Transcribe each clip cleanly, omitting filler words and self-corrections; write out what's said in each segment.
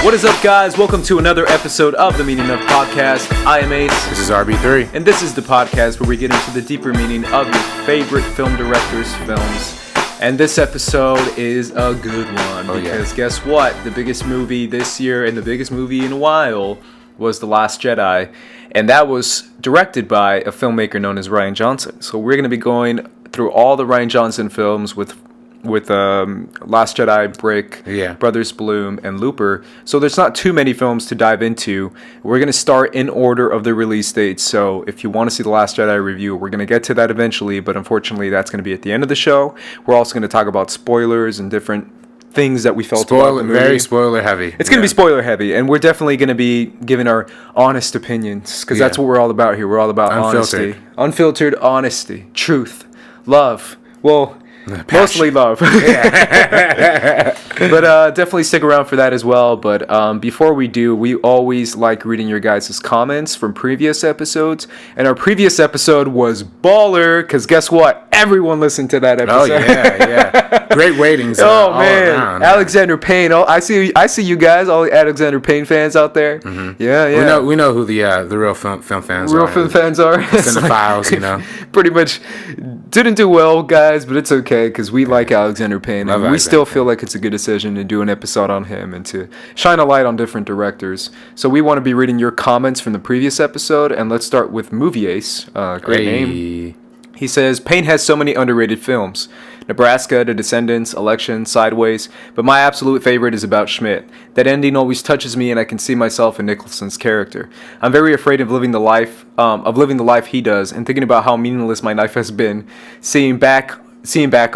What is up, guys? Welcome to another episode of the Meaning of Podcast. I am Ace. This is RB3. And this is the podcast where we get into the deeper meaning of your favorite film directors' films. And this episode is a good one because guess what? The biggest movie this year and the biggest movie in a while was The Last Jedi. And that was directed by a filmmaker known as Rian Johnson. So we're going to be going through all the Rian Johnson films with Last Jedi, Brick, Brothers Bloom, and Looper. So there's not too many films to dive into. We're going to start in order of the release dates. So if you want to see The Last Jedi review, we're going to get to that eventually, but unfortunately that's going to be at the end of the show. We're also going to talk about spoilers and different things that we felt about the movie. Very spoiler heavy. It's going to be spoiler heavy, and we're definitely going to be giving our honest opinions, because that's what we're all about here. We're all about honesty. Unfiltered honesty. Truth. Love. Well, mostly love. But definitely stick around for that as well. But before we do, we always like reading your guys' comments from previous episodes. And our previous episode was baller, because guess what? Everyone listened to that episode. Oh, yeah. Great ratings. Man. Around, Alexander Payne. Oh, I see you guys, all the Alexander Payne fans out there. Mm-hmm. Yeah. We know who the real film fans are. Real film fans are. Cinephiles, Pretty much didn't do well, guys, but it's okay. Because we like Alexander Payne, and we still feel like it's a good decision to do an episode on him and to shine a light on different directors. So we want to be reading your comments from the previous episode, and let's start with Movie Ace. Great name. He says, Payne has so many underrated films. Nebraska, The Descendants, Election, Sideways, but my absolute favorite is About Schmidt. That ending always touches me, and I can see myself in Nicholson's character. I'm very afraid of living the life he does, and thinking about how meaningless my life has been, seeing back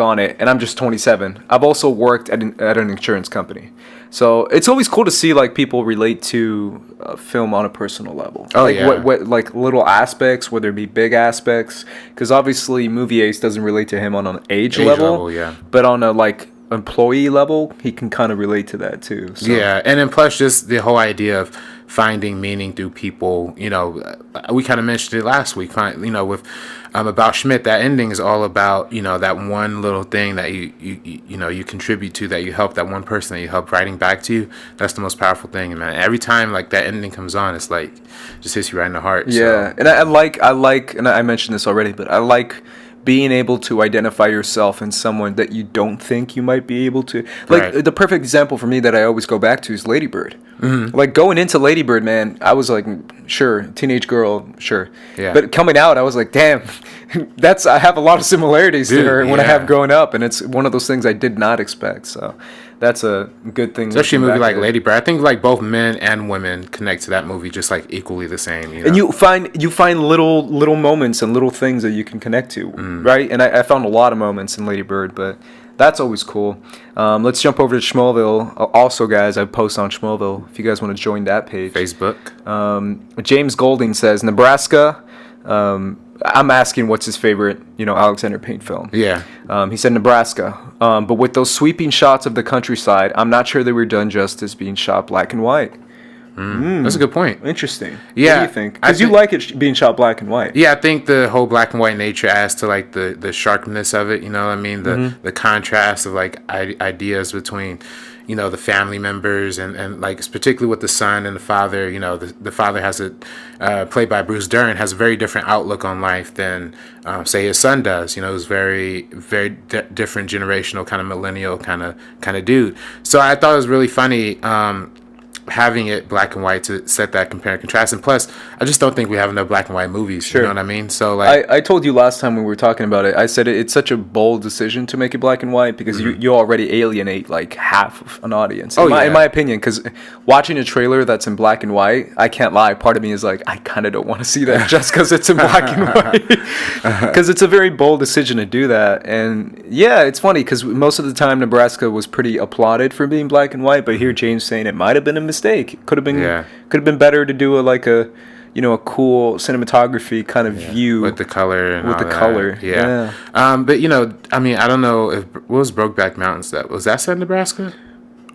on it, and I'm just 27. I've also worked at an insurance company. So it's always cool to see like people relate to film on a personal level. What like little aspects, whether it be big aspects, because obviously Movie Ace doesn't relate to him on an age level, but on a like employee level, he can kind of relate to that too. So. Yeah, and then plus just the whole idea of finding meaning through people. You know, we kind of mentioned it last week. With About Schmidt, that ending is all about that one little thing that you contribute to, that you help, that one person that you help writing back to you. That's the most powerful thing, and man, every time like that ending comes on, it's like just hits you right in the heart. Yeah, so. And I like, and I mentioned this already, but I like being able to identify yourself in someone that you don't think you might be able to. Like, the perfect example for me that I always go back to is Lady Bird. Mm-hmm. Like, going into Lady Bird, man, I was like, sure, teenage girl, sure. Yeah. But coming out, I was like, damn, I have a lot of similarities to her when I have growing up, and it's one of those things I did not expect, so that's a good thing. Especially a movie like Lady Bird. I think like both men and women connect to that movie just like equally the same. And you find little moments and little things that you can connect to, right? And I found a lot of moments in Lady Bird, but that's always cool. Let's jump over to Schmoeville. Also, guys, I post on Schmoeville if you guys want to join that page. Facebook. James Golding says, Nebraska. I'm asking what's his favorite, Alexander Payne film. Yeah. He said Nebraska. But with those sweeping shots of the countryside, I'm not sure they were done justice being shot black and white. That's a good point. Interesting. Yeah. What do you think? Because you like it being shot black and white. Yeah, I think the whole black and white nature adds to like the sharpness of it. The contrast of like ideas between the family members and like particularly with the son and the father. The father has played by Bruce Dern, has a very different outlook on life than say his son does. He's very very different generational kind of millennial kind of dude. So I thought it was really funny having it black and white to set that compare and contrast. And plus, I just don't think we have enough black and white movies. Sure. You know what I mean? So like, I told you last time when we were talking about it, I said it's such a bold decision to make it black and white because you already alienate like half of an audience. In my opinion, because watching a trailer that's in black and white, I can't lie. Part of me is like, I kind of don't want to see that just because it's in black and white. Because it's a very bold decision to do that. And yeah, it's funny because most of the time Nebraska was pretty applauded for being black and white, but here James saying it might have been a mistake. Could have been better to do a cool cinematography kind of view with the color and with the color. Yeah. But I don't know what was Brokeback Mountains was that set in Nebraska?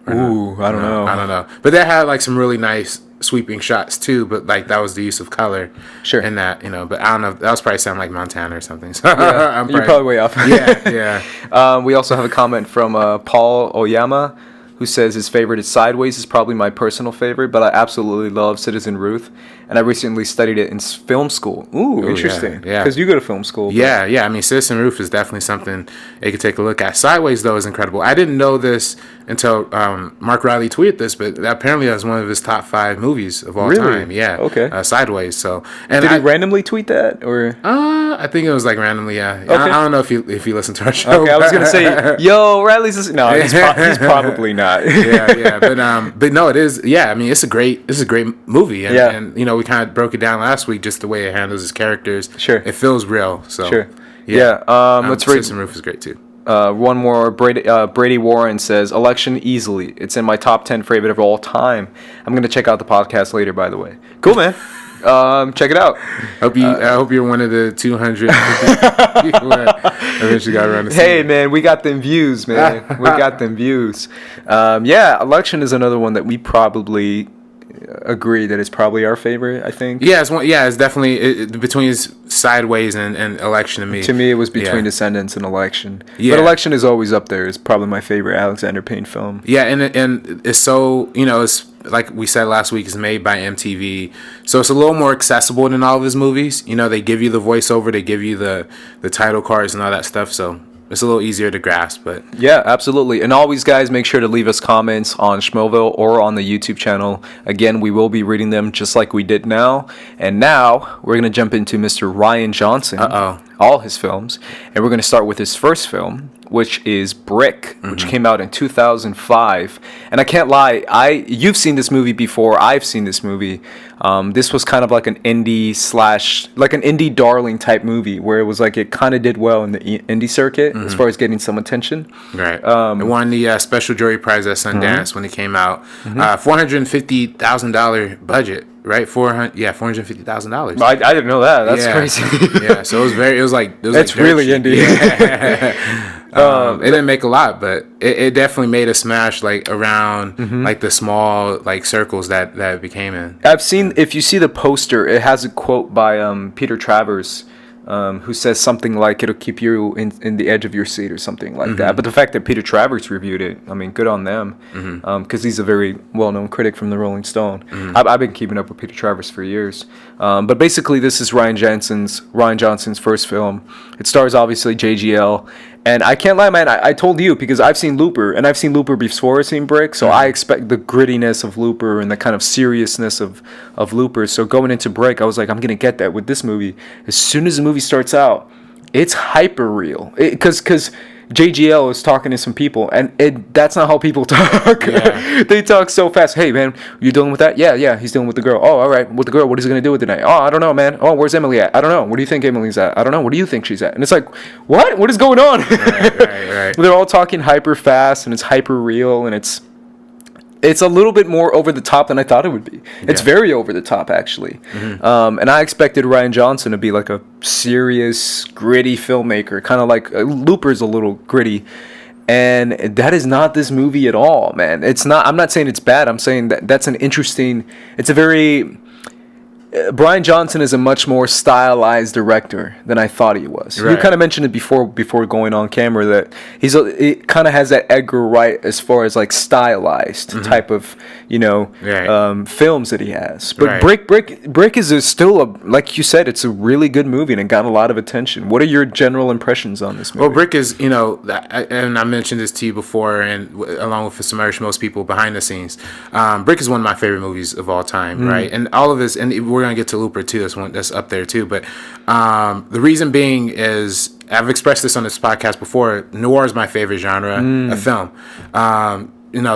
Ooh, I don't know. I don't know. But that had like some really nice sweeping shots too, but like that was the use of color. Sure. In that, but I don't know. That was probably sound like Montana or something. So you're probably way off. Yeah. We also have a comment from Paul Oyama. who says his favorite is Sideways is probably my personal favorite, but I absolutely love Citizen Ruth, and I recently studied it in film school. Ooh, interesting. Yeah. Because you go to film school. Yeah. I mean, Citizen Ruth is definitely something you could take a look at. Sideways, though, is incredible. I didn't know this until Mark Riley tweeted this, but apparently that was one of his top 5 movies of all time. Yeah. Okay. Sideways. So, and did he randomly tweet that, or? I think it was like randomly. Yeah. Okay. I don't know if you listen to our show. Okay, I was gonna say, yo, Riley's. No, he's probably not. yeah. But no, it is. Yeah, I mean, it's a great movie. And you know, we kind of broke it down last week, just the way it handles its characters. Sure. It feels real. So. Sure. Yeah. Let's read. Citizen Ruth is great too. One more. Brady Warren says, Election easily. It's in my top 10 favorite of all time. I'm going to check out the podcast later, by the way. Cool, man. Check it out. I hope you're one of the 200 people that eventually got around to see Hey, man, we got them views, man. We got them views. Election is another one that we probably agree that it's probably our favorite, I think. Yeah, it's definitely between Sideways and Election to me. To me, it was between Descendants and Election. Yeah. But Election is always up there. It's probably my favorite Alexander Payne film. Yeah, and it's so, you know, it's like we said last week, it's made by MTV. So it's a little more accessible than all of his movies. You know, they give you the voiceover, they give you the title cards and all that stuff. So it's a little easier to grasp, but yeah, absolutely. And always, guys, make sure to leave us comments on Schmoville or on the YouTube channel. Again, we will be reading them just like we did now. And now we're gonna jump into Mr. Rian Johnson. All his films, and we're gonna start with his first film, which is Brick, which came out in 2005. And I can't lie, you've seen this movie before. I've seen this movie. This was kind of like an indie darling type movie, where it was like it kind of did well in the indie circuit as far as getting some attention. Right. It won the special jury prize at Sundance when it came out. $450,000 budget. Right, $450,000. I didn't know that. That's crazy. Yeah, so it was like really indie. It didn't make a lot, but it definitely made a smash like around like the small like circles that it became in. I've seen, if you see the poster, it has a quote by Peter Travers. Who says something like it'll keep you in the edge of your seat or something like that. But the fact that Peter Travers reviewed it, I mean, good on them, because he's a very well-known critic from the Rolling Stone. I've been keeping up with Peter Travers for years. But basically, this is Rian Johnson's first film. It stars, obviously, JGL. And I can't lie, man, I told you, because I've seen Looper, and I've seen Looper before I've seen Brick, so I expect the grittiness of Looper and the kind of seriousness of Looper. So going into Brick, I was like, I'm going to get that with this movie. As soon as the movie starts out, it's hyper real. Because JGL is talking to some people, and that's not how people talk. Yeah. They talk so fast. Hey, man, you dealing with that? Yeah, he's dealing with the girl. Oh, all right, with the girl, what is he going to do with tonight? Oh, I don't know, man. Oh, where's Emily at? I don't know. What do you think Emily's at? I don't know. What do you think she's at? And it's like, what? What is going on? Right. They're all talking hyper fast, and it's hyper real, and it's a little bit more over the top than I thought it would be. It's very over the top, actually. And I expected Rian Johnson to be like a serious, gritty filmmaker, kind of like Looper's a little gritty. And that is not this movie at all, man. It's not. I'm not saying it's bad. I'm saying that's an interesting. It's a very. Rian Johnson is a much more stylized director than I thought he was. Right. You kind of mentioned it before going on camera that it kind of has that Edgar Wright as far as like stylized type of films that he has. But Brick is still like you said, it's a really good movie and it got a lot of attention. What are your general impressions on this movie? Well, Brick is and I mentioned this to you before, and along with some most people behind the scenes, Brick is one of my favorite movies of all time, right? And all of this, and we're gonna get to Looper too. That's up there too. But the reason being is I've expressed this on this podcast before. Noir is my favorite genre of film.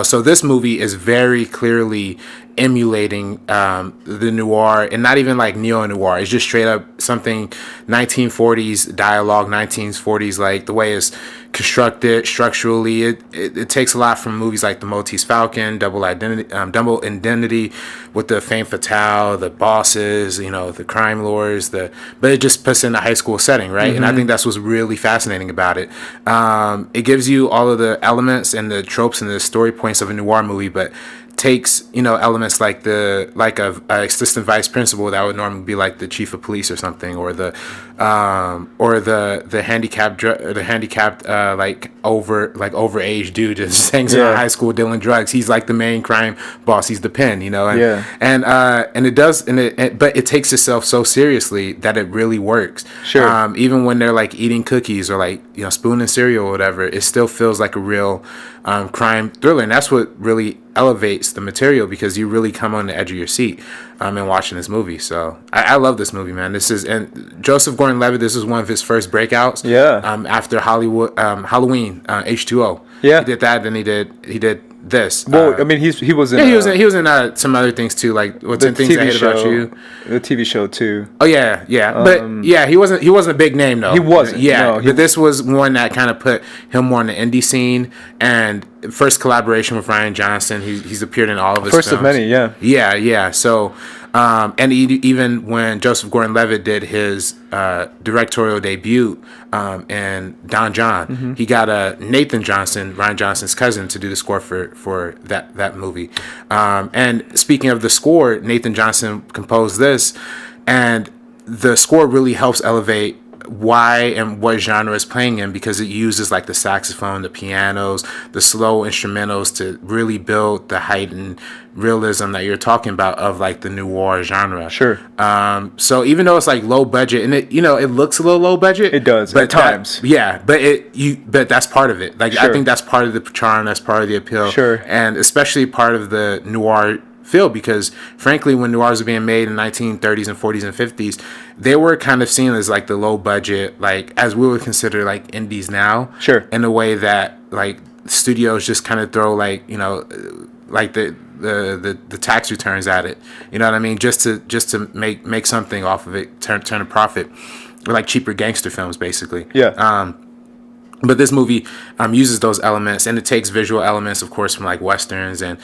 So this movie is very clearly emulating the noir, and not even like neo-noir. It's just straight up something 1940s dialogue, 1940s, like the way it's constructed structurally. It takes a lot from movies like The Maltese Falcon, Double Indemnity, with the femme fatale, the bosses, the crime lords, but it just puts it in a high school setting, right? And I think that's what's really fascinating about it. It gives you all of the elements and the tropes and the story points of a noir movie, but takes, you know, elements like a assistant vice principal that would normally be like the chief of police or something, or the handicapped overage dude just hangs around high school dealing drugs. He's like the main crime boss. He's the pin, you know. But it takes itself so seriously that it really works. Sure. Even when they're like eating cookies or like, you know, spooning cereal or whatever, it still feels like a real crime thriller, and that's what really elevates the material, because you really come on the edge of your seat in watching this movie. So I love this movie, man. And Joseph Gordon-Levitt, this is one of his first breakouts. After Halloween, H2O. Yeah, he did that. Then he did this. Well, I mean, he was in. He was in some other things too, like what's in Things I Hate About You, the TV show too. Oh yeah. But yeah, he wasn't a big name though. He wasn't. Yeah, but this was one that kind of put him more in the indie scene, and first collaboration with Rian Johnson. He's appeared in all of his first films. of many. Yeah. So, and even when Joseph Gordon-Levitt did his directorial debut in Don John, he got Nathan Johnson, Rian Johnson's cousin, to do the score for that movie. And speaking of the score, Nathan Johnson composed this, and the score really helps elevate why and what genre is playing in, because it uses like the saxophone, the pianos, the slow instrumentals to really build the heightened realism that you're talking about of like the noir genre. Sure. So even though it's like low budget, and it looks a little low budget, it does but at times. But that's part of it. Like, sure. I think that's part of the charm. That's part of the appeal. Sure. And especially part of the noir feel, because frankly, when noirs were being made in 1930s and 40s and 50s, they were kind of seen as like the low budget, like as we would consider like indies now. Sure. In a way that like studios just kind of throw like, you know, like the tax returns at it. You know what I mean? Just to make something off of it, turn a profit. Or like cheaper gangster films, basically. Yeah. But this movie uses those elements, and it takes visual elements, of course, from like westerns and,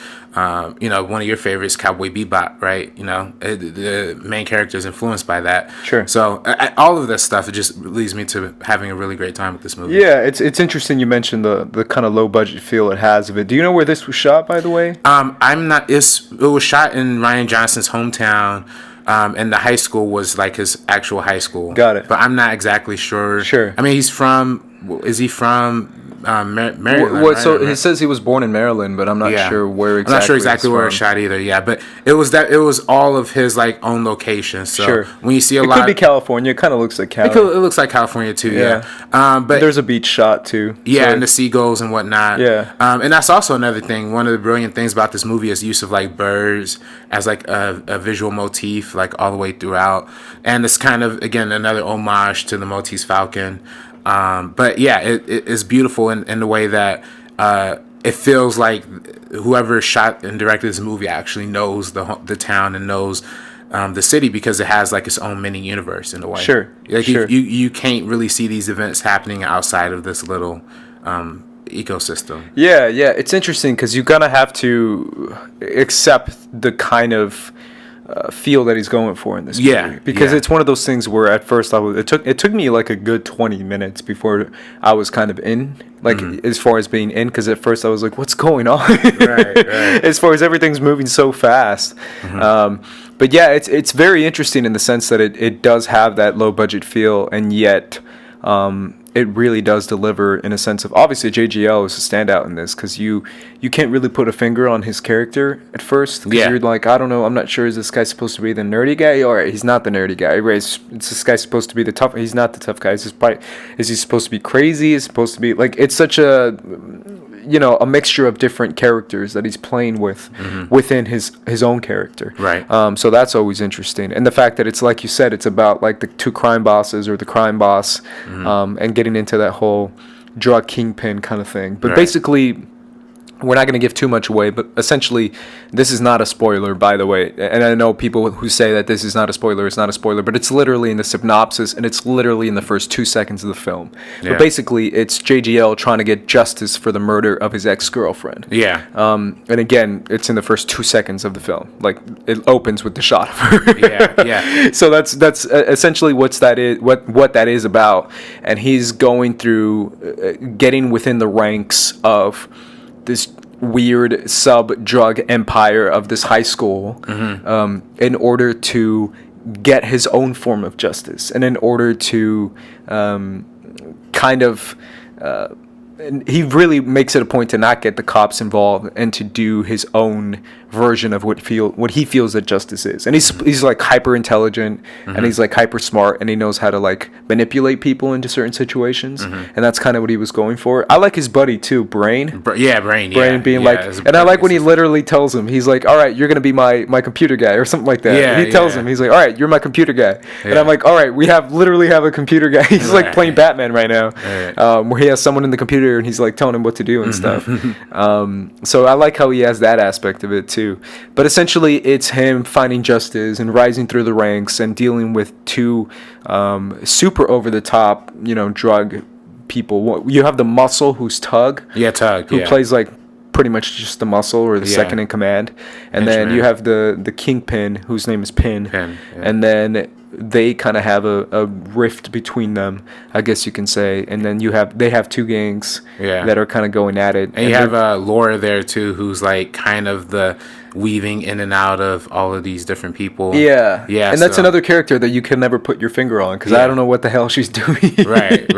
you know, one of your favorites, Cowboy Bebop, right? You know, the main character is influenced by that. Sure. So all of this stuff, it just leads me to having a really great time with this movie. Yeah, it's interesting you mentioned the kind of low budget feel it has of it. Do you know where this was shot, by the way? It was shot in Rian Johnson's hometown. And the high school was like his actual high school. Got it. But I'm not exactly sure. Sure. I mean, is he from Maryland? Right? So he says he was born in Maryland, but I'm not sure where exactly. I'm not sure exactly where it's shot either. Yeah, but it was all of his like own locations. So sure. When you see it could be California. It kind of looks like Cali. It looks like California too. Yeah. But there's a beach shot too. Yeah, so. And the seagulls and whatnot. Yeah. And that's also another thing. One of the brilliant things about this movie is use of like birds as like a visual motif, like all the way throughout. And it's kind of, again, another homage to the Maltese Falcon. But yeah, it is beautiful in the way that it feels like whoever shot and directed this movie actually knows the town and knows the city, because it has like its own mini universe in a way. Sure. Like sure. You can't really see these events happening outside of this little ecosystem. Yeah. It's interesting because you're gonna have to accept the kind of feel that he's going for in this movie, because it's one of those things where at first it took me like a good 20 minutes before I was kind of in, like as far as being in, because at first I was like, what's going on? right. As far as everything's moving so fast. But yeah, it's very interesting in the sense that it does have that low budget feel, and yet it really does deliver in a sense of, obviously JGL is a standout in this, because you can't really put a finger on his character at first, because you're like, I don't know, I'm not sure, is this guy supposed to be the nerdy guy? Or he's not the nerdy guy, right? Is this guy supposed to be the tough? He's not the tough guy. Is he supposed to be crazy? Is supposed to be like, it's such a, you know, a mixture of different characters that he's playing with within his own character. Right. So that's always interesting. And the fact that it's, like you said, it's about like the two crime bosses or the crime boss, and getting into that whole drug kingpin kind of thing. But basically, we're not going to give too much away, but essentially, this is not a spoiler, by the way. And I know people who say that this is not a spoiler, it's not a spoiler, but it's literally in the synopsis, and it's literally in the first 2 seconds of the film. Yeah. But basically, it's JGL trying to get justice for the murder of his ex-girlfriend. Yeah. And again, it's in the first 2 seconds of the film. Like, it opens with the shot of her. Yeah. So that's essentially what that is about. And he's going through, getting within the ranks of this weird sub-drug empire of this high school in order to get his own form of justice, and in order to kind of and he really makes it a point to not get the cops involved and to do his own version of what he feels that justice is. And he's like hyper intelligent and he's like hyper smart, and he knows how to like manipulate people into certain situations. And that's kind of what he was going for. I like his buddy too, Brain. Brain being like, and I like when he literally tells him, he's like, all right, you're gonna be my computer guy or something like that. And he tells him, he's like, all right, you're my computer guy. And I'm like, all right, we literally have a computer guy. He's like playing Batman right now, where he has someone in the computer and he's like telling him what to do and stuff. So I like how he has that aspect of it too. But essentially it's him finding justice and rising through the ranks and dealing with two super over the top, drug people. You have the Muscle, who's Tug. Who plays like pretty much just the Muscle or the second in command. And then you have the Kingpin, whose name is Pin. And then they kind of have a rift between them, I guess you can say. And then they have two gangs that are kind of going at it. And you have Laura there too, who's like kind of the weaving in and out of all of these different people. And that's another character that you can never put your finger on, because I don't know what the hell she's doing right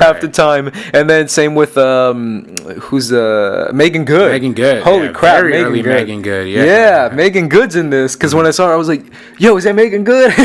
half the time. And then same with who's Megan Good. Holy crap, Megan Good. Megan Good's in this, because when I saw her I was like, yo, is that Megan Good?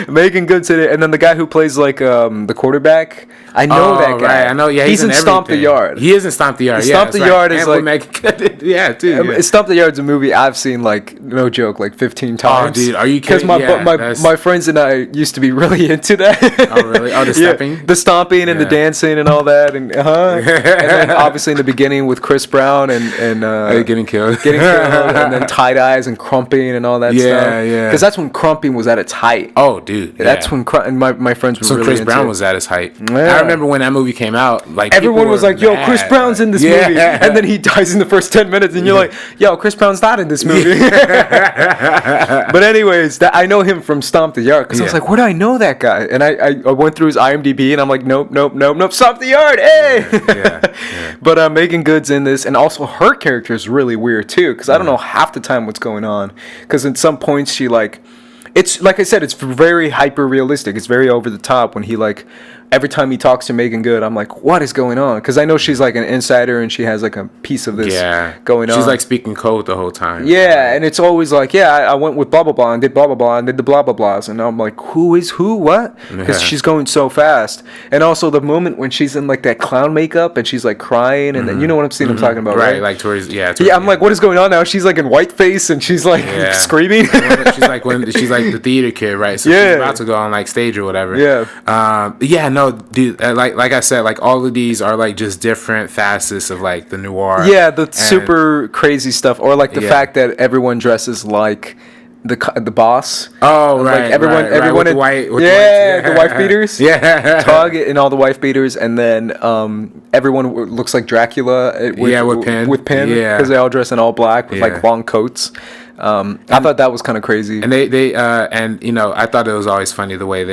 Megan Good's in it. And then the guy who plays like the quarterback, I know that guy. I know. He's in Stomp the Yard. He is in Stomp the Yard. Stomp the Yard is like Megan Good. Stomp the Yard's a movie I've seen, like, no joke, like 15 times. Oh, dude, are you kidding? Because my friends and I used to be really into that. Oh, really? Oh, the stepping? The stomping and the dancing and all that. And and then obviously in the beginning with Chris Brown and getting killed. And then tie-dyes and crumping and all that stuff. Because that's when crumping was at its height. Oh, dude. That's when and my friends were really Chris Brown was at his height. I remember when that movie came out, like, everyone was like, yo, Chris Brown's in this movie. And then he dies in the first 10 minutes and you're like, yo, Chris Brown's not in this movie. But anyways, I know him from Stomp the Yard, because I was like, where do I know that guy? And I went through his IMDb and I'm like, nope, Stomp the Yard, hey! But Megan Good's in this, and also her character is really weird too, because I don't know half the time what's going on, because in some points she like, it's like I said, it's very hyper realistic. It's very over the top when he like, every time he talks to Megan Good, I'm like, what is going on? Because I know she's like an insider and she has like a piece of this going on. She's like speaking code the whole time. And it's always like, I went with blah, blah, blah and did blah, blah, blah and did the blah, blah, blahs. And I'm like, who is who? What? Because she's going so fast. And also the moment when she's in like that clown makeup and she's like crying, and then you know what I'm talking about, right? Like towards I'm like, what is going on now? She's like in white face and she's like screaming. she's like the theater kid, right? So she's about to go on like stage or whatever. No, dude, like I said, like all of these are like just different facets of like the noir. Super crazy stuff, or like the fact that everyone dresses like the boss. Oh, right. Like everyone with the wife beaters. Tug and all the wife beaters, and then everyone looks like Dracula with Pin because they all dress in all black with like long coats. I thought that was kind of crazy. And they I thought it was always funny the way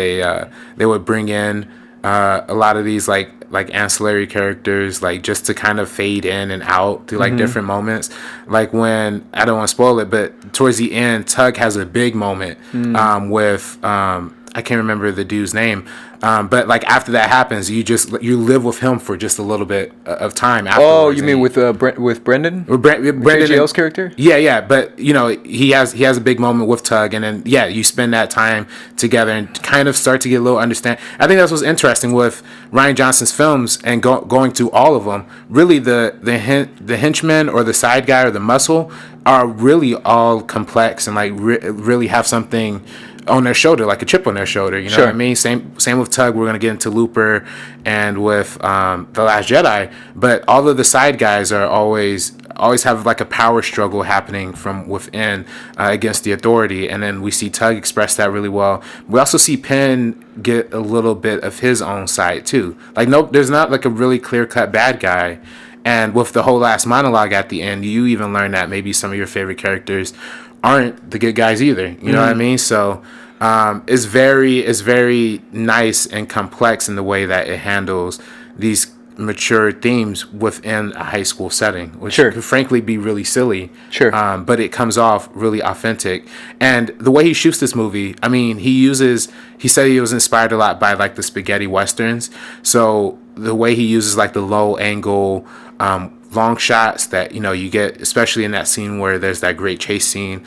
they would bring in a lot of these like ancillary characters, like just to kind of fade in and out through like different moments. Like when, I don't want to spoil it, but towards the end, Tug has a big moment with I can't remember the dude's name. But like after that happens, you live with him for just a little bit of time afterwards. Oh, you mean with Brendan? With Brendan JL's character? Yeah. But he has a big moment with Tug, and then you spend that time together and kind of start to get a little understand. I think that's what's interesting with Rian Johnson's films and going through all of them. Really, the henchman or the side guy or the muscle are really all complex and like really have something on their shoulder, like a chip on their shoulder, you know what I mean? Same with Tug. We're gonna get into Looper and with The Last Jedi, but all of the side guys are always have like a power struggle happening from within against the authority, and then we see Tug express that really well. We also see Penn get a little bit of his own side too. Like, nope, there's not like a really clear-cut bad guy. And with the whole last monologue at the end, you even learn that maybe some of your favorite characters aren't the good guys either. You know what I mean? So it's very nice and complex in the way that it handles these mature themes within a high school setting, which Sure. could frankly be really silly. Sure. But it comes off really authentic. And the way he shoots this movie, I mean, he said he was inspired a lot by like the spaghetti westerns. So the way he uses like the low angle, long shots that, you know, you get, especially in that scene where there's that great chase scene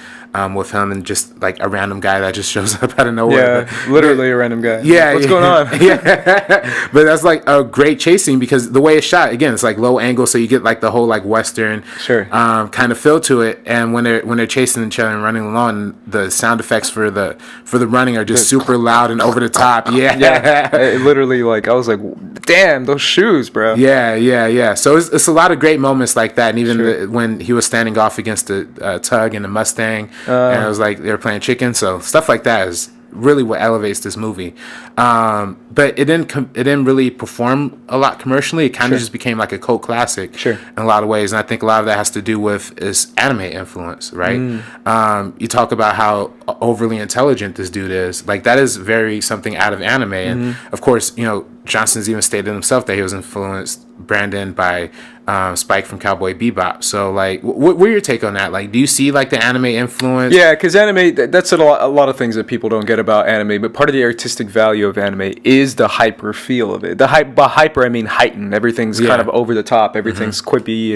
with him and just like a random guy that just shows up out of nowhere. Yeah, literally a random guy. Yeah. What's going on? Yeah. But that's like a great chase scene because the way it's shot, again, it's like low angle, so you get like the whole like Western kind of feel to it. And when they're chasing each other and running along, the sound effects for the running are just super loud and over the top. Yeah. Yeah. It literally, like, I was like, damn, those shoes, bro. Yeah. So it's a lot of great moments like that. And even when he was standing off against the Tug and the Mustang, and it was like they were playing chicken. So stuff like that is really what elevates this movie. But it didn't really perform a lot commercially. It kind of just became like a cult classic in a lot of ways. And I think a lot of that has to do with its anime influence, right? You talk about how overly intelligent this dude is. Like, that is very something out of anime. And of course, you know, Johnson's even stated himself that he was influenced, Brandon, by Spike from Cowboy Bebop. So, like, what were your take on that? Like, do you see, like, the anime influence? Yeah, because anime, that's a lot of things that people don't get about anime, but part of the artistic value of anime is the hyper feel of it. By hyper, I mean heightened. Everything's kind of over the top. Everything's quippy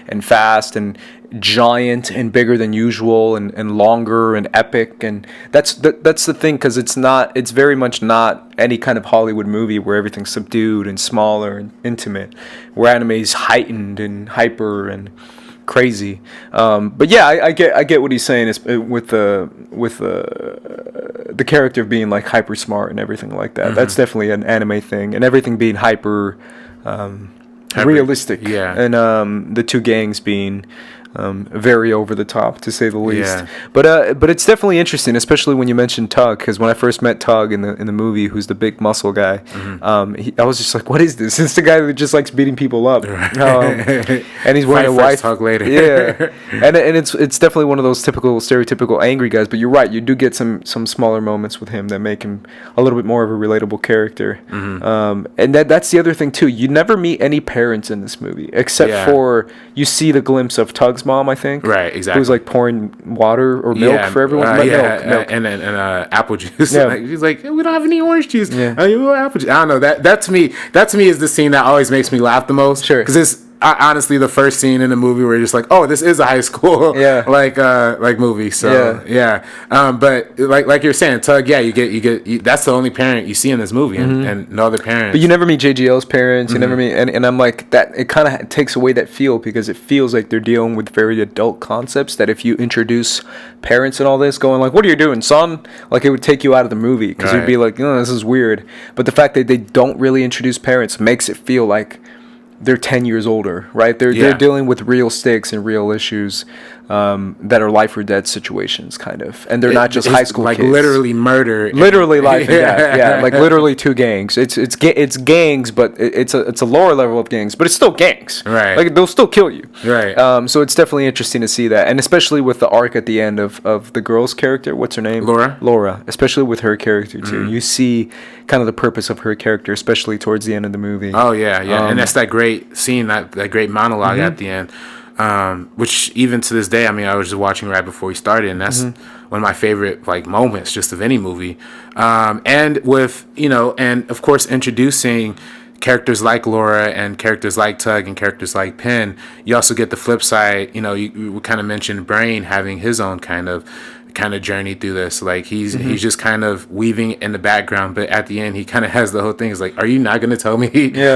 and fast and giant and bigger than usual and longer and epic. And that's the thing, because it's very much not any kind of Hollywood movie where everything's subdued and smaller and intimate, where anime is heightened and hyper and crazy. But yeah, I get what he's saying is with the character being like hyper smart and everything like that. That's definitely an anime thing, and everything being hyper realistic. Yeah. And the two gangs being very over the top, to say the least. Yeah. But it's definitely interesting, especially when you mentioned Tug, because when I first met Tug in the movie, who's the big muscle guy, I was just like, what is this? It's the guy that just likes beating people up, and he's wearing a wife. Tug later. Yeah, and it's definitely one of those stereotypical angry guys. But you're right, you do get some smaller moments with him that make him a little bit more of a relatable character. And that's the other thing too. You never meet any parents in this movie except for you see the glimpse of Tug's mom, I think. Right, exactly. Who's like pouring water or milk for everyone. Milk. And apple juice. Yeah. Like, she's like, we don't have any orange juice. Yeah. You want apple juice? I don't know. That to me is the scene that always makes me laugh the most. Sure. Because it's honestly the first scene in the movie where you're just like, oh, this is a high school like movie. So but like you're saying, Tug, you get that's the only parent you see in this movie, and no other parents. But you never meet JGL's parents. You never meet, and I'm like, that it kind of takes away that feel, because it feels like they're dealing with very adult concepts that if you introduce parents and all this, going like, what are you doing, son? Like, it would take you out of the movie, because you'd be like, oh, this is weird. But the fact that they don't really introduce parents makes it feel like they're 10 years older, right? They're dealing with real stakes and real issues that are life or death situations, kind of, and they're not just high school like kids. Literally murder, literally life and death. Yeah, like literally two gangs. It's gangs, but it's a lower level of gangs, but it's still gangs. Right. Like, they'll still kill you. Right. So it's definitely interesting to see that, and especially with the arc at the end of the girl's character. What's her name? Laura. Especially with her character too. You see kind of the purpose of her character, especially towards the end of the movie. Oh yeah. And that's that great scene, that great monologue at the end. Which even to this day, I mean, I was just watching right before we started, and that's one of my favorite like moments just of any movie. And with, you know, and of course introducing characters like Laura and characters like Tug and characters like Penn, you also get the flip side. You know, you kind of mentioned Brain having his own kind of journey through this. Like, he's just kind of weaving in the background, but at the end he kind of has the whole thing. It's like, are you not going to tell me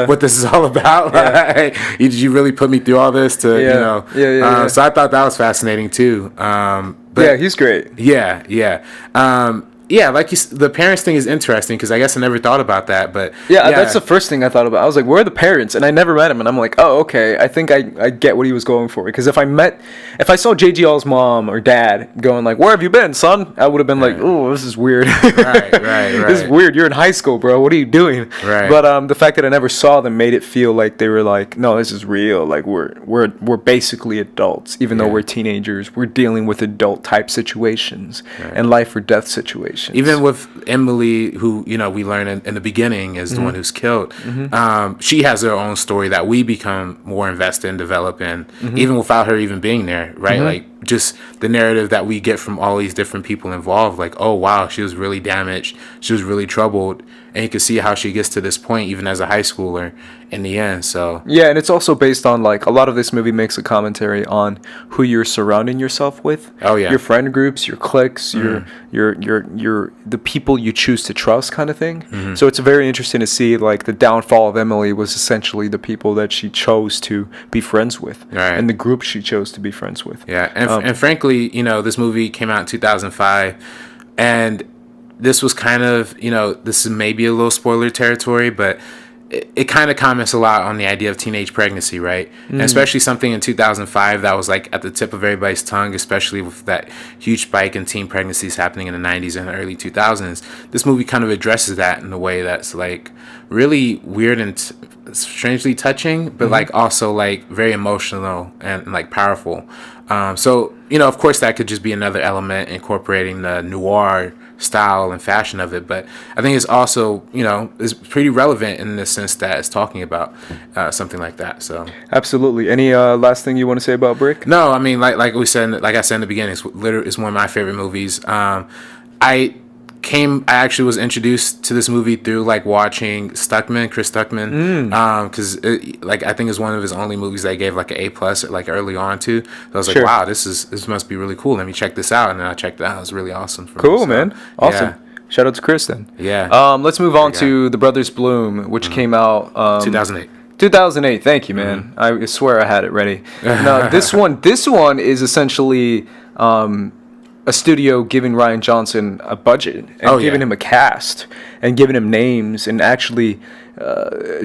what this is all about? Like, did you really put me through all this to you know? So I thought that was fascinating too. But he's great. Like the parents thing is interesting, because I guess I never thought about that. But that's the first thing I thought about. I was like, where are the parents? And I never met him, and I'm like, oh, okay, I think I get what he was going for. Because if I saw JGL's mom or dad going like, where have you been, son? I would have been like, oh, this is weird. right. This is weird. You're in high school, bro. What are you doing? Right. But the fact that I never saw them made it feel like they were like, no, this is real. Like, we're basically adults, even though we're teenagers. We're dealing with adult type situations and life or death situations. motivations. Even with Emily, who, you know, we learn in the beginning is the one who's killed. She has her own story that we become more invested in, develop in, even without her even being there, right? Like, just the narrative that we get from all these different people involved, like, oh wow, she was really damaged, she was really troubled, and you can see how she gets to this point even as a high schooler in the end. So yeah, and it's also based on, like, a lot of this movie makes a commentary on who you're surrounding yourself with. Oh yeah, your friend groups, your cliques, your the people you choose to trust, kind of thing. So it's very interesting to see, like, the downfall of Emily was essentially the people that she chose to be friends with, right, and the group she chose to be friends with. Yeah, and frankly, you know, this movie came out in 2005, and this was kind of, you know, this is maybe a little spoiler territory, but it kind of comments a lot on the idea of teenage pregnancy, right? And especially something in 2005 that was, like, at the tip of everybody's tongue, especially with that huge spike in teen pregnancies happening in the 90s and the early 2000s. This movie kind of addresses that in a way that's, like, really weird and strangely touching, but like also, like, very emotional and, like, powerful. So, you know, of course that could just be another element incorporating the noir style and fashion of it, but I think it's also, you know, is pretty relevant in the sense that it's talking about something like that. So absolutely. Any last thing you want to say about Brick? No, I mean, like I said in the beginning, it's one of my favorite movies. I actually was introduced to this movie through, like, watching Chris Stuckman, because like, I think it's one of his only movies that I gave, like, an A+, like, early on to. So I was like, wow, this must be really cool. Let me check this out, and then I checked it out. It was really awesome. Cool, so, man. Awesome. Yeah. Shout out to Chris then. Yeah. Let's move on to The Brothers Bloom, which came out 2008. 2008. Thank you, man. I swear I had it ready. No, this one is essentially a studio giving Rian Johnson a budget and giving him a cast and giving him names and actually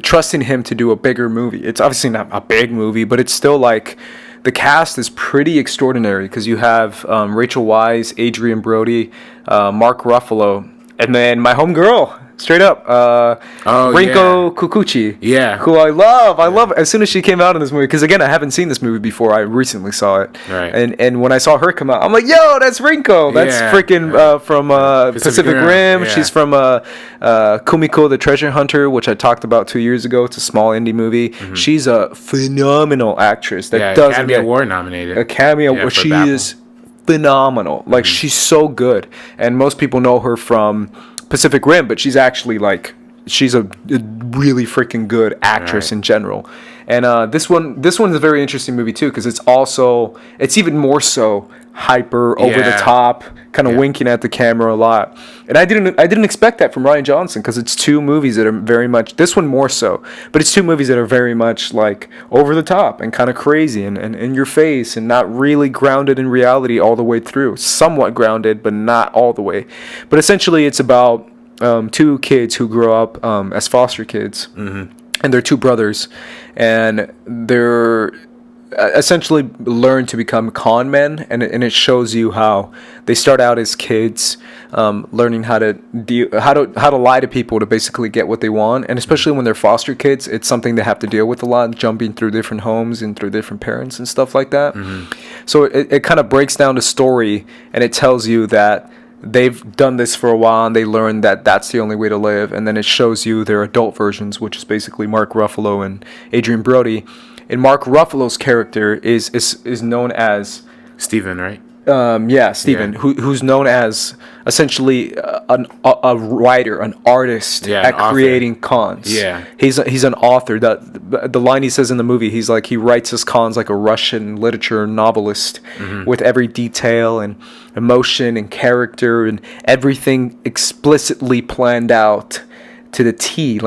trusting him to do a bigger movie. It's obviously not a big movie, but it's still, like, the cast is pretty extraordinary because you have Rachel Weisz, Adrian Brody, Mark Ruffalo, and then my homegirl, straight up, Rinko Kikuchi. Yeah. Who I love. I love as soon as she came out in this movie, because, again, I haven't seen this movie before. I recently saw it. Right. And when I saw her come out, I'm like, yo, that's Rinko. That's freaking from Pacific Rim. Yeah. She's from Kumiko the Treasure Hunter, which I talked about 2 years ago. It's a small indie movie. She's a phenomenal actress that doesn't Academy Award nominated. Academy Award. She is phenomenal. Like, she's so good. And most people know her from Pacific Rim, but she's actually, like, she's a really freaking good actress in general. And this one's a very interesting movie too, because it's even more so hyper, over the top, kind of winking at the camera a lot. And I didn't expect that from Rian Johnson, because it's two movies that are very much, this one more so, but it's two movies that are very much, like, over the top and kind of crazy and in your face and not really grounded in reality all the way through. Somewhat grounded, but not all the way. But essentially it's about two kids who grow up as foster kids, and they're two brothers, and they're essentially learn to become con men, and it shows you how they start out as kids, learning how to lie to people to basically get what they want, and especially when they're foster kids, it's something they have to deal with a lot, jumping through different homes and through different parents and stuff like that. So it kind of breaks down the story, and it tells you that they've done this for a while and they learned that that's the only way to live, and then it shows you their adult versions, which is basically Mark Ruffalo and Adrian Brody. And Mark Ruffalo's character is known as Steven, right? Steven, who's known as essentially a writer, an artist at creating cons. Yeah, he's an author. The line he says in the movie, he's like, he writes his cons like a Russian literature novelist, with every detail and emotion and character and everything explicitly planned out to the T,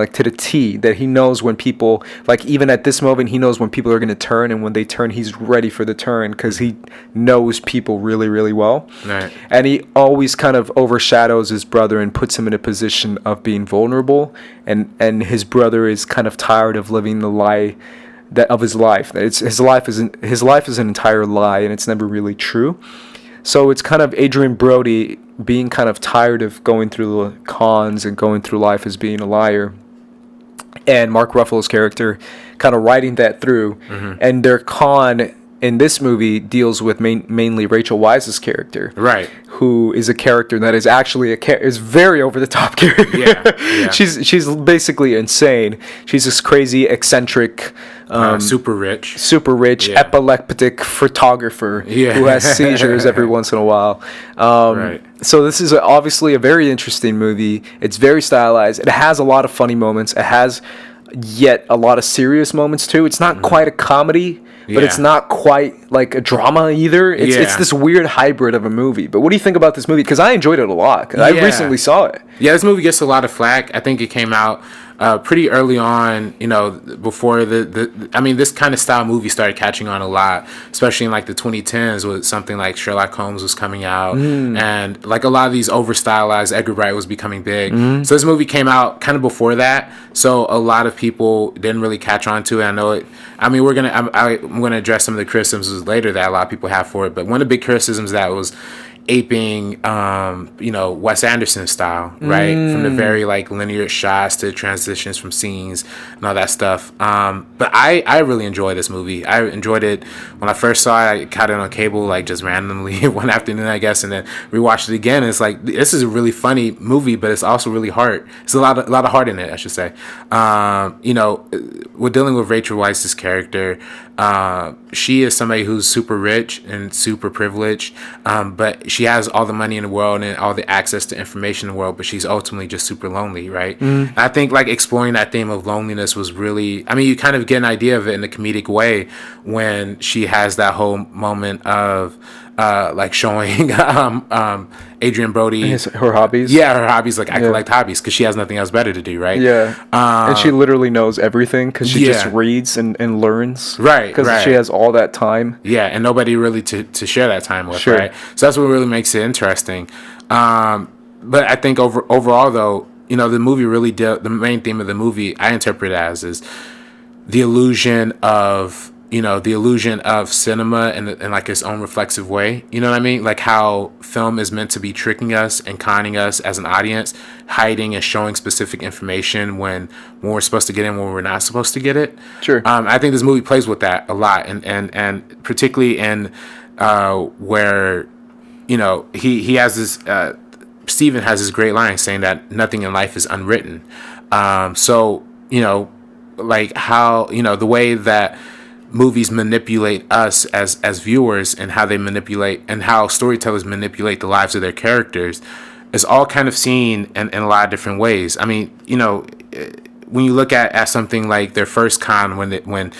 that he knows when people, like, even at this moment, he knows when people are going to turn, and when they turn, he's ready for the turn, because he knows people really, really well. Right. And he always kind of overshadows his brother and puts him in a position of being vulnerable, and his brother is kind of tired of living the lie of his life. His life is an entire lie, and it's never really true. So it's kind of Adrian Brody being kind of tired of going through the cons and going through life as being a liar, and Mark Ruffalo's character kind of riding that through. And their con in this movie deals with mainly Rachel Weisz's character, right? Who is a character that is actually is very over the top character. Yeah. She's basically insane. She's this crazy eccentric, super rich, epileptic photographer who has seizures every once in a while. Right. So this is obviously a very interesting movie. It's very stylized. It has a lot of funny moments. It has yet a lot of serious moments too. It's not quite a comedy, but it's not quite like a drama either. It's this weird hybrid of a movie. But what do you think about this movie? Because I enjoyed it a lot. I recently saw it. Yeah, this movie gets a lot of flack. I think it came out pretty early on, before this kind of style movie started catching on a lot, especially in like the 2010s with something like Sherlock Holmes was coming out, and like a lot of these over stylized Edgar Wright was becoming big. So this movie came out kind of before that, so a lot of people didn't really catch on to it. I know it. I mean, I'm gonna address some of the criticisms later that a lot of people have for it, but one of the big criticisms that was aping Wes Anderson style, right? From the very like linear shots to transitions from scenes and all that stuff. But I really enjoy this movie. I enjoyed it when I first saw it. I caught it on cable like just randomly one afternoon, I guess, and then rewatched it again. And it's like, this is a really funny movie, but it's also really hard. It's a lot of heart in it, I should say. We're dealing with Rachel Weisz's character. She is somebody who's super rich and super privileged, but she has all the money in the world and all the access to information in the world, but she's ultimately just super lonely, right? I think like exploring that theme of loneliness was really, I mean, you kind of get an idea of it in a comedic way when she has that whole moment of like showing Adrian Brody her hobbies. Yeah, her hobbies. Like, I collect hobbies because she has nothing else better to do, right? Yeah. And she literally knows everything because she just reads and learns. Right. Because she has all that time. Yeah, and nobody really to share that time with, right? So that's what really makes it interesting. But I think overall, though, the movie really the main theme of the movie I interpret it as is the illusion of cinema in like its own reflexive way. You know what I mean? Like how film is meant to be tricking us and conning us as an audience, hiding and showing specific information when we're supposed to get it, when we're not supposed to get it. Sure. I think this movie plays with that a lot, and particularly in where he has this. Steven has this great line saying that nothing in life is unwritten. Like how the way that movies manipulate us as viewers and how they manipulate and how storytellers manipulate the lives of their characters is all kind of seen in a lot of different ways. I mean, when you look at something like their first con when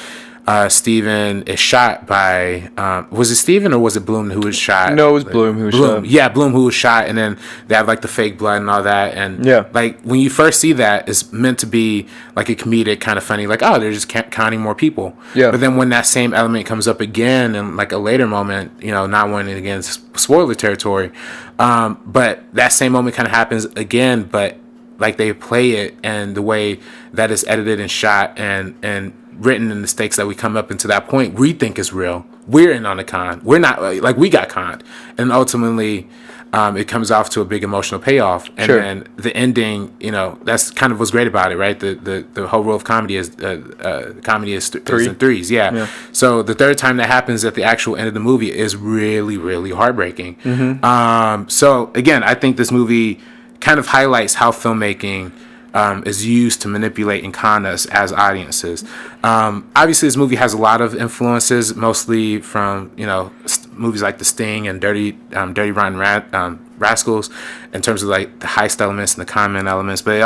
Steven is shot by was it Steven or was it Bloom who was shot? No, it was Bloom who was shot. Yeah, Bloom who was shot, and then they have like the fake blood and all that, and like when you first see that, it's meant to be like a comedic kind of funny, like, oh, they're just counting more people. Yeah. But then when that same element comes up again in like a later moment, not wanting to get into spoiler territory, but that same moment kind of happens again, but like they play it and the way that it's edited and shot and written in the stakes that we come up into that point we think is real. We're in on the con. We're not like we got conned, and ultimately it comes off to a big emotional payoff. And then the ending, that's kind of what's great about it, right? The whole rule of comedy is in threes. Yeah. So the third time that happens at the actual end of the movie is really, really heartbreaking. So again, I think this movie kind of highlights how filmmaking is used to manipulate and con us as audiences. Obviously, this movie has a lot of influences, mostly from movies like The Sting and Dirty Rotten Rascals, in terms of like the heist elements and the con elements. But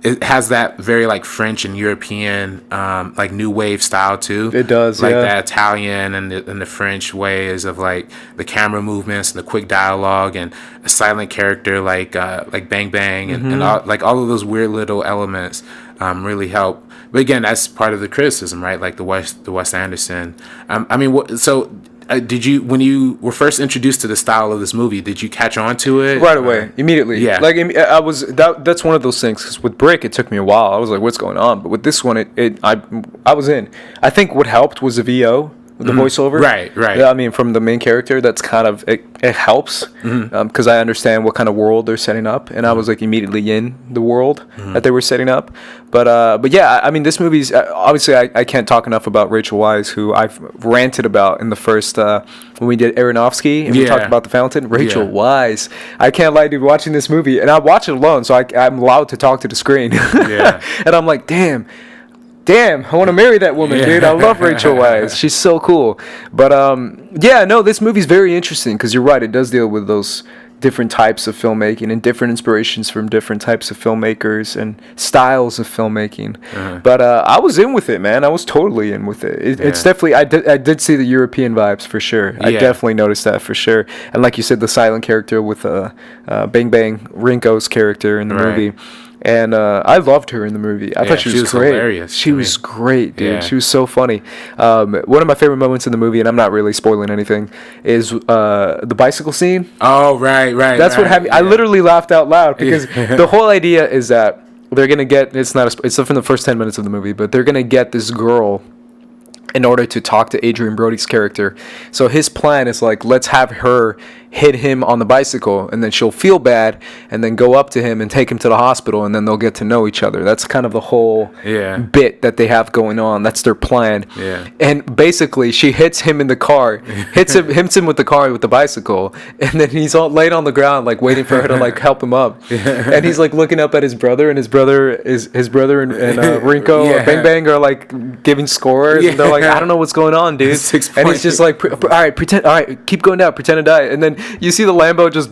it has that very like French and European like new wave style too. It does, like the Italian and the French ways of like the camera movements and the quick dialogue and a silent character like Bang Bang and all of those weird little elements really help. But again, that's part of the criticism, right? Like the Wes Anderson. Did you, when you were first introduced to the style of this movie, did you catch on to it? Right away, immediately. Yeah. Like that's one of those things. Cause with Brick, it took me a while. I was like, what's going on? But with this one, I was in. I think what helped was the VO. the voiceover. Right. Yeah, I mean, from the main character, that's kind of it helps because I understand what kind of world they're setting up, and I was like immediately in the world that they were setting up. But yeah, I mean, this movie's obviously I can't talk enough about Rachel Weisz, who I've ranted about in the first when we did Aronofsky and we talked about The Fountain. Rachel Weisz, I can't lie, dude. Watching this movie, and I watch it alone, so I'm allowed to talk to the screen. And I'm like, damn, I want to marry that woman, dude. I love Rachel Weisz. She's so cool. But this movie's very interesting because you're right. It does deal with those different types of filmmaking and different inspirations from different types of filmmakers and styles of filmmaking. But I was in with it, man. I was totally in with it. It's definitely, I did see the European vibes for sure. I definitely noticed that for sure. And like you said, the silent character with Bang Bang, Rinko's character in the movie. And I loved her in the movie. I thought she was great. Hilarious. She was great, dude. She was so funny. One of my favorite moments in the movie, and I'm not really spoiling anything, is the bicycle scene. Oh, right. That's what had me. I literally laughed out loud because the whole idea is that they're gonna get. It's from the first 10 minutes of the movie, but they're gonna get this girl in order to talk to Adrian Brody's character. So his plan is like, let's have her hit him on the bicycle, and then she'll feel bad, and then go up to him and take him to the hospital, and then they'll get to know each other. That's kind of the whole bit that they have going on. That's their plan. And basically, she hits him in the car, hits him with the car with the bicycle, and then he's all laid on the ground, like waiting for her to like help him up. And he's like looking up at his brother, and his brother and Rinko Bang Bang are like giving scores, and they're like, I don't know what's going on, dude. And he's just like, all right, keep going down, pretend to die, and then you see the Lambo just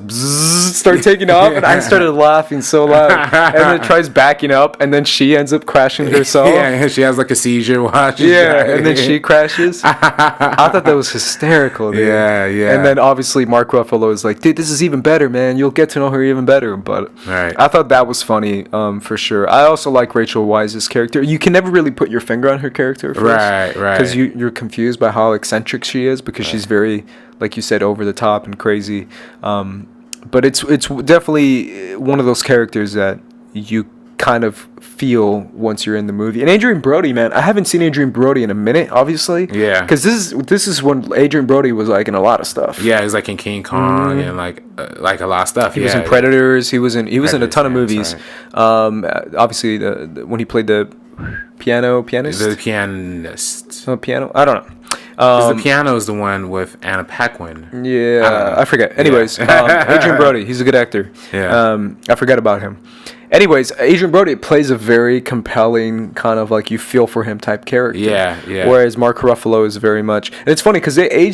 start taking off, and I started laughing so loud. And then it tries backing up, and then she ends up crashing herself. Yeah, she has like a seizure watching. And then she crashes. I thought that was hysterical, dude. Yeah. And then obviously Mark Ruffalo is like, dude, this is even better, man. You'll get to know her even better. But I thought that was funny, for sure. I also like Rachel Weisz's character. You can never really put your finger on her character, right? Because you're confused by how eccentric she is, because she's very, like you said, over the top and crazy. But it's definitely one of those characters that you kind of feel once you're in the movie. And Adrian Brody, man, I haven't seen Adrian Brody in a minute, obviously. Yeah. Because this is when Adrian Brody was like in a lot of stuff. Yeah, he was like in King Kong and like a lot of stuff. He was in Predators. He was in a ton of movies. Right. Obviously, when he played the pianist. The pianist. Oh, piano. I don't know. The piano is the one with Anna Paquin. Yeah, I forget. Anyways, Adrian Brody, he's a good actor. Yeah. I forgot about him. Anyways, Adrian Brody plays a very compelling kind of like you feel for him type character. Yeah. Whereas Mark Ruffalo is very much, and it's funny because I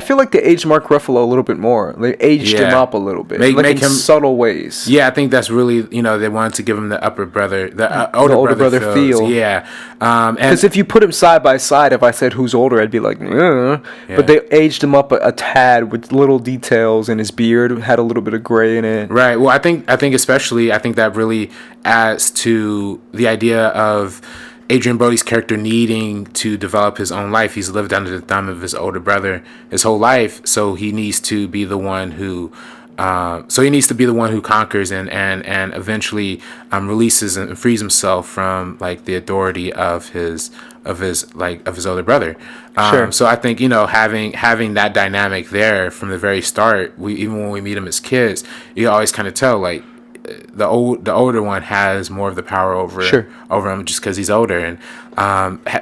feel like they aged Mark Ruffalo a little bit more. They aged him up a little bit, make in him, subtle ways. Yeah, I think that's really, they wanted to give him the older brother feel. Yeah. Because if you put him side by side, if I said who's older, I'd be like, but they aged him up a tad with little details, and his beard had a little bit of gray in it. Right. Well, I think especially, I think that really adds to the idea of Adrian Brody's character needing to develop his own life. He's lived under the thumb of his older brother his whole life, so he needs to be the one who conquers and eventually releases and frees himself from like the authority of his older brother. Sure. So I think having that dynamic there from the very start, even when we meet him as kids, you always kind of tell like the older one has more of the power over him just because he's older. And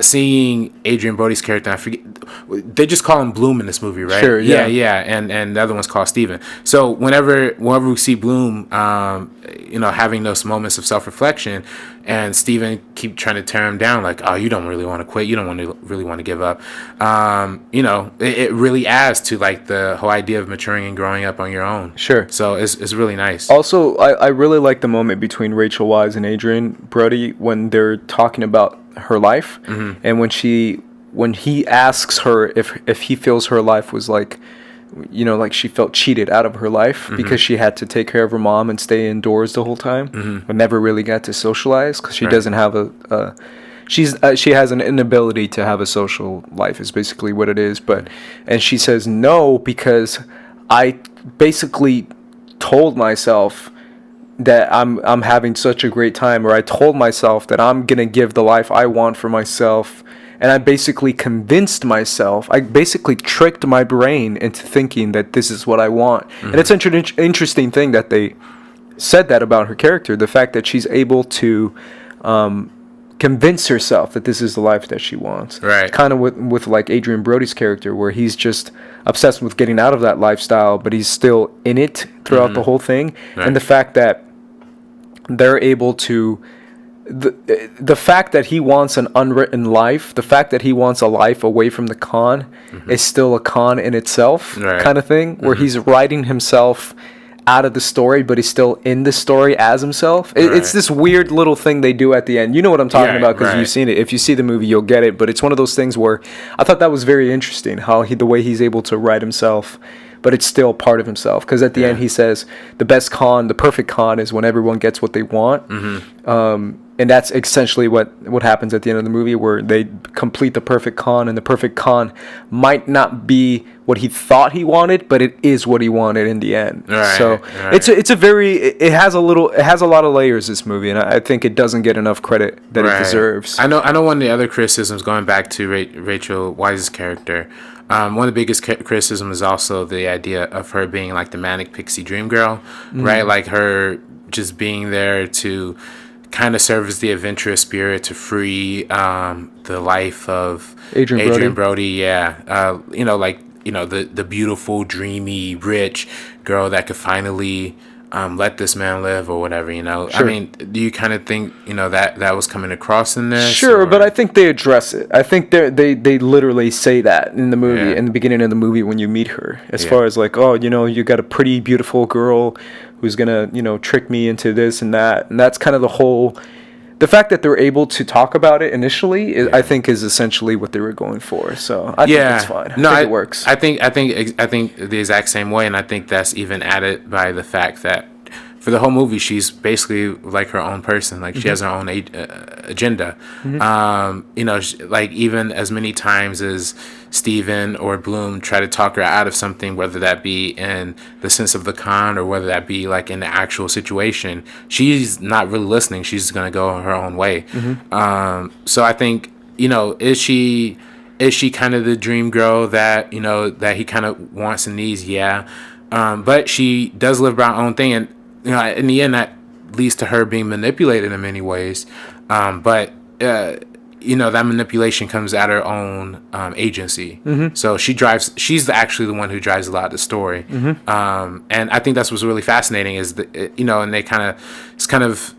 seeing Adrian Brody's character, I forget, they just call him Bloom in this movie, right? Sure, yeah. And the other one's called Steven. So whenever we see Bloom, having those moments of self-reflection, and Steven keep trying to tear him down, like, oh, you don't really want to quit, you don't really want to give up. It really adds to like the whole idea of maturing and growing up on your own. Sure. So it's really nice. Also, I really like the moment between Rachel Weisz and Adrian Brody when they're talking about her life, and when he asks her if he feels her life was like, like she felt cheated out of her life because she had to take care of her mom and stay indoors the whole time, and never really got to socialize because she doesn't have she has an inability to have a social life is basically what it is. And she says no because I basically told myself that I'm having such a great time, or I told myself that I'm gonna give the life I want for myself, and I basically convinced myself, I basically tricked my brain into thinking that this is what I want. And it's an interesting thing that they said that about her character, the fact that she's able to convince herself that this is the life that she wants. Right. Kind of with like Adrian Brody's character, where he's just obsessed with getting out of that lifestyle, but he's still in it throughout the whole thing. Right. And the fact that they're able to, the fact that he wants an unwritten life, the fact that he wants a life away from the con is still a con in itself, kind of thing, where he's writing himself out of the story, but he's still in the story as himself. It's this weird little thing they do at the end. You know what I'm talking about because you've seen it. If you see the movie, you'll get it. But it's one of those things where I thought that was very interesting, how the way he's able to write himself, but it's still part of himself. Because at the end, he says the best con, the perfect con, is when everyone gets what they want. And that's essentially what happens at the end of the movie, where they complete the perfect con, and the perfect con might not be what he thought he wanted, but it is what he wanted in the end. It has a lot of layers, this movie, and I think it doesn't get enough credit that it deserves. I know one of the other criticisms, going back to Rachel Weisz's character, one of the biggest criticisms is also the idea of her being like the manic pixie dream girl, right? Like her just being there to kind of serve as the adventurous spirit to free the life of Adrian Brody. The beautiful, dreamy, rich girl that could finally let this man live or whatever, Sure. I mean, do you kind of think, that was coming across in this? Sure, but I think they address it. I think they literally say that in the movie, in the beginning of the movie when you meet her, as far as like, oh, you got a pretty, beautiful girl who's going to, trick me into this and that. And that's kind of the fact that they're able to talk about it initially, I think, is essentially what they were going for. So I think it's fine. I think it works. I think the exact same way, and I think that's even added by the fact that for the whole movie, she's basically like her own person. Like she has her own agenda. Like even as many times as Steven or Bloom try to talk her out of something, whether that be in the sense of the con or whether that be like in the actual situation, she's not really listening. She's going to go her own way. So I think, is she kind of the dream girl that, that he kind of wants and needs? Yeah. But she does live by her own thing. And, in the end, that leads to her being manipulated in many ways. But that manipulation comes at her own agency. So she's actually the one who drives a lot of the story. And I think that's what's really fascinating is and they it's kind of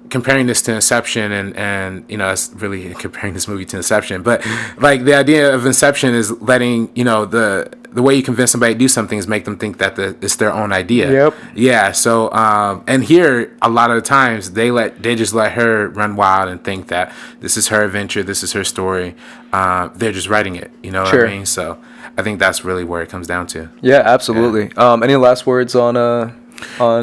comparing this to Inception and it's really comparing this movie to Inception, but like the idea of Inception is letting the way you convince somebody to do something is make them think that it's their own idea. So and here a lot of the times they just let her run wild and think that this is her adventure, this is her story. They're just writing it, what I mean? So I think that's really where it comes down to. Absolutely. Any last words on I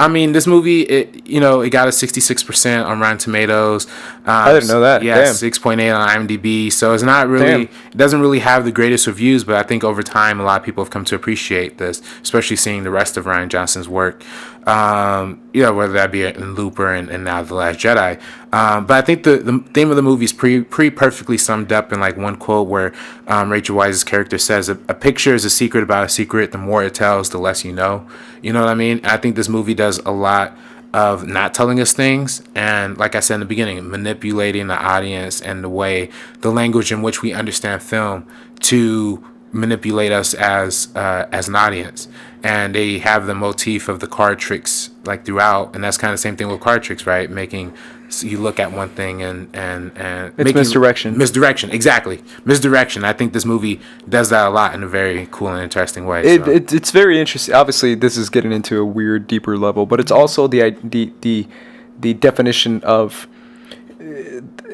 mean, this movie, it got a 66% on Rotten Tomatoes. I didn't know that. 6.8 on IMDb. So it's not really, it doesn't really have the greatest reviews, but I think over time a lot of people have come to appreciate this, especially seeing the rest of Rian Johnson's work. Whether that be in Looper and now The Last Jedi. But I think the theme of the movie is pretty perfectly summed up in like one quote where Rachel Weisz's character says, a picture is a secret about a secret. The more it tells, the less you know. You know what I mean? I think this movie does a lot of not telling us things. And like I said in the beginning, manipulating the audience and the language in which we understand film to manipulate us as an audience. And they have the motif of the card tricks like throughout, and that's kind of the same thing with card tricks, right? Making you look at one thing and it's misdirection. Exactly, misdirection. I think this movie does that a lot in a very cool and interesting way. It's very interesting. Obviously, this is getting into a weird, deeper level, but it's also the definition of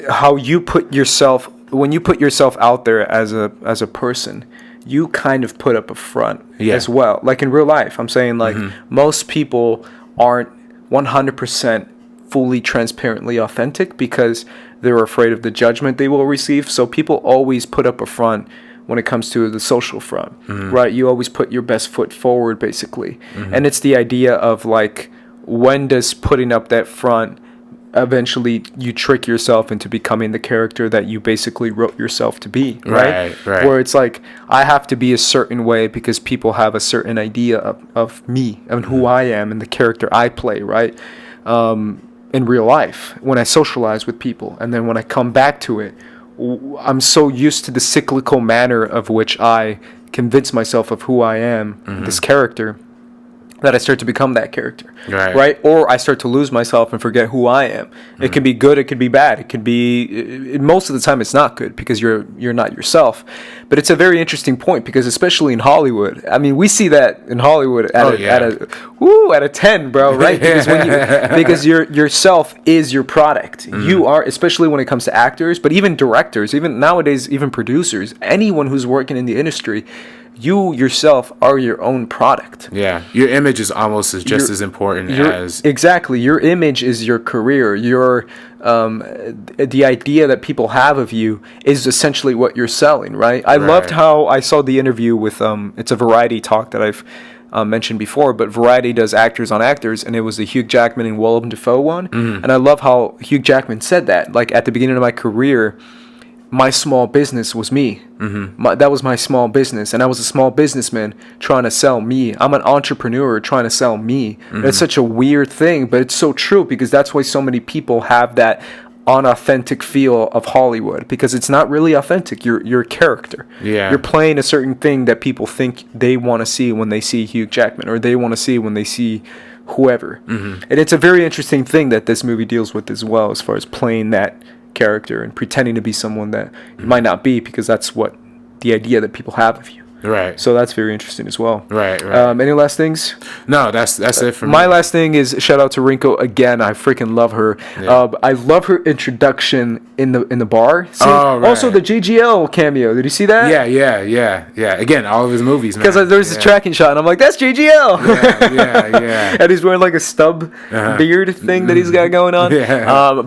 how you put yourself when you put yourself out there as a person. You kind of put up a front as well. Like in real life, I'm saying like most people aren't 100% fully transparently authentic because they're afraid of the judgment they will receive. So people always put up a front when it comes to the social front, right? You always put your best foot forward, basically. And it's the idea of like, when does putting up that front eventually you trick yourself into becoming the character that you basically wrote yourself to be, right? Right. Where it's like, I have to be a certain way because people have a certain idea of me and who I am and the character I play, right? In real life, when I socialize with people, and then when I come back to it, I'm so used to the cyclical manner of which I convince myself of who I am, this character, that I start to become that character, right? Or I start to lose myself and forget who I am. It can be good, it could be bad. It could be, most of the time it's not good because you're not yourself. But it's a very interesting point because especially in Hollywood, I mean, we see that in Hollywood at a 10, bro, right? Because because yourself is your product. You are, especially when it comes to actors, but even directors, even nowadays, even producers, anyone who's working in the industry, you yourself are your own product. Yeah, your image is almost just as important as... Exactly. Your image is your career. Your the idea that people have of you is essentially what you're selling, right? I loved how I saw the interview with, it's a Variety talk that I've mentioned before, but Variety does Actors on Actors, and it was the Hugh Jackman and Willem Dafoe one. And I love how Hugh Jackman said that, like, at the beginning of my career, my small business was me. That was my small business, and I was a small businessman trying to sell me. I'm an entrepreneur trying to sell me. That's such a weird thing, but it's so true because that's why so many people have that unauthentic feel of Hollywood, because it's not really authentic. You're a character. You're playing a certain thing that people think they want to see when they see Hugh Jackman, or they want to see when they see whoever. And it's a very interesting thing that this movie deals with as well, as far as playing that character and pretending to be someone that you might not be, because that's what the idea that people have of you. So that's very interesting as well. Any last things? No, that's it for me. My last thing is shout out to Rinko again. I freaking love her. I love her introduction in the bar scene. Also the JGL cameo. Did you see that? Yeah. Again, all of his movies, man. Because there's this tracking shot, and I'm like, that's JGL. And he's wearing like a stub beard thing that he's got going on.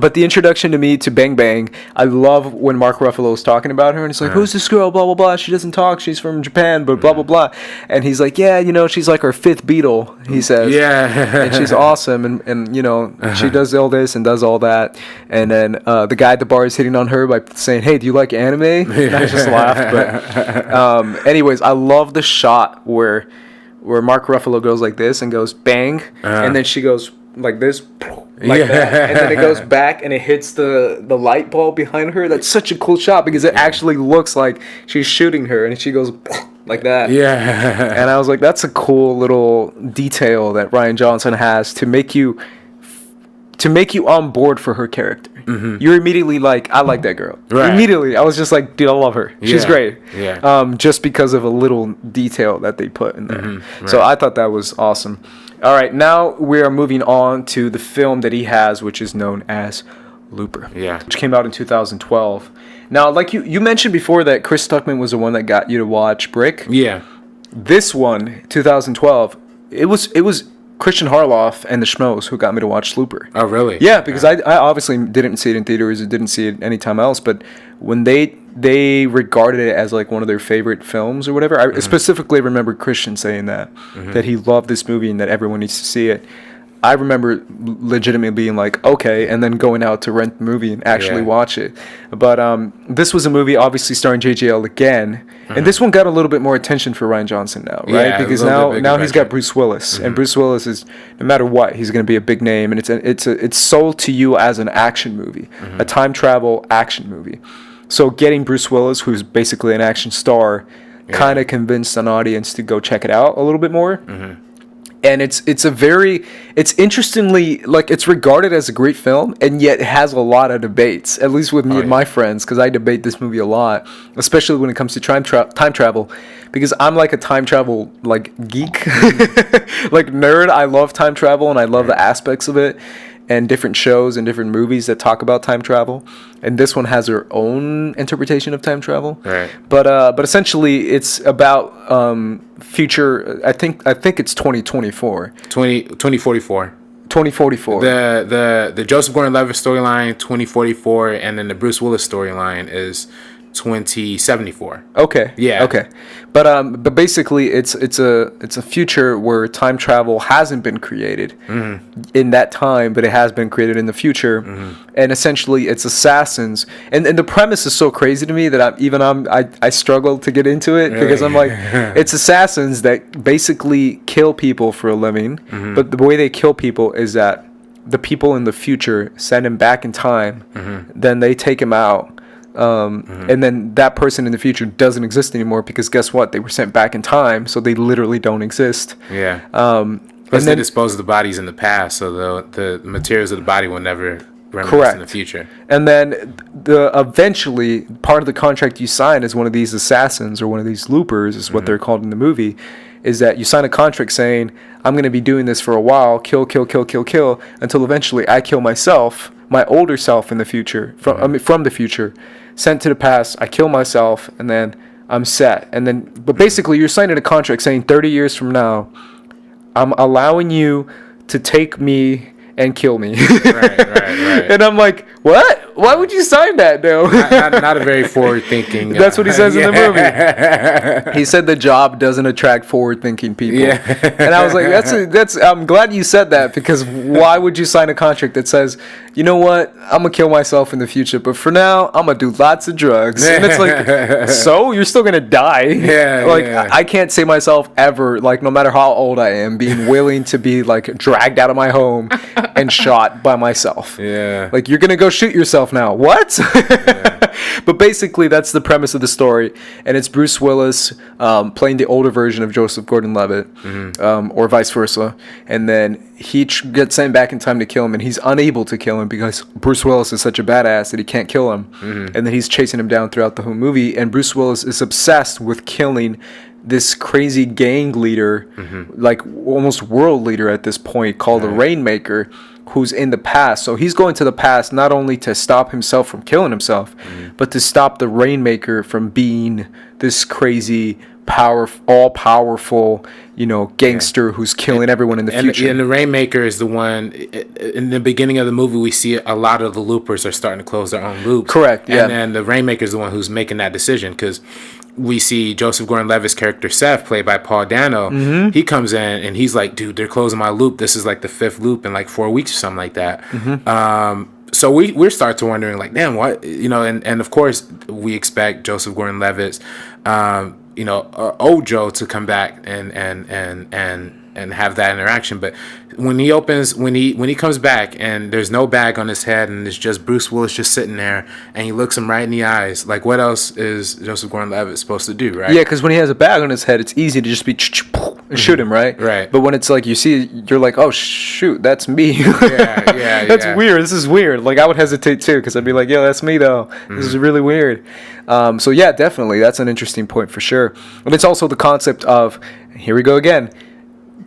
But the introduction to Bang Bang, I love when Mark Ruffalo is talking about her, and it's like, who's this girl? Blah blah blah. She doesn't talk. She's from Japan. But blah blah blah, and he's like, yeah, she's like our fifth Beatle, he says, and she's awesome, and she does all this and does all that, and then the guy at the bar is hitting on her by saying, hey, do you like anime? And I just laughed. But anyways, I love the shot where Mark Ruffalo goes like this and goes bang, and then she goes like this, like that, and then it goes back and it hits the light bulb behind her. That's such a cool shot because it actually looks like she's shooting her, and she goes like that. And I was like, that's a cool little detail that Rian Johnson has to make you on board for her character. You're immediately like, I like that girl. Immediately, I was just like, dude, I love her. She's great. Just because of a little detail that they put in there. So I thought that was awesome. All right, now we are moving on to the film that he has, which is known as Looper. Which came out in 2012. Now, like you mentioned before that Chris Stuckman was the one that got you to watch Brick. This one, 2012, it was Christian Harloff and the Schmoes who got me to watch Looper. Oh, really? Yeah, because I obviously didn't see it in theaters, or didn't see it anytime else, but when they regarded it as like one of their favorite films or whatever, I specifically remember Christian saying that he loved this movie and that everyone needs to see it. I remember legitimately being like, okay, and then going out to rent the movie and actually watch it. But this was a movie obviously starring JGL again, and this one got a little bit more attention for Rian Johnson now, right? Because now he's got Bruce Willis, and Bruce Willis is, no matter what, he's going to be a big name, and it's sold to you as an action movie, a time travel action movie. So getting Bruce Willis, who's basically an action star, kind of convinced an audience to go check it out a little bit more. And it's interestingly, like, it's regarded as a great film, and yet it has a lot of debates, at least with me and my friends, because I debate this movie a lot, especially when it comes to time travel, because I'm like a time travel like geek, like nerd. I love time travel, and I love the aspects of it, and different shows and different movies that talk about time travel, and this one has their own interpretation of time travel. But essentially, it's about future. I think it's 2024. 2044. 2044. The Joseph Gordon-Levitt storyline, 2044, and then the Bruce Willis storyline is 2074. Okay. Yeah. Okay. But basically, it's a future where time travel hasn't been created in that time, but it has been created in the future, and essentially, it's assassins. And the premise is so crazy to me that I struggle to get into it because I'm like, it's assassins that basically kill people for a living, but the way they kill people is that the people in the future send him back in time, then they take him out. And then that person in the future doesn't exist anymore because guess what? They were sent back in time, so they literally don't exist. Yeah. Plus, they dispose of the bodies in the past, so the materials of the body will never reminisce in the future. And then eventually part of the contract you sign as one of these assassins or one of these loopers is what they're called in the movie, is that you sign a contract saying, I'm going to be doing this for a while, kill, until eventually I kill myself, my older self in the future, from the future, sent to the past, I kill myself, and then I'm set. But basically you're signing a contract saying 30 years from now, I'm allowing you to take me and kill me. Right. And I'm like, what? Why would you sign that, though? Not a very forward-thinking... That's what he says in the movie. He said the job doesn't attract forward-thinking people. Yeah. And I was like, that's. I'm glad you said that, because why would you sign a contract that says, you know what, I'm going to kill myself in the future, but for now, I'm going to do lots of drugs. And it's like, so? You're still going to die? Yeah. I can't see myself ever, like, no matter how old I am, being willing to be, like, dragged out of my home and shot by myself. Yeah. Like, you're going to go shoot yourself now. What? But basically, that's the premise of the story. And it's Bruce Willis playing the older version of Joseph Gordon-Levitt, or vice versa. And then he gets sent back in time to kill him, and he's unable to kill him because Bruce Willis is such a badass that he can't kill him. And then he's chasing him down throughout the whole movie. And Bruce Willis is obsessed with killing this crazy gang leader, like almost world leader at this point, called the Rainmaker, who's in the past. So he's going to the past not only to stop himself from killing himself, but to stop the Rainmaker from being this crazy, all-powerful, gangster who's killing everyone in the future. And the Rainmaker is the one, in the beginning of the movie, we see a lot of the loopers are starting to close their own loops. Correct, yeah. And then the Rainmaker is the one who's making that decision, because we see Joseph Gordon-Levitt's character Seth, played by Paul Dano. He comes in and he's like, dude, they're closing my loop. This is like the 5th loop in like 4 weeks or something like that. So we start to wondering, like, damn, what, and of course we expect Joseph Gordon-Levitt's old Joe to come back and have that interaction. But when he comes back and there's no bag on his head and it's just Bruce Willis just sitting there and he looks him right in the eyes, like, what else is Joseph Gordon-Levitt supposed to do, right? Yeah, because when he has a bag on his head, it's easy to just be and shoot him, right? Right. But when it's like you see, you're like, oh shoot, that's me. Yeah. That's weird. This is weird. Like, I would hesitate too, because I'd be like, yo, that's me though. This is really weird. So yeah, definitely, that's an interesting point for sure. And it's also the concept of, here we go again,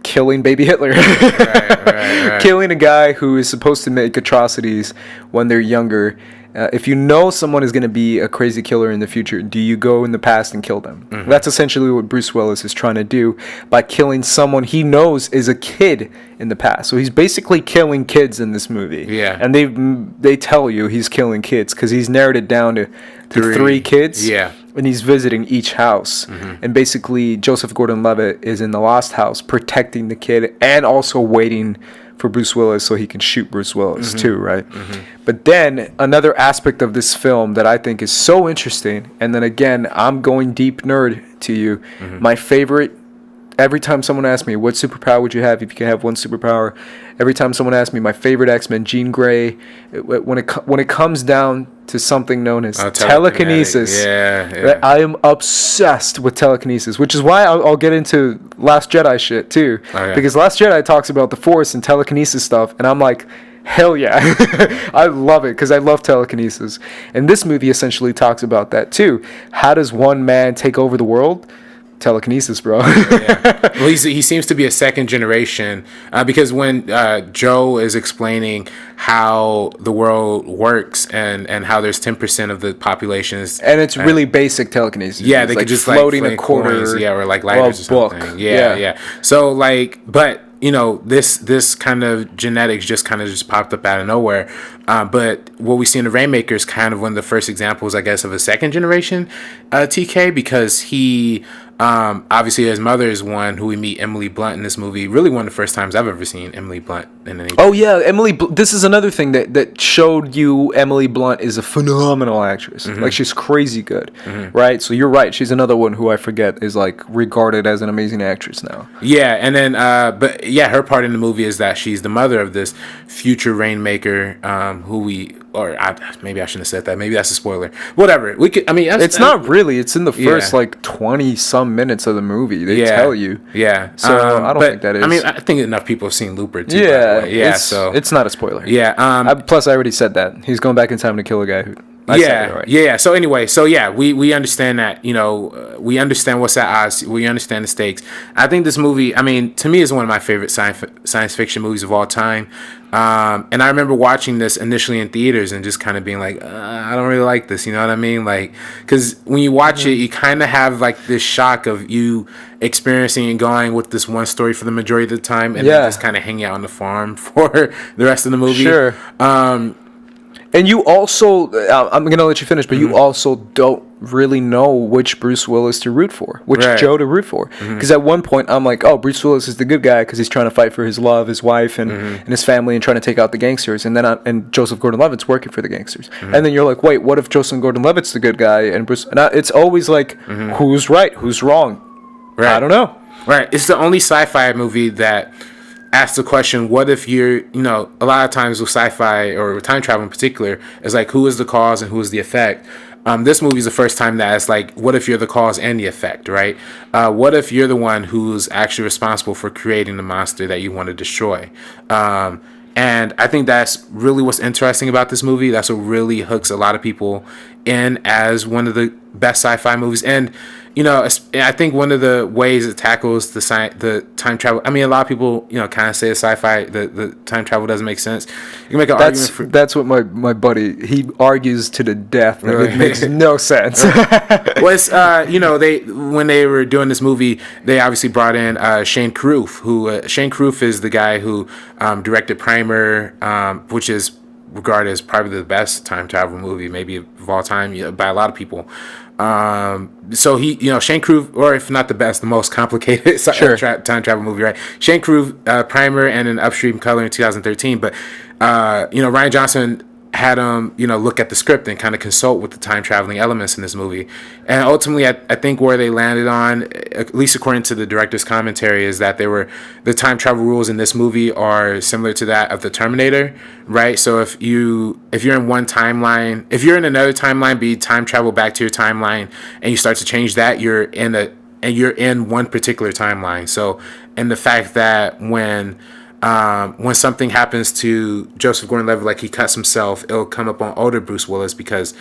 killing baby Hitler. Right. Killing a guy who is supposed to make atrocities when they're younger. If you know someone is going to be a crazy killer in the future, do you go in the past and kill them? That's essentially what Bruce Willis is trying to do by killing someone he knows is a kid in the past. So he's basically killing kids in this movie. Yeah. And they tell you he's killing kids because he's narrowed it down to 3 kids. Yeah. And he's visiting each house. And basically, Joseph Gordon-Levitt is in the Lost House protecting the kid and also waiting for Bruce Willis so he can shoot Bruce Willis too, right? But then another aspect of this film that I think is so interesting, and then again, I'm going deep nerd to you. My favorite, every time someone asks me, what superpower would you have if you could have one superpower? Every time someone asks me, my favorite X-Men, Jean Grey, when it comes down to something known as telekinesis. Yeah. I am obsessed with telekinesis, which is why I'll get into Last Jedi shit too. Because Last Jedi talks about the Force and telekinesis stuff, and I'm like, hell yeah. I love it because I love telekinesis. And this movie essentially talks about that too. How does one man take over the world? Telekinesis, bro. Well, he seems to be a second generation because when Joe is explaining how the world works and how there's 10% of the population is, and it's really basic telekinesis. Yeah, it's they like could just floating like a quarter, coins, or like lighters or something. Book. Yeah. So like, but this kind of genetics just popped up out of nowhere. But what we see in the Rainmaker is kind of one of the first examples, I guess, of a second generation TK, because he obviously his mother is one who we meet, Emily Blunt, in this movie. Really one of the first times I've ever seen Emily Blunt in anything. Oh yeah, this is another thing that showed you Emily Blunt is a phenomenal actress. Like, she's crazy good, right? So you're right. She's another one who I forget is like regarded as an amazing actress now. Yeah, and then but yeah, her part in the movie is that she's the mother of this future Rainmaker, maybe I shouldn't have said that. Maybe that's a spoiler. Whatever. We could. I mean, it's not really. It's in the first like 20 some minutes of the movie. They tell you. Yeah. So I don't think that is. I mean, I think enough people have seen Looper too. Yeah. So it's not a spoiler. Yeah. Plus, I already said that he's going back in time to kill a guy who. Yeah. So anyway, we understand that, we understand what's at odds. We understand the stakes. I think this movie, I mean, to me, is one of my favorite science fiction movies of all time. And I remember watching this initially in theaters and just kind of being like, I don't really like this. You know what I mean? Like, because when you watch it, you kind of have like this shock of you experiencing and going with this one story for the majority of the time, and then just kind of hanging out on the farm for the rest of the movie. Sure. And you also, I'm going to let you finish, but you also don't really know which Bruce Willis to root for, which Joe to root for. Because at one point, I'm like, oh, Bruce Willis is the good guy because he's trying to fight for his love, his wife, and his family, and trying to take out the gangsters. And then and Joseph Gordon-Levitt's working for the gangsters. And then you're like, wait, what if Joseph Gordon-Levitt's the good guy? And Bruce, and it's always like, who's right, who's wrong? Right. I don't know. Right. It's the only sci-fi movie that asks the question, what if you're, a lot of times with sci-fi or time travel in particular, is like, who is the cause and who is the effect? This movie is the first time that it's like, what if you're the cause and the effect, right? What if you're the one who's actually responsible for creating the monster that you want to destroy? And I think that's really what's interesting about this movie. That's what really hooks a lot of people in as one of the best sci-fi movies. And I think one of the ways it tackles the time travel. I mean, a lot of people, kind of say sci-fi, the time travel doesn't make sense. You can make an argument for. That's what my buddy, he argues to the death that it makes no sense. Well, it's, when they were doing this movie, they obviously brought in Shane Carruth, who Shane Carruth is the guy who directed Primer, which is regarded as probably the best time travel movie maybe of all time by a lot of people. So he, Shane Carruth, or if not the best, the most complicated time travel movie, right? Shane Carruth, Primer, and an Upstream Color in 2013. But Rian Johnson had him, look at the script and kind of consult with the time traveling elements in this movie. And ultimately, I think where they landed on, at least according to the director's commentary, is that the time travel rules in this movie are similar to that of the Terminator, right? So if you're in one timeline, if you're in another timeline, but you time travel back to your timeline and you start to change that, you're in one particular timeline. So, and the fact that when something happens to Joseph Gordon-Levitt, like he cuts himself, it'll come up on older Bruce Willis because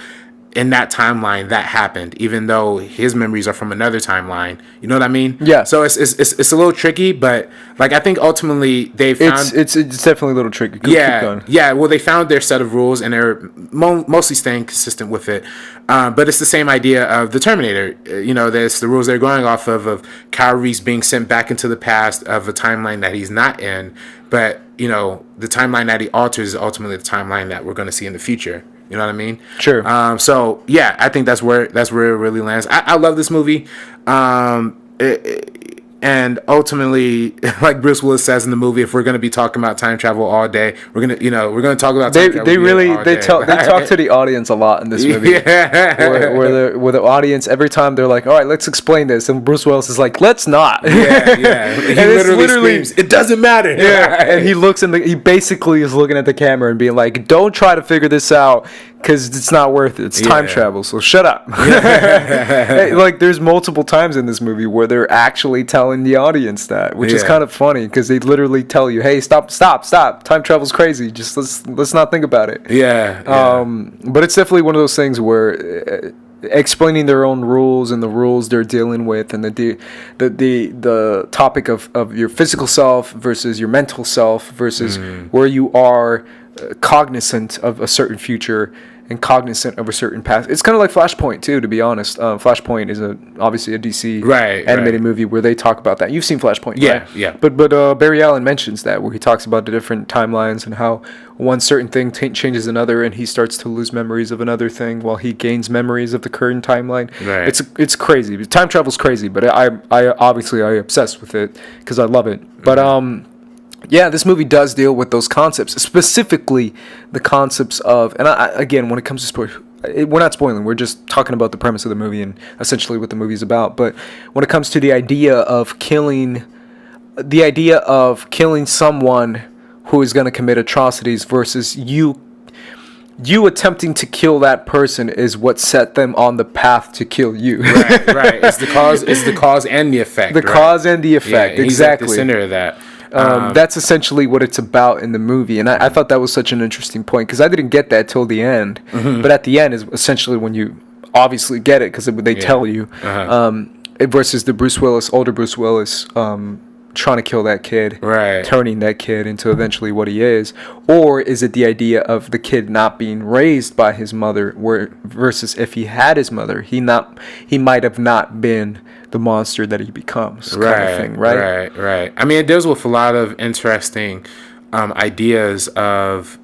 in that timeline that happened, even though his memories are from another timeline. You know what I mean? Yeah. So it's a little tricky, but like I think ultimately they found it's definitely a little tricky. Keep going. Yeah. Well, they found their set of rules and they're mostly staying consistent with it. But it's the same idea of the Terminator. There's the rules they're going off of Kyle Reese being sent back into the past of a timeline that he's not in, but the timeline that he alters is ultimately the timeline that we're going to see in the future. You know what I mean? Sure. So yeah, I think that's where it really lands. I love this movie. And ultimately, like Bruce Willis says in the movie, if we're going to be talking about time travel all day, we're going to talk about time travel. They talk to the audience a lot in this movie. Where the audience, every time they're like, all right, let's explain this, and Bruce Willis is like, let's not. Yeah. He literally screams, it doesn't matter. Yeah. And he basically is looking at the camera and being like, don't try to figure this out because it's not worth it. It's time travel, so shut up. Like there's multiple times in this movie where they're actually telling the audience that, which is kind of funny because they literally tell you, hey, stop, time travel's crazy, just let's not think about it. But it's definitely one of those things where explaining their own rules and the rules they're dealing with, and the topic of your physical self versus your mental self versus where you are cognizant of a certain future and cognizant of a certain past. It's kind of like Flashpoint too, to be honest. Flashpoint is obviously a DC animated movie where they talk about that. You've seen Flashpoint, right? Yeah. But Barry Allen mentions that, where he talks about the different timelines and how one certain thing changes another, and he starts to lose memories of another thing while he gains memories of the current timeline. Right. It's crazy. Time travel's crazy, but I obviously obsessed with it because I love it. But yeah, this movie does deal with those concepts, specifically the concepts of, and again, when it comes to spoil, we're not spoiling, we're just talking about the premise of the movie and essentially what the movie's about. But when it comes to the idea of killing someone who is going to commit atrocities versus you attempting to kill that person is what set them on the path to kill you. Right. It's the cause and the effect. Cause and the effect, yeah, exactly. He's at the center of that. That's essentially what it's about in the movie, and I thought that was such an interesting point because I didn't get that till the end. But at the end is essentially when you obviously get it because they tell you. Versus the older Bruce Willis, trying to kill that kid, turning that kid into eventually what he is, or is it the idea of the kid not being raised by his mother, versus if he had his mother, he might have not been the monster that he becomes, kind of thing, right. I mean, it deals with a lot of interesting ideas of,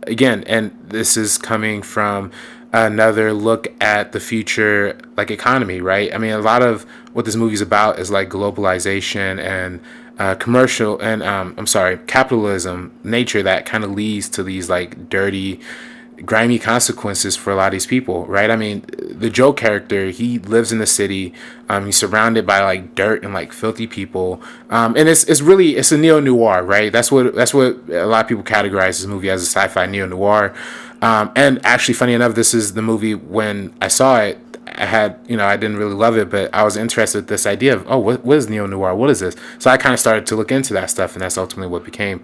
again, and this is coming from another look at the future, like, economy, right? I mean, a lot of what this movie's about is like globalization and commercial and capitalism nature that kind of leads to these like dirty, grimy consequences for a lot of these people, right? I mean, the Joe character, he lives in the city. He's surrounded by like dirt and like filthy people, and it's a neo-noir, right? That's what a lot of people categorize this movie as, a sci-fi neo-noir. And actually, funny enough, this is the movie when I saw it, I didn't really love it, but I was interested in this idea of, what is neo-noir? What is this? So I kind of started to look into that stuff, and that's ultimately what became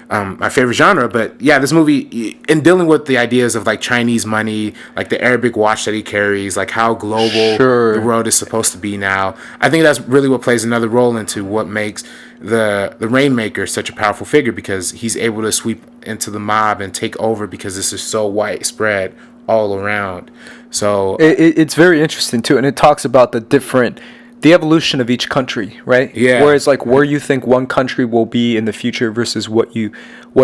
my favorite genre. But yeah, this movie, in dealing with the ideas of like Chinese money, like the Arabic watch that he carries, like how global the world is supposed to be now, I think that's really what plays another role into what makes the Rainmaker such a powerful figure, because he's able to sweep into the mob and take over because this is so widespread all around. So it's very interesting too, and it talks about the evolution of each country, right? Yeah. Whereas like where you think one country will be in the future versus what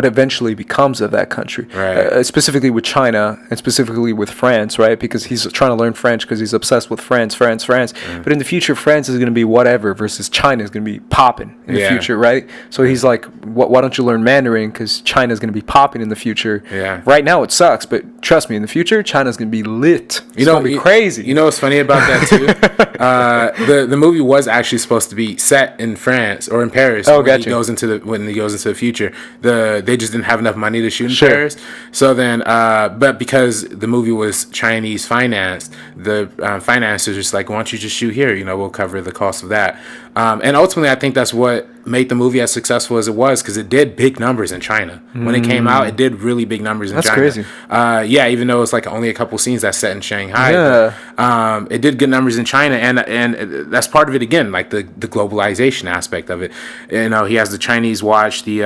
eventually becomes of that country. Right. Specifically with China and specifically with France, right? Because he's trying to learn French because he's obsessed with France. But in the future, France is going to be whatever versus China is going to be popping in the future, right? So he's like, why don't you learn Mandarin? Because China is going to be popping in the future. Yeah. Right now it sucks, but trust me, in the future, China's going to be lit. It's going to be crazy. You know what's funny about that too? The movie was actually supposed to be set in France or in Paris when he goes into the future. They just didn't have enough money to shoot in Paris. So then, but because the movie was Chinese financed, the financiers just like, why don't you just shoot here? We'll cover the cost of that. And ultimately, I think that's what made the movie as successful as it was, because it did big numbers in China. When it came out, it did really big numbers in China. That's crazy. Even though it's like only a couple scenes that's set in Shanghai. But, it did good numbers in China, and that's part of it again, like the globalization aspect of it. He has the Chinese watch, the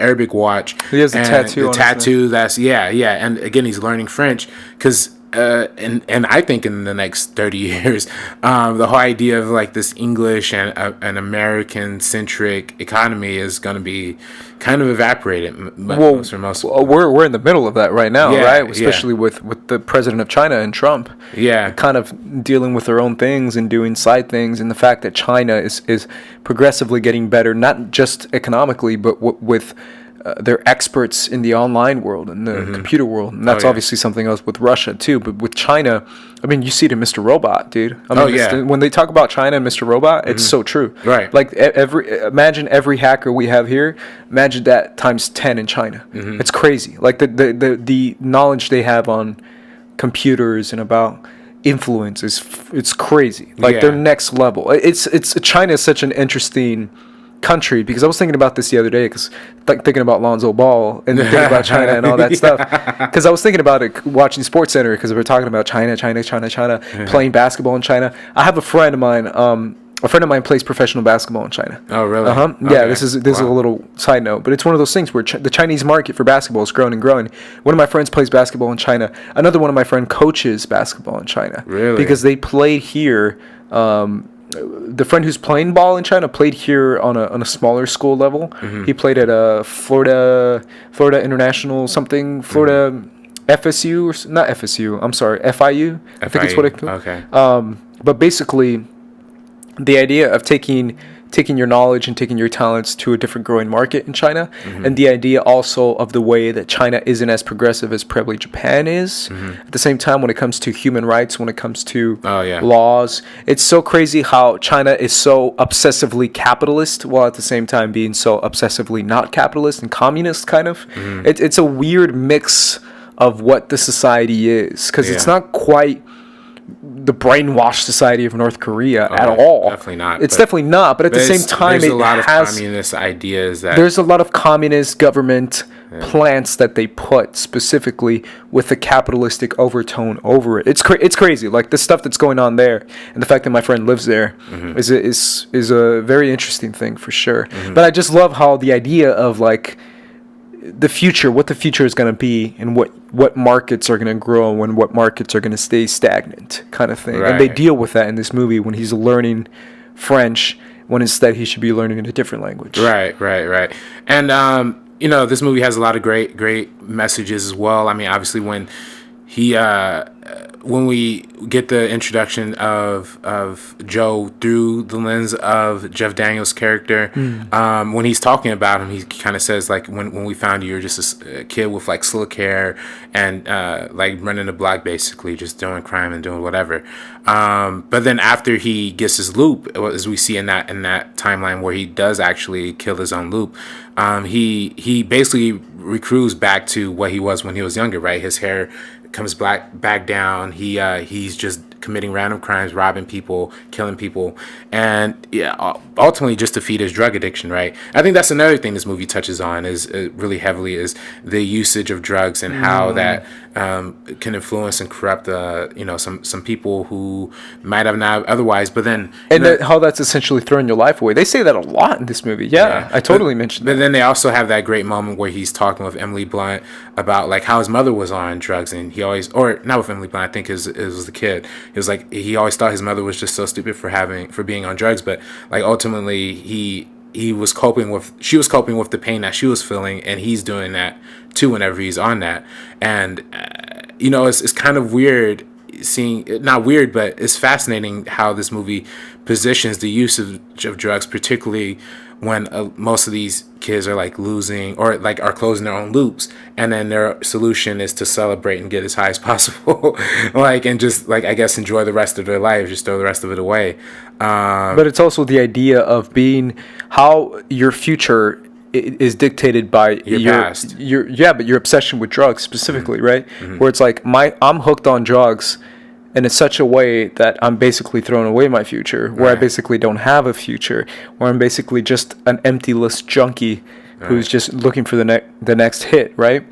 Arabic watch. He has the tattoo. The tattoo. That's and again, he's learning French because. And I think in the next 30 years, the whole idea of like this English and an American centric economy is going to be kind of evaporated. We're in the middle of that right now, right? Especially with the president of China and Trump. Yeah, kind of dealing with their own things and doing side things, and the fact that China is progressively getting better, not just economically, but with they're experts in the online world and the computer world, and that's obviously something else with Russia too. But with China, I mean, you see it in Mr. Robot, dude. When they talk about China and Mr. Robot, it's so true. Right. Like imagine every hacker we have here. Imagine that times 10 in China. It's crazy. Like the knowledge they have on computers and about influence it's crazy. Like they're next level. China is such an interesting country, because I was thinking about this the other day, because thinking about Lonzo Ball and thinking about China and all that stuff, because I was thinking about it watching SportsCenter, because we were talking about China playing basketball in China. I have a friend of mine, A friend of mine plays professional basketball in China. Oh, really? Yeah, Okay. this is a little side note, but it's one of those things where the Chinese market for basketball is growing and growing. One of my friends plays basketball in China. Another one of my friend coaches basketball in China. Really? Because they played here. The friend who's playing ball in China played here on a smaller school level. Mm-hmm. He played at a Florida International something, Florida FSU, or not FSU, I'm sorry, FIU. I think it's what it called. Okay. But basically, the idea of taking your knowledge and taking your talents to a different growing market in China, and the idea also of the way that China isn't as progressive as probably Japan is. At the same time, when it comes to human rights, when it comes to laws, it's so crazy how China is so obsessively capitalist while at the same time being so obsessively not capitalist and communist kind of. It's a weird mix of what the society is, because it's not quite the brainwashed society of North Korea at all. Definitely not. It's definitely not. But at the same time, there's a lot of communist ideas that there's a lot of communist government plants that they put specifically with a capitalistic overtone over it. It's crazy. Like the stuff that's going on there, and the fact that my friend lives there is a very interesting thing for sure. But I just love how the idea of like the future, what the future is going to be, and what markets are going to grow and what markets are going to stay stagnant, kind of thing. Right. And they deal with that in this movie when he's learning French when instead he should be learning a different language. Right. And this movie has a lot of great messages as well. I mean, obviously when we get the introduction of Joe through the lens of Jeff Daniels' character, when he's talking about him, he kind of says like, when we found you, you're just a kid with like slick hair and like running the block, basically just doing crime and doing whatever. But then after he gets his loop, as we see in that timeline where he does actually kill his own loop, he basically recruits back to what he was when he was younger, right? His hair comes back down. He's just committing random crimes, robbing people, killing people, and ultimately just to feed his drug addiction, right? I think that's another thing this movie touches on is really heavily is the usage of drugs and how that can influence and corrupt some people who might have not otherwise, but then how that's essentially throwing your life away. They say that a lot in this movie. I totally mentioned that. But then they also have that great moment where he's talking with Emily Blunt about like how his mother was on drugs, and he always, or not with Emily Blunt, I think it was the kid. He was like, he always thought his mother was just so stupid for being on drugs, but like ultimately she was coping with the pain that she was feeling, and he's doing that too whenever he's on that. And it's kind of weird seeing, not weird, but it's fascinating how this movie positions the use of drugs, particularly when most of these kids are like losing or like are closing their own loops, and then their solution is to celebrate and get as high as possible, like, and just like, I guess, enjoy the rest of their lives, just throw the rest of it away. But it's also the idea of being how your future is dictated by your past. But your obsession with drugs specifically, right? Where it's like I'm hooked on drugs, and in such a way that I'm basically throwing away my future, where I basically don't have a future, where I'm basically just an empty-list junkie who's just looking for the next hit, right?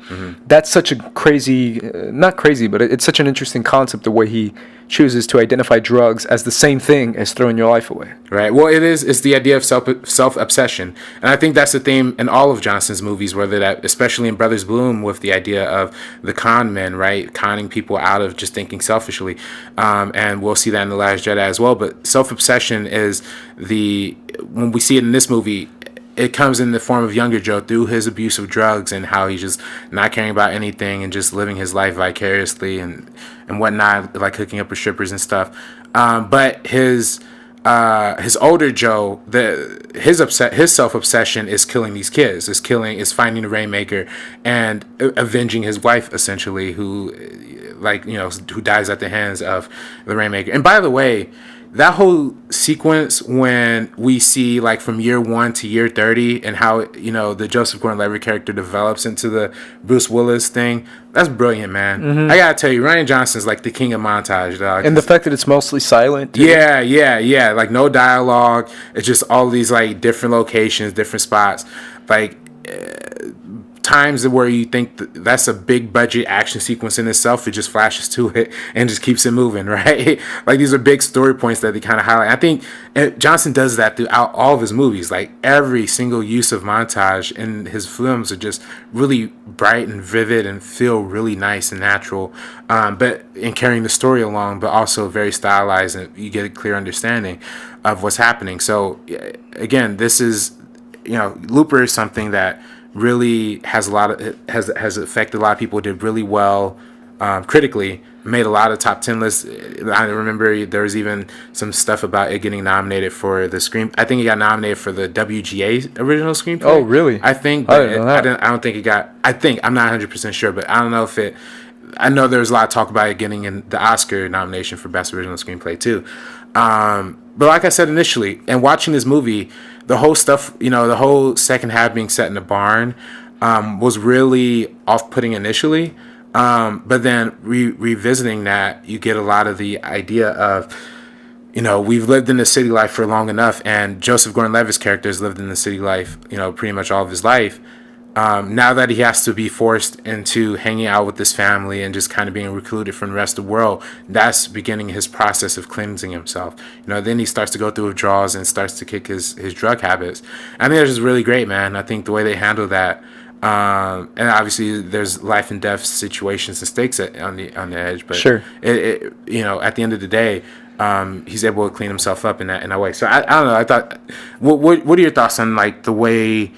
That's such a crazy, not crazy, but it's such an interesting concept, the way he chooses to identify drugs as the same thing as throwing your life away. Right. Well, it's the idea of self-obsession. And I think that's the theme in all of Johnson's movies, whether that, especially in Brothers Bloom, with the idea of the con men, right? Conning people out of just thinking selfishly. And we'll see that in The Last Jedi as well. But self-obsession is when we see it in this movie, it comes in the form of younger Joe through his abuse of drugs and how he's just not caring about anything and just living his life vicariously and whatnot, like hooking up with strippers and stuff. But his older Joe, his self-obsession is killing these kids, is finding the Rainmaker and avenging his wife, essentially, who dies at the hands of the Rainmaker. And by the way, that whole sequence when we see like from year 1 to year 30 and how the Joseph Gordon-Levitt character develops into the Bruce Willis thing, that's brilliant, man. I gotta tell you, Rian Johnson's like the king of montage, dog. And the fact that it's mostly silent too. Yeah, like no dialogue. It's just all these like different locations, different spots, like times where you think that's a big budget action sequence in itself. It just flashes to it and just keeps it moving, right? Like these are big story points that they kind of highlight. I think Johnson does that throughout all of his movies. Like every single use of montage in his films are just really bright and vivid and feel really nice and natural, but in carrying the story along, but also very stylized, and you get a clear understanding of what's happening. So again, this is, Looper is something that really has affected a lot of people. Did really well critically, made a lot of top 10 lists. I remember there was even some stuff about it getting nominated for the screen. I think it got nominated for the WGA original screenplay. Oh, really? I think, but I don't think it got. I'm not 100% sure, but I don't know if it. I know there was a lot of talk about it getting in the Oscar nomination for Best Original Screenplay too. But like I said initially, and watching this movie, the whole stuff, the whole second half being set in a barn, was really off-putting initially. But then revisiting that, you get a lot of the idea of, we've lived in the city life for long enough, and Joseph Gordon-Levitt's character has lived in the city life, pretty much all of his life. Now that he has to be forced into hanging out with this family and just kind of being recluded from the rest of the world, that's beginning his process of cleansing himself. Then he starts to go through withdrawals and starts to kick his drug habits. I think that's just really great, man. I think the way they handle that, and obviously there's life and death situations and stakes on the edge, but sure, at the end of the day, he's able to clean himself up in that way. So I don't know. I thought, what are your thoughts on like the way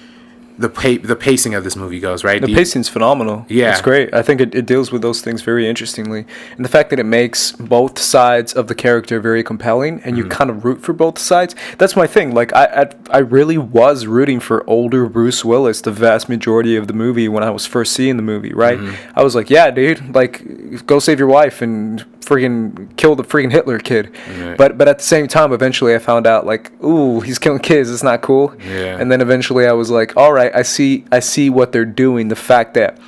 the pacing of this movie goes, right? The pacing's phenomenal. Yeah. It's great. I think it deals with those things very interestingly. And the fact that it makes both sides of the character very compelling, and you kind of root for both sides. That's my thing. Like, I really was rooting for older Bruce Willis the vast majority of the movie when I was first seeing the movie, right? I was like, yeah, dude, like, go save your wife and freaking kill the freaking Hitler kid. Right. But at the same time, eventually I found out, like, ooh, he's killing kids. It's not cool. Yeah. And then eventually I was like, all right, I see what they're doing. The fact that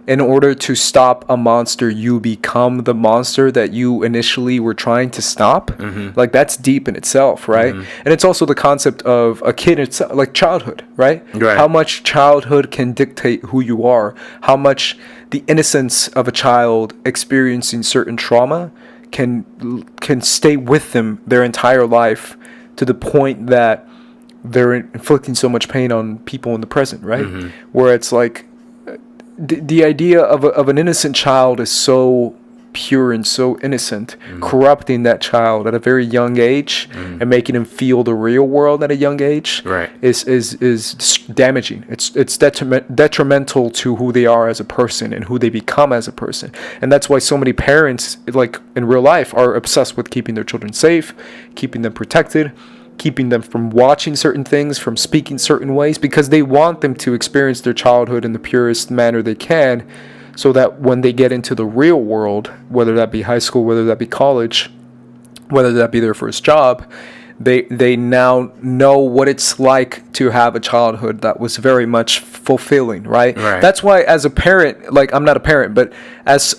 in order to stop a monster, you become the monster that you initially were trying to stop. Like, that's deep in itself, right? And it's also the concept of a kid, it's like childhood, right? How much childhood can dictate who you are, how much the innocence of a child experiencing certain trauma can stay with them their entire life, to the point that they're inflicting so much pain on people in the present, right? Where it's like the idea of an innocent child is so pure and so innocent, corrupting that child at a very young age and making him feel the real world at a young age, is damaging. It's detrimental to who they are as a person and who they become as a person. And that's why so many parents, like in real life, are obsessed with keeping their children safe, keeping them protected, keeping them from watching certain things, from speaking certain ways, because they want them to experience their childhood in the purest manner they can, so that when they get into the real world, whether that be high school, whether that be college, whether that be their first job, they now know what it's like to have a childhood that was very much fulfilling, right? That's why as a parent, like, I'm not a parent, but as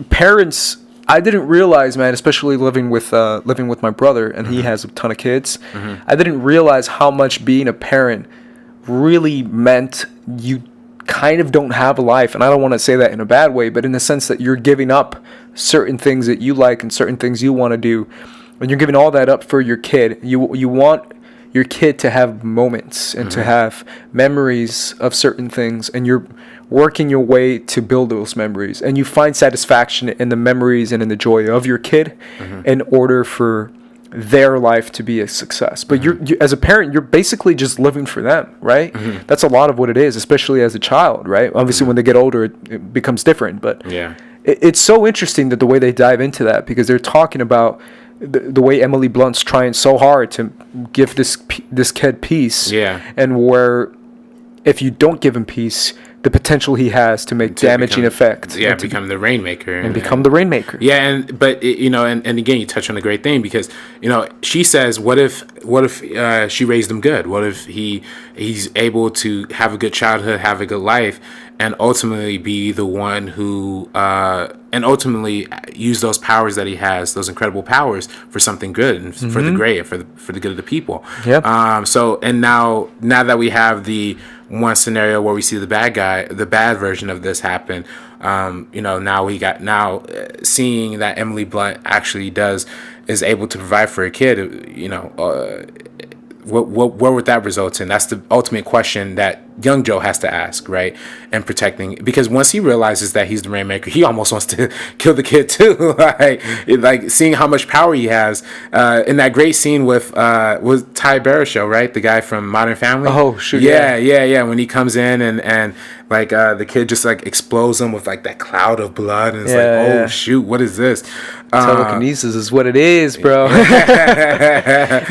parents, I didn't realize, man, especially living with my brother, and he has a ton of kids. I didn't realize how much being a parent really meant you kind of don't have a life. And I don't want to say that in a bad way, but in the sense that you're giving up certain things that you like and certain things you want to do, and you're giving all that up for your kid. You want your kid to have moments and to have memories of certain things, and you're working your way to build those memories, and you find satisfaction in the memories and in the joy of your kid in order for their life to be a success. But you as a parent, you're basically just living for them, right? That's a lot of what it is, especially as a child, right? Obviously when they get older, it becomes different, but it's so interesting that the way they dive into that, because they're talking about the way Emily Blunt's trying so hard to give this kid peace, and where if you don't give him peace, the potential he has to make damaging effects. Become the rainmaker. And become the rainmaker. Yeah, and again, you touch on a great thing, because, she says, what if she raised him good? What if he's able to have a good childhood, have a good life, and ultimately be the one who, and ultimately use those powers that he has, those incredible powers, for something good and for the great, for the good of the people. So, and now that we have one scenario where we see the bad version of this happen. Now seeing that Emily Blunt actually is able to provide for a kid, what would that result in? That's the ultimate question that young Joe has to ask, right? And protecting, because once he realizes that he's the Rainmaker, he almost wants to kill the kid too. like seeing how much power he has in that great scene with Ty Barishow, right? The guy from Modern Family. Oh shoot! Yeah. When he comes in and like the kid just like explodes him with like that cloud of blood, and it's oh shoot, what is this? Telekinesis is what it is, bro.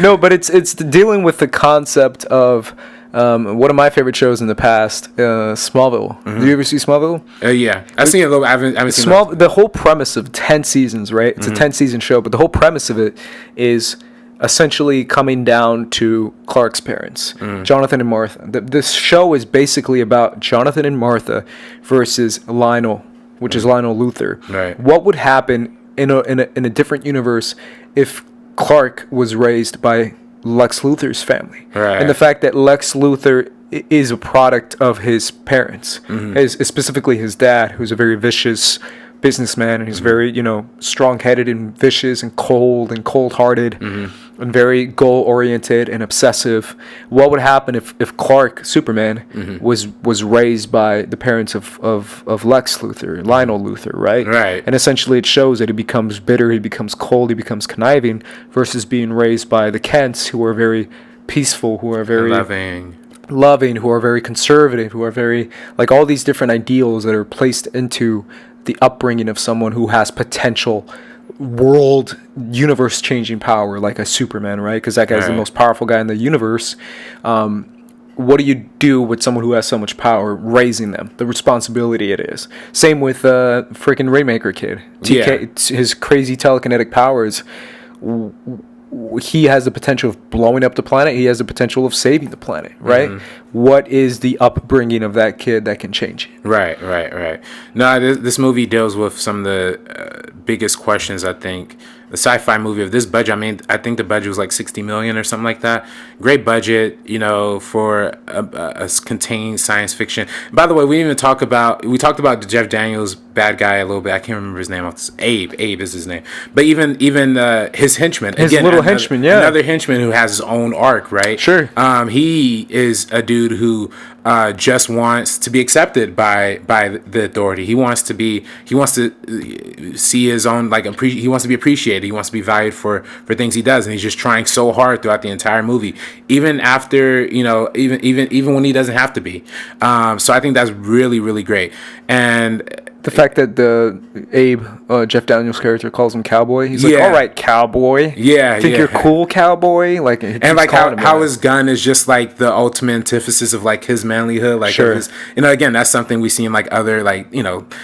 No, but it's dealing with the concept of one of my favorite shows in the past, Smallville. Mm-hmm. Did you ever see Smallville? Yeah, I've seen a little. I haven't seen the whole premise of 10 seasons, right? It's a 10-season show, but the whole premise of it is essentially coming down to Clark's parents, Jonathan and Martha. This show is basically about Jonathan and Martha versus Lionel, which is Lionel Luthor. Right. What would happen in a different universe if Clark was raised by Lex Luthor's family? Right. And the fact that Lex Luthor is a product of his parents, is specifically his dad, who's a very vicious businessman, and he's very, strong-headed and vicious and cold-hearted, and very goal-oriented and obsessive. What would happen if Clark, Superman, was raised by the parents of Lex Luthor, Lionel Luthor, right? Right. And essentially it shows that he becomes bitter, he becomes cold, he becomes conniving, versus being raised by the Kents, who are very peaceful, who are very loving, who are very conservative, who are very, like, all these different ideals that are placed into the upbringing of someone who has potential world universe changing power, like a Superman, right? Because that guy's the most powerful guy in the universe. What do you do with someone who has so much power? Raising them, the responsibility it is. Same with freaking Rainmaker kid. His crazy telekinetic powers. He has the potential of blowing up the planet. He has the potential of saving the planet, right? What is the upbringing of that kid that can change it? Right. No, this movie deals with some of the biggest questions, I think. The sci-fi movie of this budget, I think the budget was like $60 million or something like that. Great budget, for a contained science fiction. By the way, we talked about the Jeff Daniels bad guy a little bit. I can't remember his name. Abe is his name. But even his henchman, henchman, another henchman who has his own arc, right? Sure. He is a dude who just wants to be accepted by the authority. He wants to see his own, he wants to be appreciated. He wants to be valued for things he does, and he's just trying so hard throughout the entire movie, even after even when he doesn't have to be. So I think that's really, really great. And the fact that Abe, Jeff Daniels' character, calls him cowboy. He's like, all right, cowboy. Yeah, think you're cool, cowboy. Like, and like how his gun is just like the ultimate antithesis of like his manlyhood. Like, sure. Again, that's something we see in like other, like,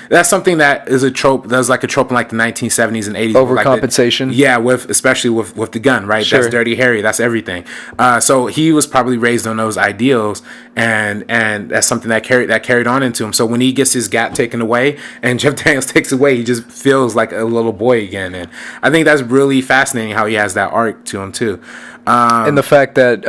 that's something that is a trope. That was like a trope in like the 1970s and 80s. Overcompensation. Especially with the gun, right? Sure. That's Dirty Harry. That's everything. So he was probably raised on those ideals, and that's something that carried on into him. So when he gets his gap taken away, and Jeff Daniels takes away, he just feels like a little boy again. And I think that's really fascinating how he has that arc to him too. And the fact that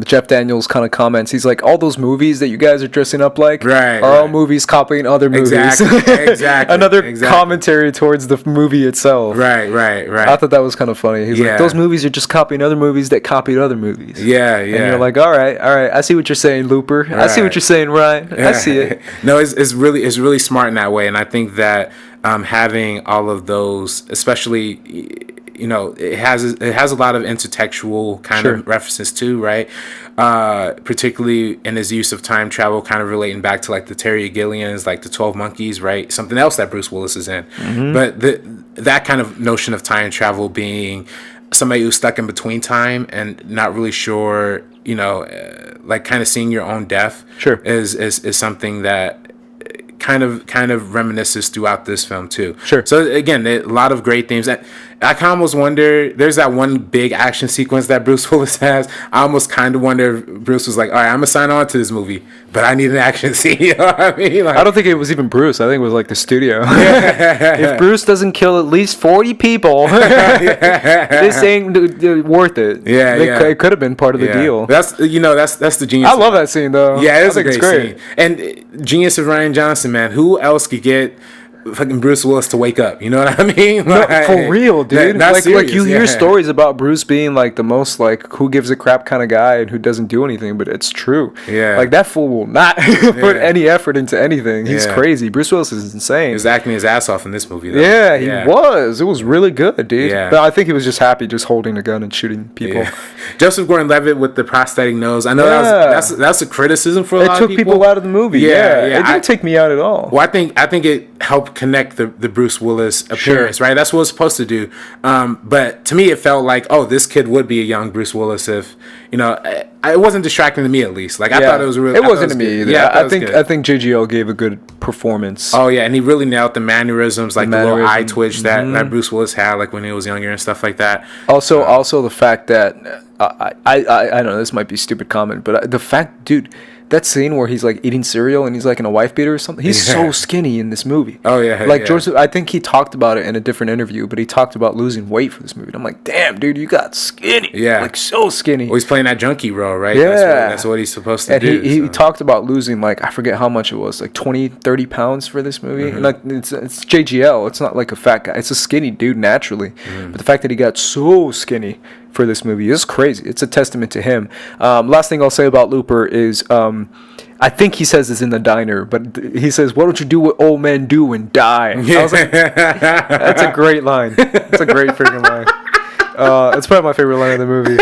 Jeff Daniels kind of comments, he's like, all those movies that you guys are dressing up like are all movies copying other movies. Exactly. Another commentary towards the movie itself. Right. I thought that was kind of funny. He's like, those movies are just copying other movies that copied other movies. Yeah. And you're like, all right. I see what you're saying, Looper. Right. I see what you're saying, Ryan. I see it. No, it's really smart in that way, and I think that having all of those, especially, it has a lot of intertextual kind of references too, right? Particularly in his use of time travel, kind of relating back to like the Terry Gilliam's, like the 12 Monkeys, right? Something else that Bruce Willis is in. But that kind of notion of time travel being somebody who's stuck in between time and not really sure, like kind of seeing your own death is something that kind of reminisces throughout this film too. Sure. So again, a lot of great themes. I can almost wonder. There's that one big action sequence that Bruce Willis has. I almost kind of wonder if Bruce was like, "All right, I'm gonna sign on to this movie, but I need an action scene." You know what I mean? Like, I don't think it was even Bruce. I think it was like the studio. If Bruce doesn't kill at least 40 people, this ain't worth it. It could have been part of the deal. That's the genius. I love that scene though. Yeah, it's a great scene. And genius of Rian Johnson, man. Who else could get fucking Bruce Willis to wake up? You know what I mean? Like, no, for real, dude. Like you hear yeah. stories about Bruce being like the most like who gives a crap kind of guy and who doesn't do anything, but it's true. Yeah. Like that fool will not put any effort into anything. He's crazy. Bruce Willis is insane. He was acting his ass off in this movie though. Yeah, he was. It was really good, dude. Yeah. But I think he was just happy just holding a gun and shooting people. Yeah. Joseph Gordon-Levitt with the prosthetic nose. I know that's a criticism for a lot of people. It took people out of the movie. Yeah. It didn't take me out at all. Well, I think it helped connect the Bruce Willis appearance, right? That's what it's supposed to do. But to me, it felt like, oh, this kid would be a young Bruce Willis if, it wasn't distracting to me at least. Like I thought it was really. It wasn't to me either. Yeah, I think JGL gave a good performance. Oh yeah, and he really nailed the mannerisms, like the little eye twitch that Bruce Willis had, like when he was younger and stuff like that. Also the fact that I don't know, this might be a stupid comment, but the fact, dude. That scene where he's like eating cereal and he's like in a wife beater or something. He's so skinny in this movie. Oh yeah, like Joseph. I think he talked about it in a different interview, but he talked about losing weight for this movie. And I'm like, damn, dude, you got skinny. Yeah, like so skinny. Well, he's playing that junkie role, right? Yeah, that's what he's supposed to do. He talked about losing like I forget how much it was, like 20, 30 pounds for this movie. And like it's JGL. It's not like a fat guy. It's a skinny dude naturally. But the fact that he got so skinny for this movie is crazy. It's a testament to him. Last thing I'll say about Looper is. I think he says this in the diner, but he says, "Why don't you do what old men do and die?" I was like, "That's a great line. That's a great freaking line." It's probably my favorite line of the movie.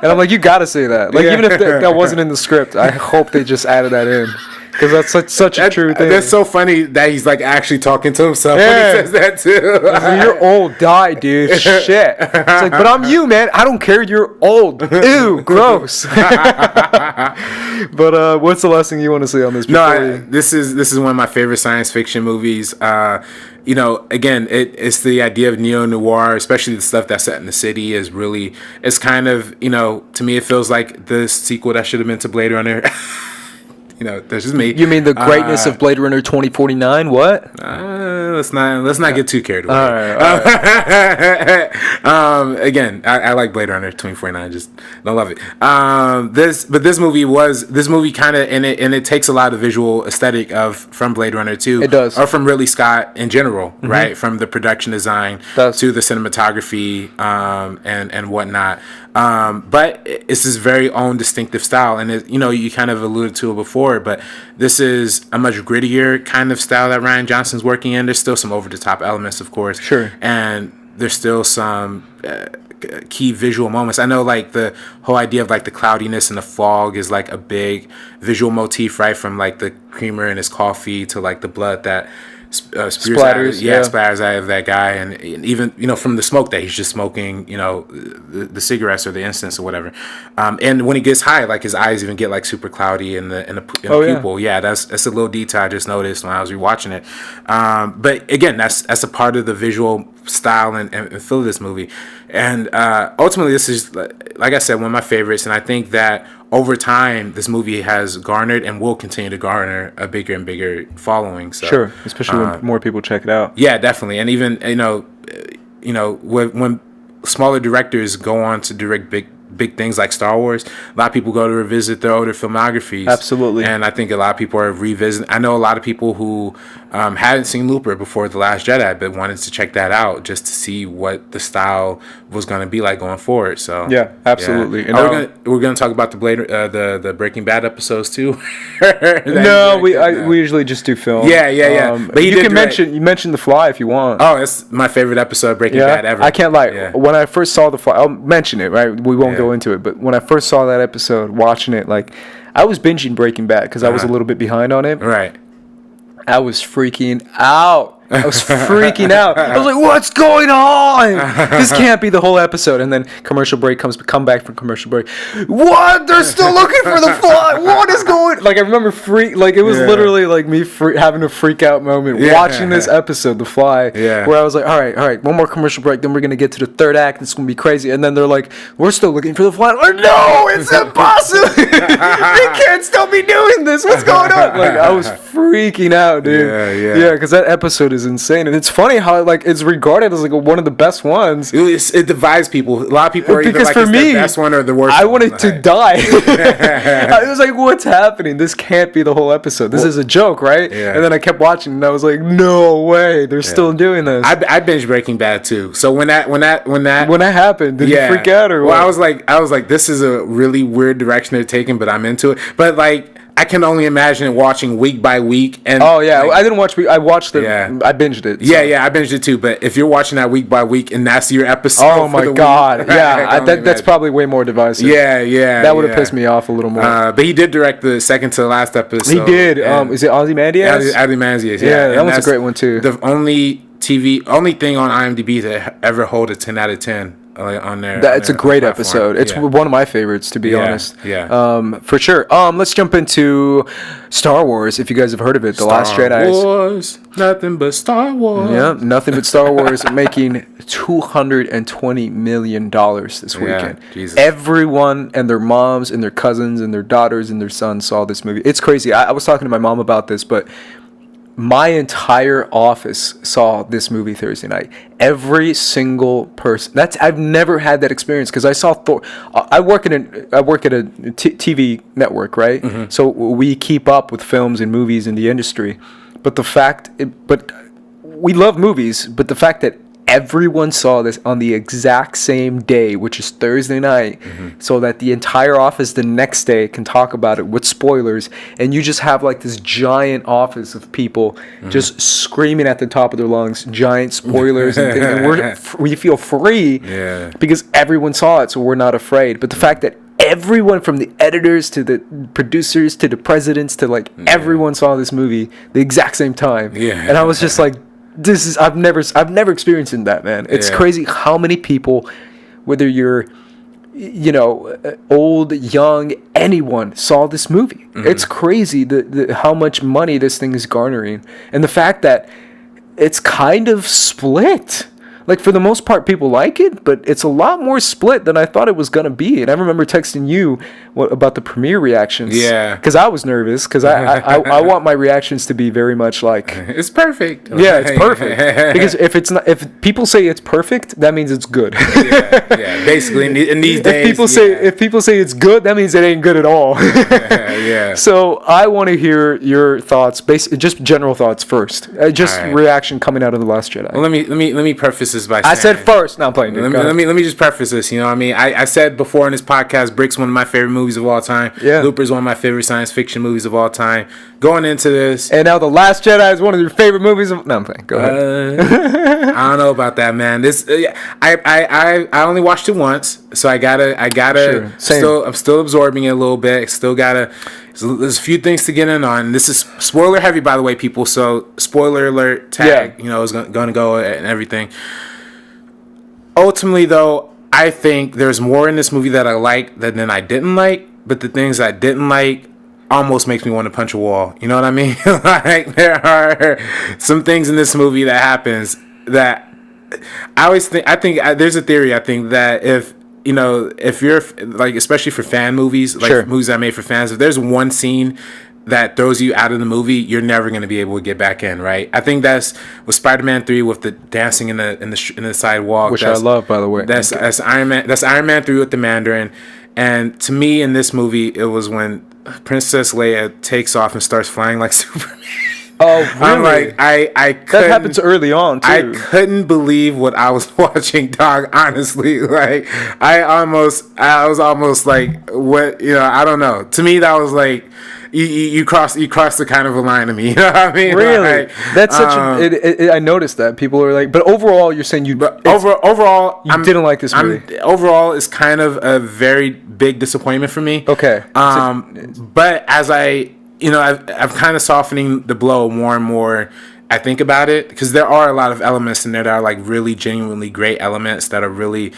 And I'm like, "You gotta say that. Like, even if that wasn't in the script, I hope they just added that in." Because that's such a true thing. That's so funny that he's like actually talking to himself when he says that too. Like, you're old, die, dude. Shit. It's like, but I'm you, man. I don't care. You're old. Ew, gross. But what's the last thing you want to say on this? This is one of my favorite science fiction movies. Again, it's the idea of neo-noir, especially the stuff that's set in the city it's kind of, to me it feels like the sequel that should have been to Blade Runner. That's just me. You mean the greatness of Blade Runner 2049? What? Let's not get too carried away. All right. Again, I like Blade Runner 2049. Just don't love it. This movie kind of and it takes a lot of visual aesthetic from Blade Runner 2. It does. Or from Ridley Scott in general, right? From the production design to the cinematography and whatnot. But it's his very own distinctive style, and you kind of alluded to it before, but this is a much grittier kind of style that Rian Johnson's working in. There's still some over the top elements, of course, sure, and there's still some key visual moments. I know, like the whole idea of like the cloudiness and the fog is like a big visual motif, right? From like the creamer in his coffee to like the blood that splatters out of that guy, and even from the smoke that he's just smoking, the cigarettes or the incense or whatever. And when he gets high, like his eyes even get like super cloudy in the pupil. Yeah, that's a little detail I just noticed when I was rewatching it. But again, that's a part of the visual style and feel of this movie. And ultimately, this is, like I said, one of my favorites, and I think that over time, this movie has garnered and will continue to garner a bigger and bigger following. So, sure, especially when more people check it out. Yeah, definitely, and even when smaller directors go on to direct big things like Star Wars, a lot of people go to revisit their older filmographies. Absolutely. And I think a lot of people are revisiting. I know a lot of people who hadn't seen Looper before The Last Jedi, but wanted to check that out just to see what the style was going to be like going forward. So yeah, absolutely. Yeah. We're gonna talk about the Breaking Bad episodes too. No, we usually just do film. Yeah. But you mentioned The Fly if you want. Oh, it's my favorite episode of Breaking Bad ever. I can't lie. Yeah. When I first saw The Fly, I'll mention it. Right, we won't go into it. But when I first saw that episode, watching it, like I was binging Breaking Bad because I was a little bit behind on it. Right. I was freaking out. I was freaking out. I was like, what's going on? This can't be the whole episode. And then commercial break come back from commercial break. What? They're still looking for the fly. What is going? Like I remember it was literally like me having a freak out moment watching this episode, The Fly, where I was like, all right, one more commercial break, then we're gonna get to the third act. It's gonna be crazy. And then they're like, we're still looking for the fly. I'm like, no, it's impossible. They can't still be doing this. What's going on? Like I was freaking out, dude. Yeah, because that episode is insane, and it's funny how like it's regarded as like one of the best ones. It divides people. A lot of people are either because like for it's me, the best one or the worst. I wanted to die. I was like, what's happening? This can't be the whole episode. This is a joke, right? Yeah. And then I kept watching, and I was like, no way, they're still doing this. I binge Breaking Bad too. So when that happened, did you freak out or what? Well, I was like, this is a really weird direction they're taking, but I'm into it. But like, I can only imagine watching week by week. And I didn't watch. I watched it. Yeah. I binged it. So. Yeah, I binged it too. But if you're watching that week by week and that's your episode, oh my god, that's probably way more divisive. Yeah, that would have pissed me off a little more. But he did direct the second to the last episode. He did. Is it Ozymandias? Ozymandias. Yeah, that one's a great one too. The only thing on IMDb to ever hold a 10 out of 10. On there, it's a great episode. It's one of my favorites, to be honest. Yeah. For sure. Let's jump into Star Wars. If you guys have heard of it, The Last Jedi. Star Wars, nothing but Star Wars. Yeah, nothing but Star Wars, making $220 million this weekend. Jesus. Everyone and their moms and their cousins and their daughters and their sons saw this movie. It's crazy. I was talking to my mom about this, but my entire office saw this movie Thursday night. Every single person. I've never had that experience because I saw Thor. I work at a TV network, right? Mm-hmm. So we keep up with films and movies in the industry. But we love movies. But the fact that everyone saw this on the exact same day, which is Thursday night, so that the entire office the next day can talk about it with spoilers, and you just have like this giant office of people just screaming at the top of their lungs, giant spoilers and things, and we feel free because everyone saw it, so we're not afraid. But the fact that everyone from the editors to the producers to the presidents to like everyone saw this movie the exact same time, and I was just like, I've never experienced that, man. It's crazy how many people, whether you're, old, young, anyone saw this movie. It's crazy the how much money this thing is garnering, and the fact that it's kind of split. Like, for the most part, people like it, but it's a lot more split than I thought it was going to be. And I remember texting you about the premiere reactions. Yeah. Because I was nervous, because I want my reactions to be very much like... It's perfect. Yeah, it's perfect. Because if people say it's perfect, that means it's good. Yeah. Basically, in these days... If people say it's good, that means it ain't good at all. Yeah. So I want to hear your thoughts, just general thoughts first. Reaction coming out of The Last Jedi. Well, let me preface this by saying, I said first. Now I'm playing. Let me just preface this. You know what I mean? I said before in this podcast, Brick's one of my favorite movies of all time. Yeah. Looper's one of my favorite science fiction movies of all time. Going into this, and now The Last Jedi is one of your favorite movies of. No, I'm playing. Go ahead. I don't know about that, man. This I only watched it once, so I gotta. Sure. I'm still absorbing it a little bit. Still gotta. There's a few things to get in on. This is spoiler heavy, by the way, people. So spoiler alert tag, is gonna go and everything. Ultimately, though, I think there's more in this movie that I like than I didn't like. But the things I didn't like almost makes me want to punch a wall. You know what I mean? Like, there are some things in this movie that happens that I think there's a theory. I think that if you're like, especially for fan movies, like movies that are made for fans, if there's one scene that throws you out of the movie, you're never going to be able to get back in, right? I think that's with Spider-Man 3 with the dancing in the sidewalk, which I love, by the way. That's Iron Man 3 with the Mandarin, and to me in this movie, it was when Princess Leia takes off and starts flying like Superman. Oh, really? I'm like, I couldn't, that happens early on, too. I couldn't believe what I was watching, dog, honestly. Like, I was almost like, what, I don't know. To me, that was like, you crossed the kind of a line to me. You know what I mean? Really? Like, that's such I noticed that. People are like, but overall, you're saying overall, you didn't like this movie. Overall, it's kind of a very big disappointment for me. Okay. But as I've kind of softening the blow more and more I think about it, because there are a lot of elements in there that are like really genuinely great elements that are really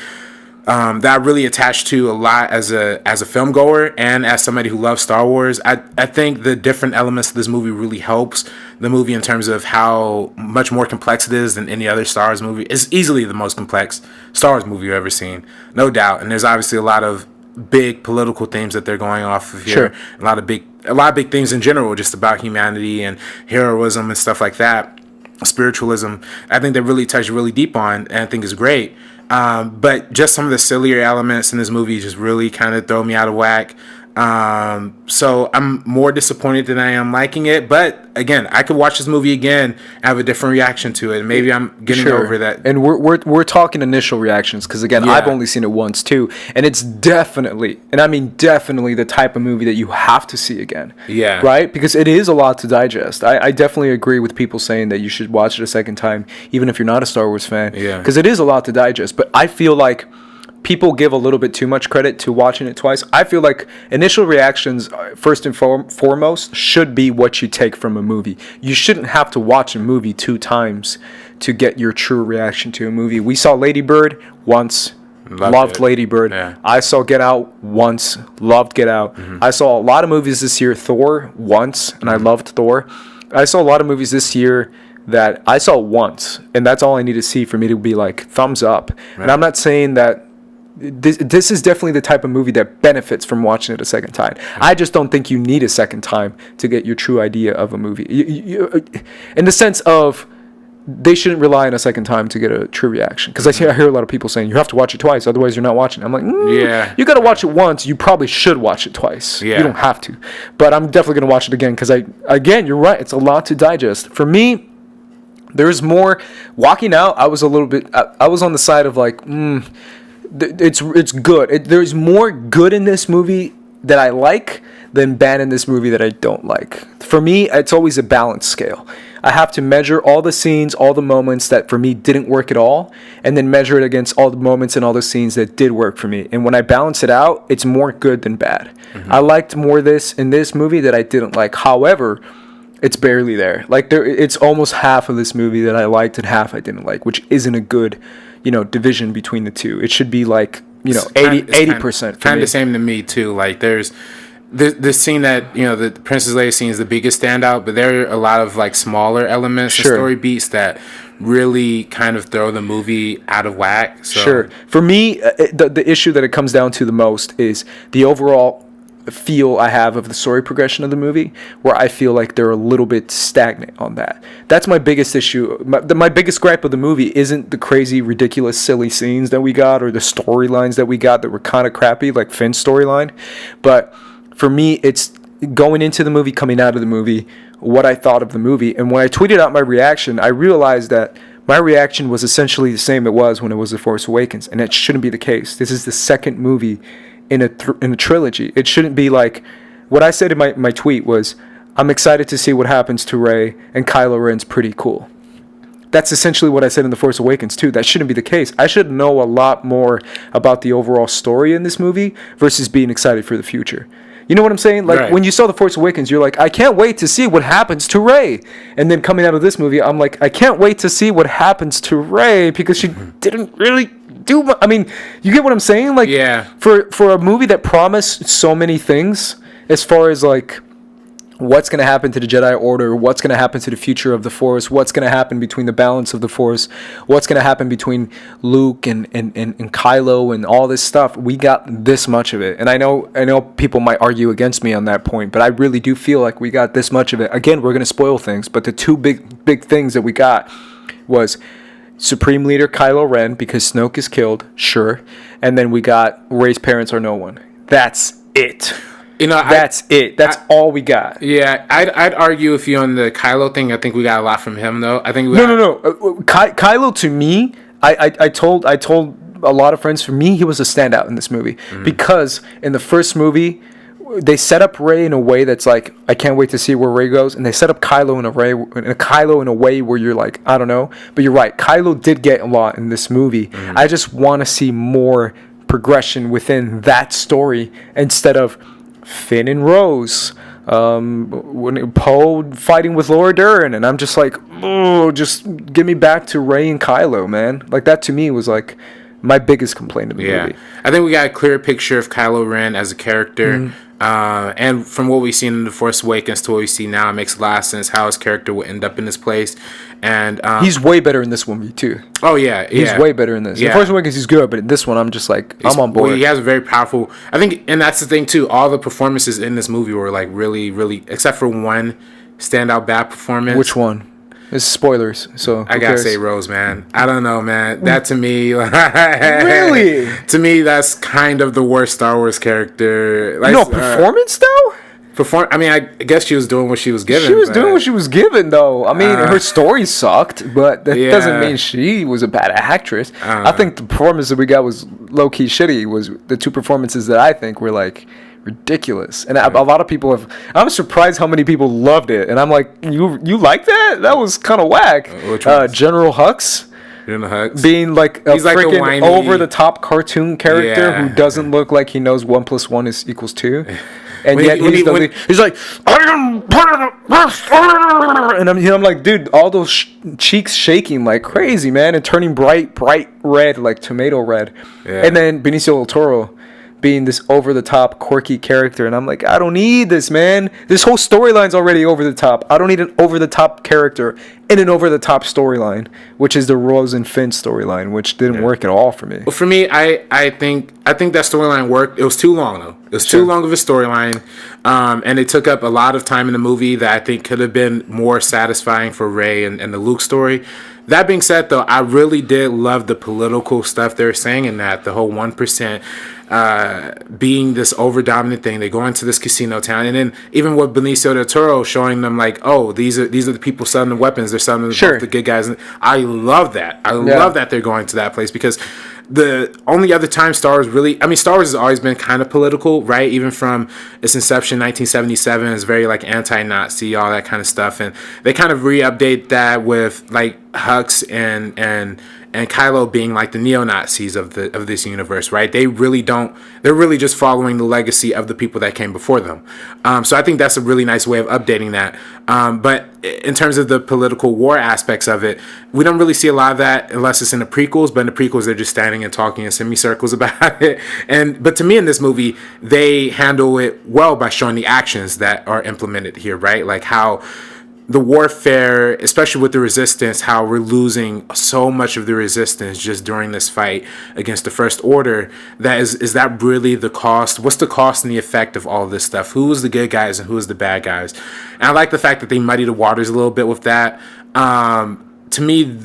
that I really attached to a lot as a film goer and as somebody who loves Star Wars. I think the different elements of this movie really helps the movie in terms of how much more complex it is than any other Star Wars movie. It's easily the most complex Star Wars movie you've ever seen, no doubt. And there's obviously a lot of big political themes that they're going off of here. Sure. A lot of big things in general, just about humanity and heroism and stuff like that. Spiritualism. I think they really touch really deep on, and I think is great. But just some of the sillier elements in this movie just really kind of throw me out of whack. So I'm more disappointed than I am liking it. But again, I could watch this movie again and have a different reaction to it. Maybe I'm getting over that. And we're talking initial reactions, because again, I've only seen it once too, and it's definitely, and I mean definitely, the type of movie that you have to see again. Yeah. Right? Because it is a lot to digest. I definitely agree with people saying that you should watch it a second time, even if you're not a Star Wars fan. Yeah. Because it is a lot to digest. But I feel like people give a little bit too much credit to watching it twice. I feel like initial reactions, first and foremost, should be what you take from a movie. You shouldn't have to watch a movie 2 times to get your true reaction to a movie. We saw Lady Bird once, loved Lady Bird. Yeah. I saw Get Out once, loved Get Out. Mm-hmm. I saw a lot of movies this year. Thor once, and I loved Thor. I saw a lot of movies this year that I saw once, and that's all I need to see for me to be like, thumbs up. Right. And I'm not saying that this is definitely the type of movie that benefits from watching it a second time. I just don't think you need a second time to get your true idea of a movie. In the sense of, they shouldn't rely on a second time to get a true reaction. Because I hear a lot of people saying, you have to watch it twice, otherwise you're not watching it. I'm like, yeah, you got to watch it once. You probably should watch it twice. Yeah. You don't have to. But I'm definitely going to watch it again, because, again, you're right. It's a lot to digest. For me, there's more. Walking out, I was a little bit, I was on the side of like, it's good. There's more good in this movie that I like than bad in this movie that I don't like. For me, it's always a balanced scale. I have to measure all the scenes, all the moments that for me didn't work at all, and then measure it against all the moments and all the scenes that did work for me. And when I balance it out, it's more good than bad. Mm-hmm. I liked more this in this movie that I didn't like. However, it's barely there. Like it's almost half of this movie that I liked and half I didn't like, which isn't a good, division between the two. It should be like, 80%. Kind of the same to me too. Like there's the scene that, the Princess Leia scene is the biggest standout, but there are a lot of like smaller elements and story beats that really kind of throw the movie out of whack. So. Sure. For me, the issue that it comes down to the most is the overall feel I have of the story progression of the movie, where I feel like they're a little bit stagnant on that. That's my biggest issue. My biggest gripe of the movie isn't the crazy, ridiculous, silly scenes that we got or the storylines that we got that were kind of crappy, like Finn's storyline. But for me, it's going into the movie, coming out of the movie, what I thought of the movie. And when I tweeted out my reaction, I realized that my reaction was essentially the same it was when it was The Force Awakens, and it shouldn't be the case. This is the second movie in a trilogy. It shouldn't be like, what I said in my tweet was, I'm excited to see what happens to Rey, and Kylo Ren's pretty cool. That's essentially what I said in The Force Awakens too. That shouldn't be the case. I should know a lot more about the overall story in this movie versus being excited for the future. You know what I'm saying? Like, when you saw The Force Awakens, you're like, I can't wait to see what happens to Rey. And then coming out of this movie, I'm like, I can't wait to see what happens to Rey, because she didn't really do. I mean, you get what I'm saying? Like, for a movie that promised so many things, as far as like what's going to happen to the Jedi Order, what's going to happen to the future of the Force, what's going to happen between the balance of the Force, what's going to happen between Luke and Kylo and all this stuff. We got this much of it. And I know people might argue against me on that point, but I really do feel like we got this much of it. Again, we're going to spoil things, but the two big things that we got was Supreme Leader Kylo Ren, because Snoke is killed, sure. And then we got Rey's parents are no one. That's it. That's it. That's all we got. Yeah, I'd argue with you on the Kylo thing. I think we got a lot from him, though. I think no. Kylo, to me, I told a lot of friends, for me, he was a standout in this movie, because in the first movie, they set up Rey in a way that's like, I can't wait to see where Rey goes, and they set up Kylo in a way where you're like, I don't know. But you're right, Kylo did get a lot in this movie. I just want to see more progression within that story instead of Finn and Rose, When Poe fighting with Laura Dern, and I'm just like, oh, just get me back to Rey and Kylo, man. Like that to me was like my biggest complaint of the movie. I think we got a clear picture of Kylo Ren as a character. And from what we've seen in The Force Awakens to what we see now, it makes a lot of sense how his character will end up in this place. And he's way better in this movie too. Oh yeah, he's way better in this. In The Force Awakens, he's good, but in this one, I'm just like, I'm on board. Well, he has a very powerful. I think, and that's the thing too. All the performances in this movie were like really, really, except for one standout bad performance. Which one? It's spoilers, so I gotta say Rose, man. I don't know, man. That to me, really, to me, that's kind of the worst Star Wars character. Like, performance though. I mean, I guess she was doing what she was given. She was doing what she was given, though. I mean, her story sucked, but that doesn't mean she was a bad actress. I think the performance that we got was low-key shitty. Was the two performances that I think were like ridiculous, and a lot of people have. I'm surprised how many people loved it, and I'm like, you like that? That was kind of whack. General Hux. Being like a freaking over-the-top cartoon character who doesn't look like he knows 1 + 1 = 2. And yet he's like, and I'm like, dude, all those cheeks shaking like crazy, man, and turning bright red, like tomato red. And then Benicio del Toro being this over-the-top quirky character, and I'm like, I don't need this, man. This whole storyline's already over the top. I don't need an over-the-top character in an over-the-top storyline, which is the Rose and Finn storyline, which didn't work at all for me. Well, for me, I think that storyline worked. It was too long though. It was too long of a storyline, and it took up a lot of time in the movie that I think could have been more satisfying for Rey and the Luke story. That being said, though, I really did love the political stuff they were saying in that. The whole 1% being this over-dominant thing. They go into this casino town, and then even with Benicio del Toro showing them like, oh, these are the people selling the weapons. They're selling the good guys. And I love that. I love that they're going to that place, because the only other time Star Wars has always been kind of political, right? Even from its inception, 1977, it's very like anti-Nazi, all that kind of stuff, and they kind of re-update that with like Hux and Kylo being like the neo-Nazis of this universe, right? They're really just following the legacy of the people that came before them. So I think that's a really nice way of updating that. But in terms of the political war aspects of it, we don't really see a lot of that unless it's in the prequels, but in the prequels they're just standing and talking in semicircles about it. But to me in this movie, they handle it well by showing the actions that are implemented here, right? Like how the warfare, especially with the resistance, how we're losing so much of the resistance just during this fight against the First Order. That is that really the cost? What's the cost and the effect of all of this stuff? Who is the good guys and who is the bad guys? And I like the fact that they muddy the waters a little bit with that. To me,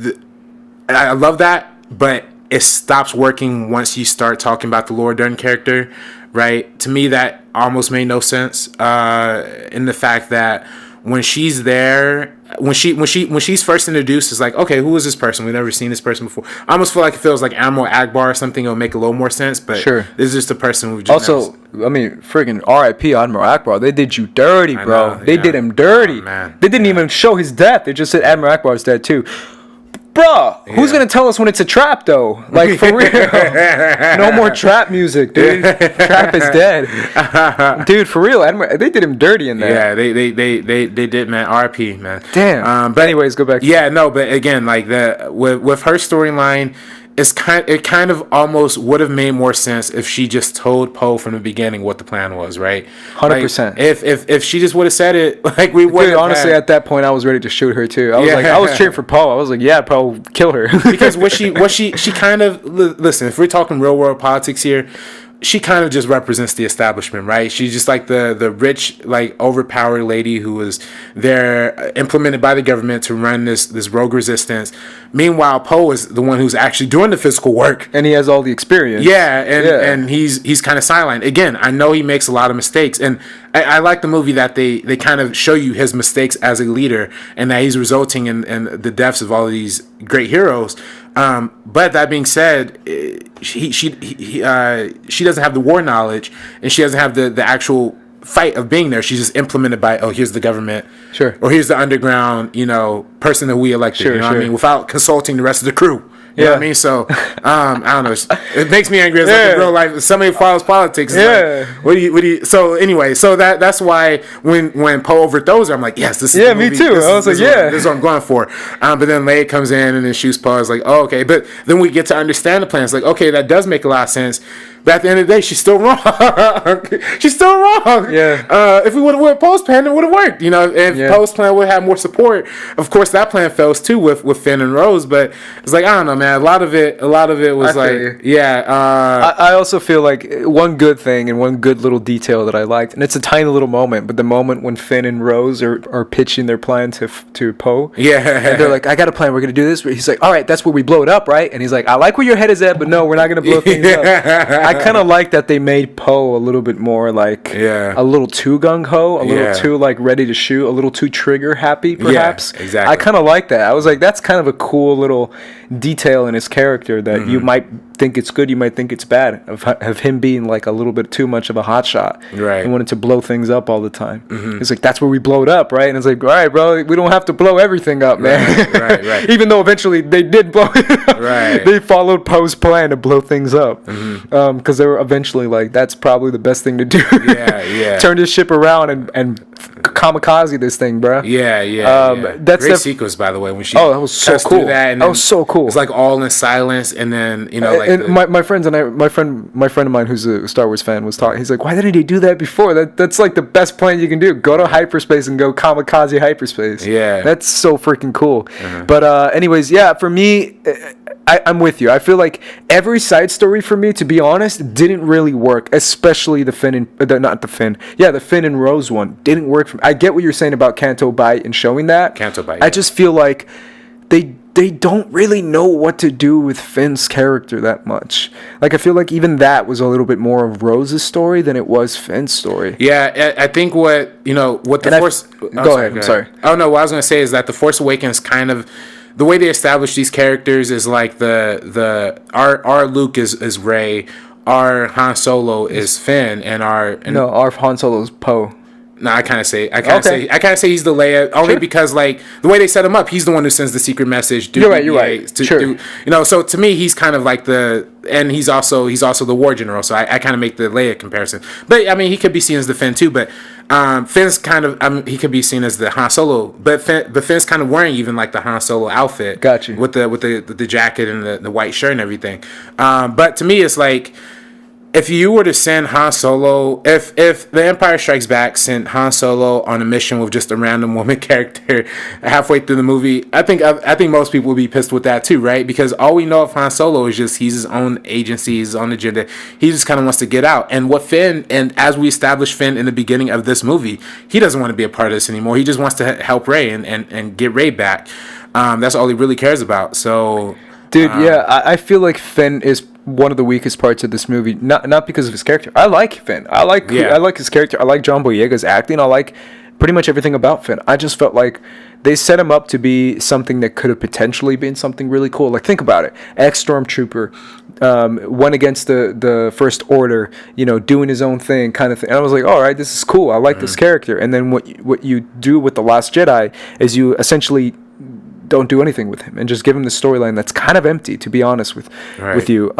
I love that, but it stops working once you start talking about the Laura Dern character, right? To me, that almost made no sense in the fact that when she's there, when she's first introduced, it's like, okay, who is this person? We've never seen this person before. I almost feel like if it was like Admiral Akbar or something, it would make a little more sense. But this is just a person we've just I mean, friggin' R.I.P. Admiral Akbar. They did you dirty, bro. They did him dirty. They didn't even show his death. They just said Admiral Akbar's dead too. Bruh, who's gonna tell us when it's a trap though? Like, for real. No more trap music, dude. Trap is dead. Dude, for real. They did him dirty in there. Yeah, they did, man. RP, man. Damn. But anyways, go back. But again, like with her storyline, it kind of almost would have made more sense if she just told Poe from the beginning what the plan was, right? 100%. Like, if she just would have said it, like we would. Honestly, at that point, I was ready to shoot her too. I was cheering for Poe. I was like, yeah, Poe, kill her. Because she kind of listen. If we're talking real world politics here, she kind of just represents the establishment, right? She's just like the rich, like overpowered lady who was there, implemented by the government to run this rogue resistance. Meanwhile, Poe is the one who's actually doing the physical work, and he has all the experience. And he's kind of sidelined. Again, I know he makes a lot of mistakes, and I like the movie that they kind of show you his mistakes as a leader, and that he's resulting in the deaths of all of these great heroes. But that being said, she doesn't have the war knowledge, and she doesn't have the actual fight of being there. She's just implemented by, here's the government, sure, or here's the underground, person that we elected, what I mean, without consulting the rest of the crew. You know what I mean? So, I don't know. It makes me angry as like in real life. Somebody follows politics. Like, what do you? So anyway, so that's why when Poe overthrows her, I'm like, yes, this is the movie. Me too. I was like, this is what I'm going for. But then Leia comes in and then shoots Poe. I was like, oh, okay. But then we get to understand the plan. It's like, okay, that does make a lot of sense. But at the end of the day, she's still wrong. She's still wrong. Yeah. If we would have went Poe's plan, it would have worked. You know, if Poe's plan would have more support. Of course, that plan fails too with Finn and Rose. But it's like, I don't know, man. A lot of it was I also feel like one good thing and one good little detail that I liked, and it's a tiny little moment, but the moment when Finn and Rose are pitching their plan to Poe. Yeah. And they're like, I got a plan. We're gonna do this. He's like, all right, that's where we blow it up, right? And he's like, I like where your head is at, but no, we're not gonna blow things up. I kind of like that they made Poe a little bit more like a little too gung-ho, a little too like ready to shoot, a little too trigger happy perhaps. Yeah, exactly. I kind of like that. I was like, that's kind of a cool little detail in his character that you might think it's good, you might think it's bad, of him being like a little bit too much of a hotshot. Right. And wanted to blow things up all the time. It's like, that's where we blow it up, right? And it's like, all right, bro, we don't have to blow everything up, man. Right. Even though eventually they did blow it up. Right. They followed Poe's plan to blow things up. Because they were eventually like, that's probably the best thing to do. Yeah. Turn this ship around and kamikaze this thing, bro. Yeah. That's great sequence, by the way, when she that was so cool. That was so cool. It's like all in silence, and then like my friends and I, my friend of mine who's a Star Wars fan was talking. He's like, why didn't he do that before? That's like the best plan you can do. Go to hyperspace and go kamikaze hyperspace. Yeah, that's so freaking cool. But anyways, for me, I'm with you. I feel like every side story for me, to be honest, didn't really work. Especially the Finn and Rose one didn't work for me. I get what you're saying about Canto Bight and showing that. Canto Bight. I just feel like they don't really know what to do with Finn's character that much. Like, I feel like even that was a little bit more of Rose's story than it was Finn's story. Yeah, I think what the Force... Go ahead, I'm sorry. Oh, no, what I was going to say is that The Force Awakens kind of... The way they establish these characters is like our Luke is Rey, our Han Solo is Finn, and our Han Solo is Poe. No, I kind of say he's the Leia only because like the way they set him up, he's the one who sends the secret message. You're right. So to me, he's kind of like he's also the war general. So I kind of make the Leia comparison. But I mean, he could be seen as the Finn too. But Finn's kind of he could be seen as the Han Solo. But Finn's kind of wearing even like the Han Solo outfit. Got you. With the jacket and the white shirt and everything. But to me, it's like, if you were to send Han Solo, if The Empire Strikes Back sent Han Solo on a mission with just a random woman character halfway through the movie, I think most people would be pissed with that too, right? Because all we know of Han Solo is just he's his own agency, his own agenda. He just kind of wants to get out. And what Finn, and as we established Finn in the beginning of this movie, he doesn't want to be a part of this anymore. He just wants to help Rey and get Rey back. That's all he really cares about. So, dude, I feel like Finn is one of the weakest parts of this movie, not because of his character. I like Finn. I like his character. I like John Boyega's acting. I like pretty much everything about Finn. I just felt like they set him up to be something that could have potentially been something really cool. Like, think about it. Ex-Stormtrooper, went against the First Order, doing his own thing kind of thing. And I was like, all right, this is cool. I like this character. And then what you do with The Last Jedi is you essentially don't do anything with him and just give him the storyline that's kind of empty, to be honest with you.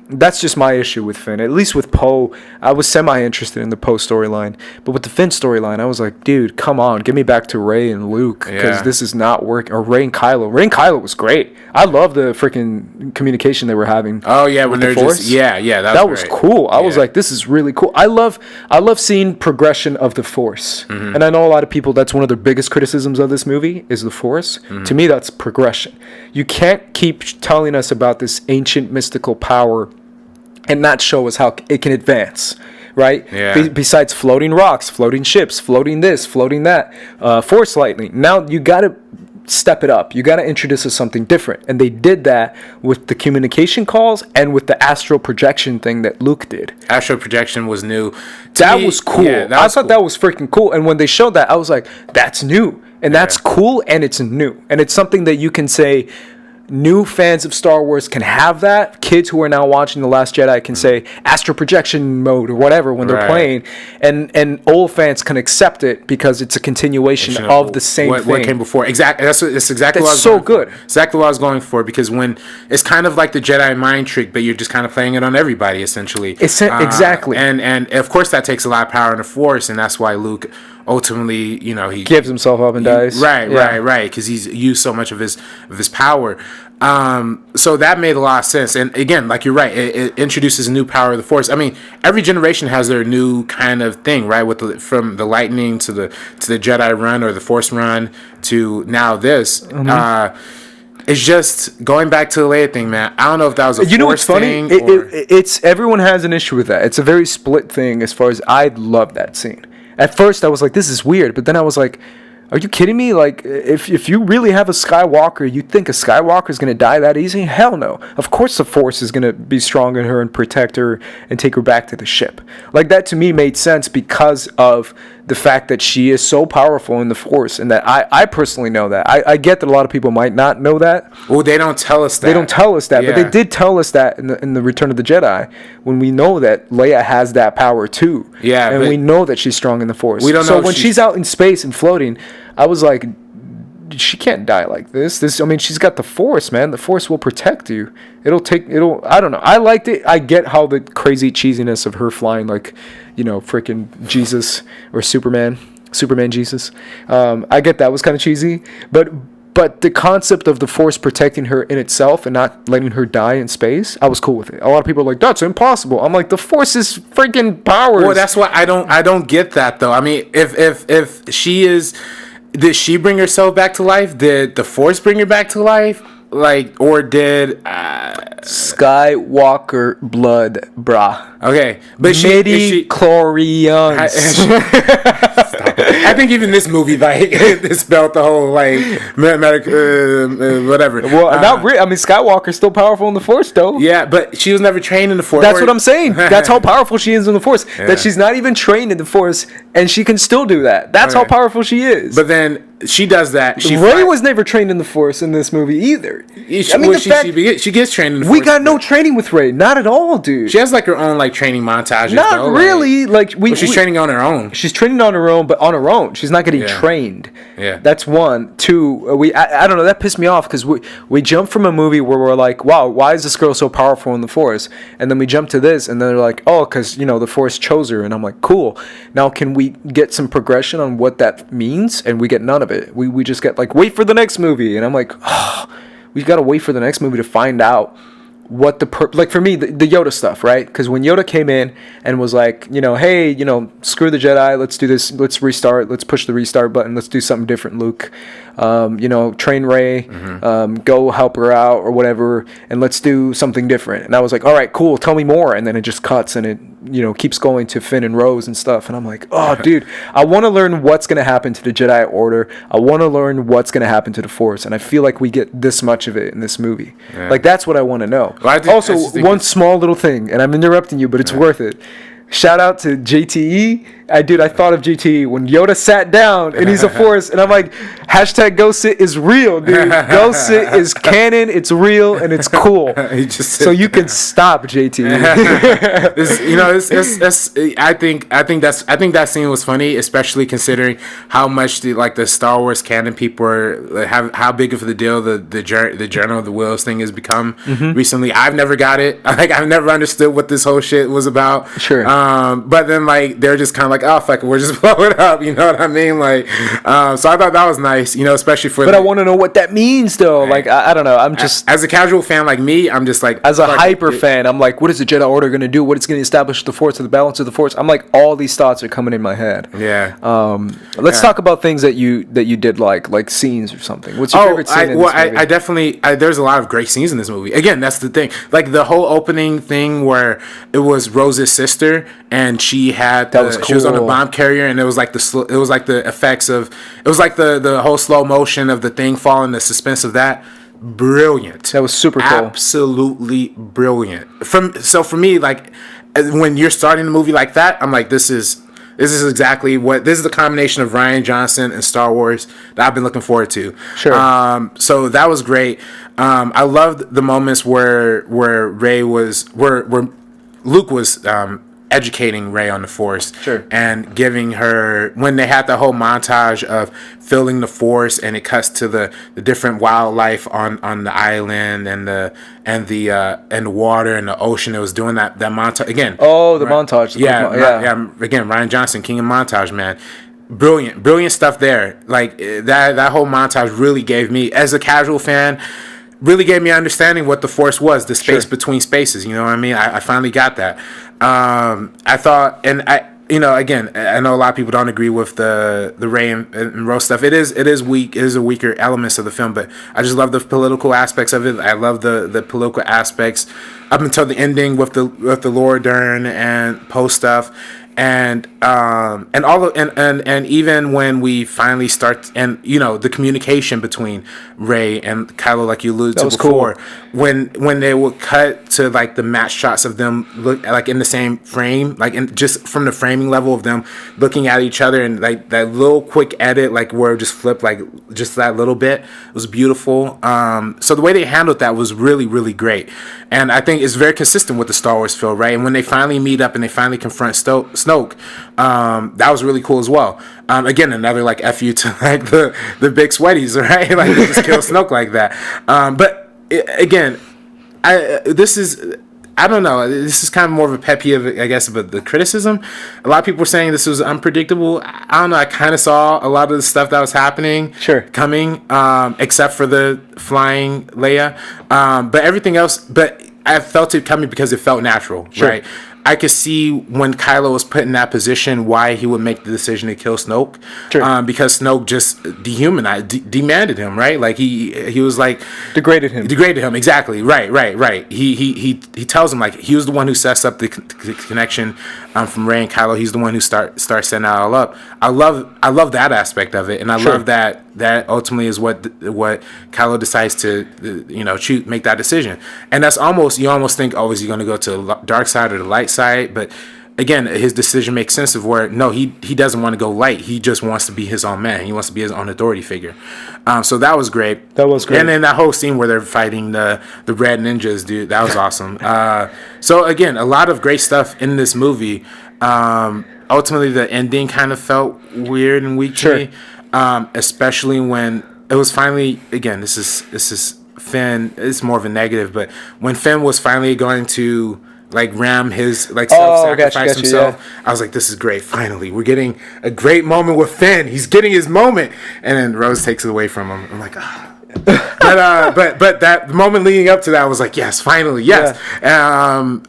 That's just my issue with Finn. At least with Poe, I was semi-interested in the Poe storyline. But with the Finn storyline, I was like, dude, come on. Get me back to Rey and Luke, because this is not working. Or Rey and Kylo. Rey and Kylo was great. I love the freaking communication they were having. Oh, yeah. When they're Force. That was cool. I was like, this is really cool. I love seeing progression of the Force. And I know a lot of people, that's one of their biggest criticisms of this movie, is the Force. To me, that's progression. You can't keep telling us about this ancient mystical power and not show us how it can advance, right? Yeah. Besides floating rocks, floating ships, floating this, floating that, force lightning. Now you got to step it up. You got to introduce us something different. And they did that with the communication calls and with the astral projection thing that Luke did. Astral projection was new. That was cool. I thought that was freaking cool. And when they showed that, I was like, that's new. And that's cool, and it's new. And it's something that you can say, new fans of Star Wars can have that. Kids who are now watching The Last Jedi can say astral projection mode or whatever when they're playing, and old fans can accept it because it's a continuation of the same thing. What came before. Exactly. That's exactly what I was so good. Exactly what I was going for, because when it's kind of like the Jedi mind trick, but you're just kind of playing it on everybody essentially. Exactly. And of course that takes a lot of power in the Force, and that's why Luke ultimately, he gives himself up and dies. Right, because he's used so much of his power. So that made a lot of sense. And again, like you're right, it introduces a new power of the Force. I mean, every generation has their new kind of thing, right? From the lightning to the Jedi run or the Force run to now this. It's just going back to the Leia thing, man. I don't know if that was a Force thing. It's everyone has an issue with that. It's a very split thing as far as I love that scene. At first, I was like, this is weird. But then I was like, are you kidding me? Like, if you really have a Skywalker, you think a Skywalker is going to die that easy? Hell no. Of course the Force is going to be strong in her and protect her and take her back to the ship. Like, that to me made sense because of the fact that she is so powerful in the Force, and that I personally know that. I get that a lot of people might not know that. Well, they don't tell us that. They don't tell us that, but they did tell us that in the Return of the Jedi, when we know that Leia has that power too. Yeah, and we know that she's strong in the Force. We don't know. So when she's out in space and floating, I was like, she can't die like this. I mean, she's got the Force, man. The Force will protect you. I don't know. I liked it. I get how the crazy cheesiness of her flying like, freaking Jesus or Superman Jesus. I get that was kind of cheesy, but the concept of the Force protecting her in itself and not letting her die in space, I was cool with it. A lot of people are like, that's impossible. I'm like, the Force is freaking powers. Well, that's why I don't get that though. I mean, if she is, did she bring herself back to life? Did the Force bring her back to life? Like, or did Skywalker blood, brah. Okay, but midi-chlorians. I think even this movie, like, dispelled the whole, like, whatever. Well, not really. I mean, Skywalker's still powerful in the Force, though. Yeah, but she was never trained in the Force. That's what I'm saying. That's how powerful she is in the Force. Yeah. That she's not even trained in the Force, and she can still do that. That's how powerful she is. But then she does that. Rey was never trained in the Force in this movie either. She gets trained in the Force. We got no training with Rey. Not at all, dude. She has, like, her own, like, training montages. Not really. She's training on her own. She's training on her own, but on her own. She's not getting trained. Yeah. That's one. Two, I don't know. That pissed me off because we jumped from a movie where we're like, wow, why is this girl so powerful in the Force? And then we jump to this, and then they're like, oh, because, the Force chose her. And I'm like, cool. Now, can we get some progression on what that means? And we get none of it. We just get, like, wait for the next movie. And I'm like, oh, we've got to wait for the next movie to find out what like for me, the Yoda stuff, right? Because when Yoda came in and was like, hey, screw the Jedi, let's do this, let's restart, let's push the restart button, let's do something different, Luke. Train Rey, go help her out or whatever, and let's do something different. And I was like, all right, cool, tell me more. And then it just cuts and it, keeps going to Finn and Rose and stuff. And I'm like, oh, dude, I want to learn what's going to happen to the Jedi Order. I want to learn what's going to happen to the Force. And I feel like we get this much of it in this movie. Yeah. Like, that's what I want to know. Well, also, one small little thing, and I'm interrupting you, but it's worth it. Shout out to JTE. I thought of JTE when Yoda sat down and he's a Force, and I'm like, hashtag Go Sit is real, dude. Go Sit is canon, it's real, and it's cool. So you can stop, JTE. I think that scene was funny, especially considering how much the Star Wars canon people are how big of the deal the Journal of the Wills thing has become recently. I've never got it. I've never understood what this whole shit was about. Sure. But then they're just kind of like, oh fuck it, we're just blow it up, you know what I mean? So I thought that was nice, especially for. But I want to know what that means, though. Right. I don't know. I'm just as a casual fan like me, I'm just like as a hyper fan, I'm like, what is the Jedi Order going to do? What it's going to establish the Force or the balance of the Force? I'm like, all these thoughts are coming in my head. Yeah. Let's talk about things that you did like scenes or something. What's your favorite scene in this movie? I definitely there's a lot of great scenes in this movie. Again, that's the thing. Like the whole opening thing where it was Rose's sister and she had she was on a bomb carrier, and it was like the effects of the whole slow motion of the thing falling, the suspense of that. Brilliant. That was super cool. Absolutely brilliant. For me, like when you're starting a movie like that, I'm like, this is This is the combination of Rian Johnson and Star Wars that I've been looking forward to. Sure. So that was great. I loved the moments where Luke was educating Rey on the Force, sure, and giving her, when they had the whole montage of filling the Force, and it cuts to the different wildlife on the island and the water and the ocean. It was doing that montage again. Oh, the montage. Yeah. Again, Rian Johnson, king of montage, man. Brilliant stuff there. Like that whole montage really gave me, as a casual fan, really gave me an understanding what the Force was, the space between spaces. You know what I mean? I finally got that. I thought, and again, I know a lot of people don't agree with the Rey and Rose stuff. It is weak. It is a weaker elements of the film, but I just love the political aspects of it. I love the political aspects up until the ending with the Laura Dern and Poe stuff. And even when we finally start, and the communication between Rey and Kylo, like you alluded to before, cool. when they would cut to like the match shots of them look like in the same frame, like just from the framing level of them looking at each other, and like that little quick edit, like where it just flipped like just that little bit, was beautiful. So the way they handled that was really, really great, and I think it's very consistent with the Star Wars feel, right? And when they finally meet up and they finally confront Snoke, that was really cool as well. Again, another like FU to like the big sweaties, right? Like they just kill Snoke like that. But again, I don't know. This is kind of more of a pet peeve, I guess, but the criticism. A lot of people were saying this was unpredictable. I don't know. I kind of saw a lot of the stuff that was happening coming, except for the flying Leia. But everything else, but I felt it coming because it felt natural, right? I could see when Kylo was put in that position why he would make the decision to kill Snoke, because Snoke just dehumanized, demanded him, right? Like he was like degraded him, exactly, right. He tells him like he was the one who sets up the connection from Rey and Kylo. He's the one who starts setting that all up. I love that aspect of it, and I love that ultimately is what Kylo decides to make that decision. And that's you almost think, oh, is he going to go to the dark side or the light side? But again, his decision makes sense of where no, he doesn't want to go light. He just wants to be his own man. He wants to be his own authority figure. So that was great. And then that whole scene where they're fighting the red ninjas, dude, that was awesome. So again, a lot of great stuff in this movie. Ultimately, the ending kind of felt weird and weak to me, especially when it was finally, again, this is Finn. It's more of a negative, but when Finn was finally going to like ram his like self-sacrifice himself, I was like, this is great. Finally, we're getting a great moment with Finn. He's getting his moment, and then Rose takes it away from him. I'm like, but that moment leading up to that was like, yes, finally, yes. And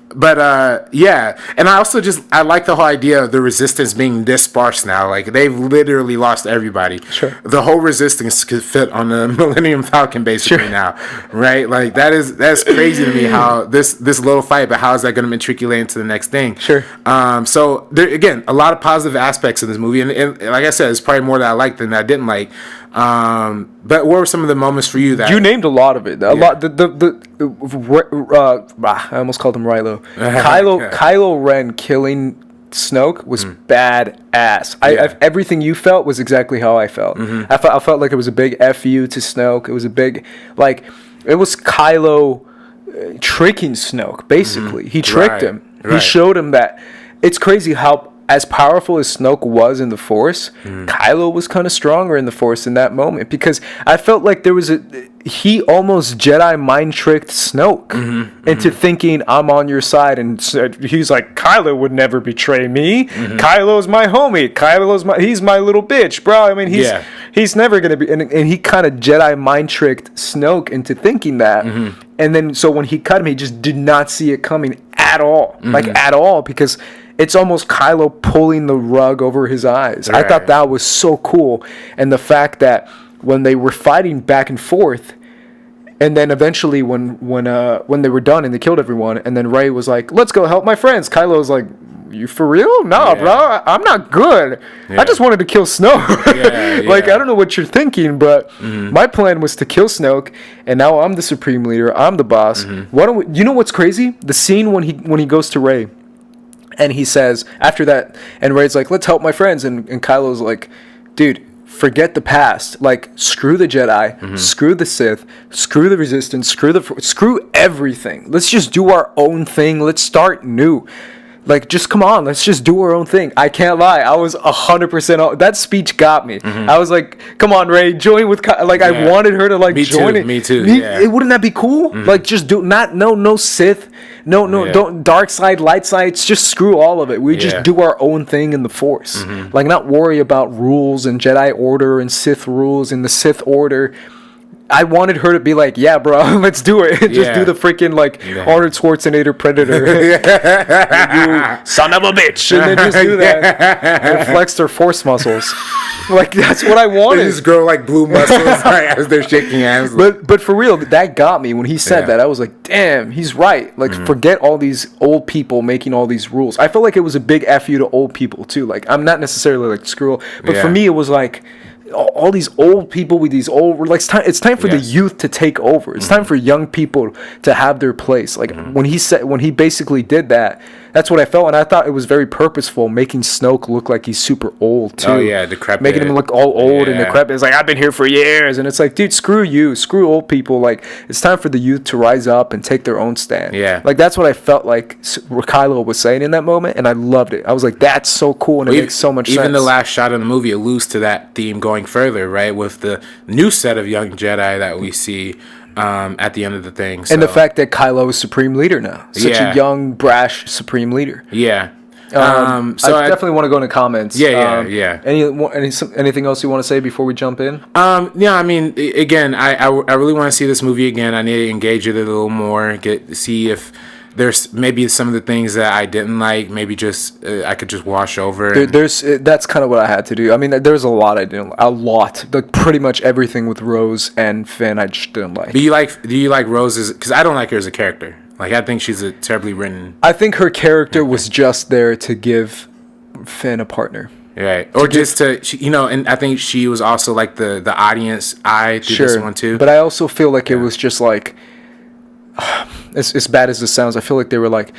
I also I like the whole idea of the Resistance being this sparse now. Like they've literally lost everybody. The whole Resistance could fit on the Millennium Falcon basically now, right? Like that's crazy to me how this little fight, but how is that going to matriculate into the next thing? So there again, a lot of positive aspects of this movie, and like I said, it's probably more that I liked than I didn't like. But what were some of the moments for you that you named a lot of it? A lot. I almost called him Rilo. Kylo Ren killing Snoke was badass. Everything you felt was exactly how I felt. I felt like it was a big FU to Snoke. It was a big it was Kylo tricking Snoke. Basically, he tricked him. He showed him that it's crazy how, as powerful as Snoke was in the Force, Kylo was kind of stronger in the Force in that moment, because I felt like there was he almost Jedi mind tricked Snoke into thinking I'm on your side, and he's like, Kylo would never betray me. Kylo's my homie. He's my little bitch, bro. I mean, he's never gonna be. And he kind of Jedi mind tricked Snoke into thinking that, and then so when he cut him, he just did not see it coming at all, at all, because it's almost Kylo pulling the rug over his eyes. I thought that was so cool. And the fact that when they were fighting back and forth, and then eventually when they were done and they killed everyone, and then Rey was like, let's go help my friends. Kylo was like, you for real? No, bro, I'm not good. I just wanted to kill Snoke. I don't know what you're thinking, but my plan was to kill Snoke, and now I'm the supreme leader. I'm the boss. You know what's crazy? The scene when he goes to Rey, And he says, after that, and Rey's like, let's help my friends. And Kylo's like, dude, forget the past. Like, screw the Jedi, screw the Sith, screw the Resistance, screw everything. Let's just do our own thing. Let's start new. Like, just come on, let's just do our own thing. I can't lie, I was 100%. That speech got me. I was like, come on, Rey, join with. I wanted her to like join it. Me too. Wouldn't that be cool? Like, just do no Sith, no, don't dark side, light side. Just screw all of it. We just do our own thing in the Force. Like, not worry about rules and Jedi Order and Sith rules and the Sith Order. I wanted her to be like, yeah, bro, let's do it. Just do the freaking, like, Arnold Schwarzenegger Predator. You son of a bitch. And then just do that. And flex their Force muscles. Like, that's what I wanted. They just grow, like, blue muscles as they're shaking hands. But for real, that got me. When he said that, I was like, damn, he's right. Like, forget all these old people making all these rules. I felt like it was a big F you to old people, too. Like, I'm not necessarily, like, screw. But for me, it was like, all these old people with these old, like, it's time for the youth to take over. It's time for young people to have their place. Like, when he basically did that, that's what I felt, and I thought it was very purposeful, making Snoke look like he's super old too. Oh yeah, decrepit. Making him look all old and decrepit. It's like, I've been here for years, and it's like, dude, screw you, screw old people. Like, it's time for the youth to rise up and take their own stand. Yeah, like, that's what I felt like Kylo was saying in that moment, and I loved it. I was like, that's so cool, and it makes so much sense. Even the last shot of the movie alludes to that theme going further, right? With the new set of young Jedi that we see at the end of the thing. So. And the fact that Kylo is Supreme Leader now. Such a young, brash Supreme Leader. Yeah. So I definitely want to go into comments. Anything else you want to say before we jump in? Yeah, I mean, again, I really want to see this movie again. I need to engage it a little more, see if there's maybe some of the things that I didn't like, maybe just I could just wash over. That's kind of what I had to do. I mean, there's a lot I didn't like. A lot. Like, pretty much everything with Rose and Finn I just didn't like. Do you like Rose's? Because I don't like her as a character. Like, I think she's a terribly written. I think her character was just there to give Finn a partner. Right. Or just to, and I think she was also like the audience eye through this one too. But I also feel like it was just like, as bad as this sounds, I feel like they were like,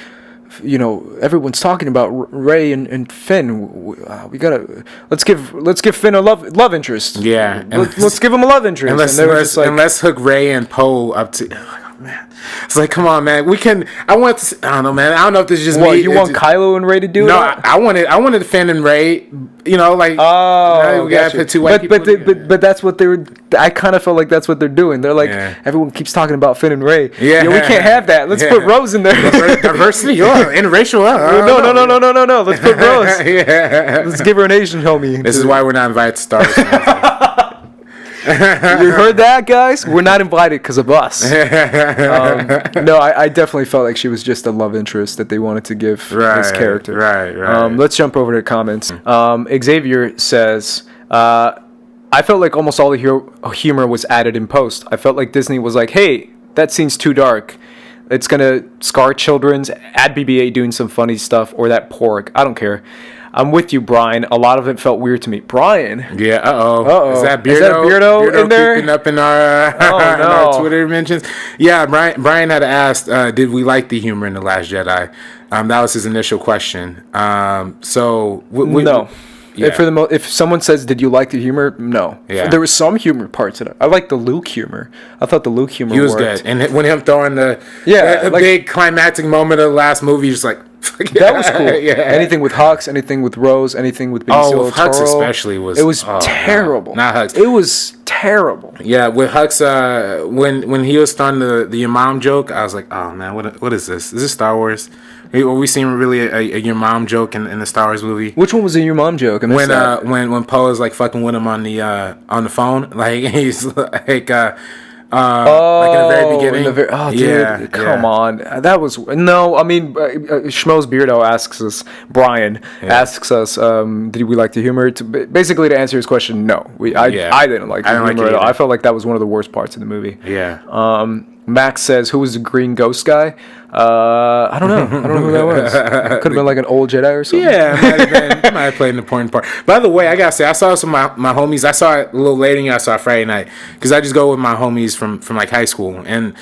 everyone's talking about Rey and Finn. We gotta let's give Finn a love interest. Yeah, let's give him a love interest. And let's hook Rey and Poe up to. Oh, man, it's like, come on, man. I don't know, man. I don't know if this is just me. You want Kylo and Rey to do it? No, I wanted Finn and Rey. We gotta put two white people together. But that's what they were. I kind of felt like that's what they're doing. They're like, everyone keeps talking about Finn and Rey. Yeah, we can't have that. Let's put Rose in there. Diversity, interrational. No. Let's put Rose. Let's give her an Asian homie. This is why we're not invited to Star Wars. You heard that, guys? We're not invited because of us. No, I definitely felt like she was just a love interest that they wanted to give this character. Right. Let's jump over to comments. Xavier says, I felt like almost all the humor was added in post. I felt like Disney was like, hey, that scene's too dark. It's going to scar children's. Add BB-8 doing some funny stuff, or that pork. I don't care. I'm with you, Brian. A lot of it felt weird to me. Brian? Yeah, uh-oh. Is that Beardo in there? Creeping up in our, in our Twitter mentions? Yeah, Brian had asked, did we like the humor in The Last Jedi? That was his initial question. No. Yeah. If someone says, did you like the humor? No. Yeah. There was some humor parts in it. I liked the Luke humor. I thought the Luke humor was worked. Good. And when him throwing the big climactic moment of the last movie, just like, that was cool. Anything with Hux, anything with Rose, anything with Benicio with Hux especially was. It was terrible. Not Hux. It was terrible. Yeah, with Hux, when he was throwing the your mom joke, I was like, oh man, what is this? Is this Star Wars? Are we seeing really a your mom joke in the Star Wars movie? Which one was a your mom joke? When Poe is like fucking with him on the phone, like he's like. Like in the very beginning. Dude, come on. That was no. I mean, Schmo's Beardo asks us. Brian asks us, did we like the humor? Basically, to answer his question, no. I didn't like the humor at all. I felt like that was one of the worst parts of the movie. Yeah. Max says, who was the green ghost guy? I don't know. I don't know who that was. Could have been like an old Jedi or something. Yeah, might have played an important part. By the way, I gotta say, I saw some of my homies. I saw it a little later than I saw it Friday night because I just go with my homies from like high school, and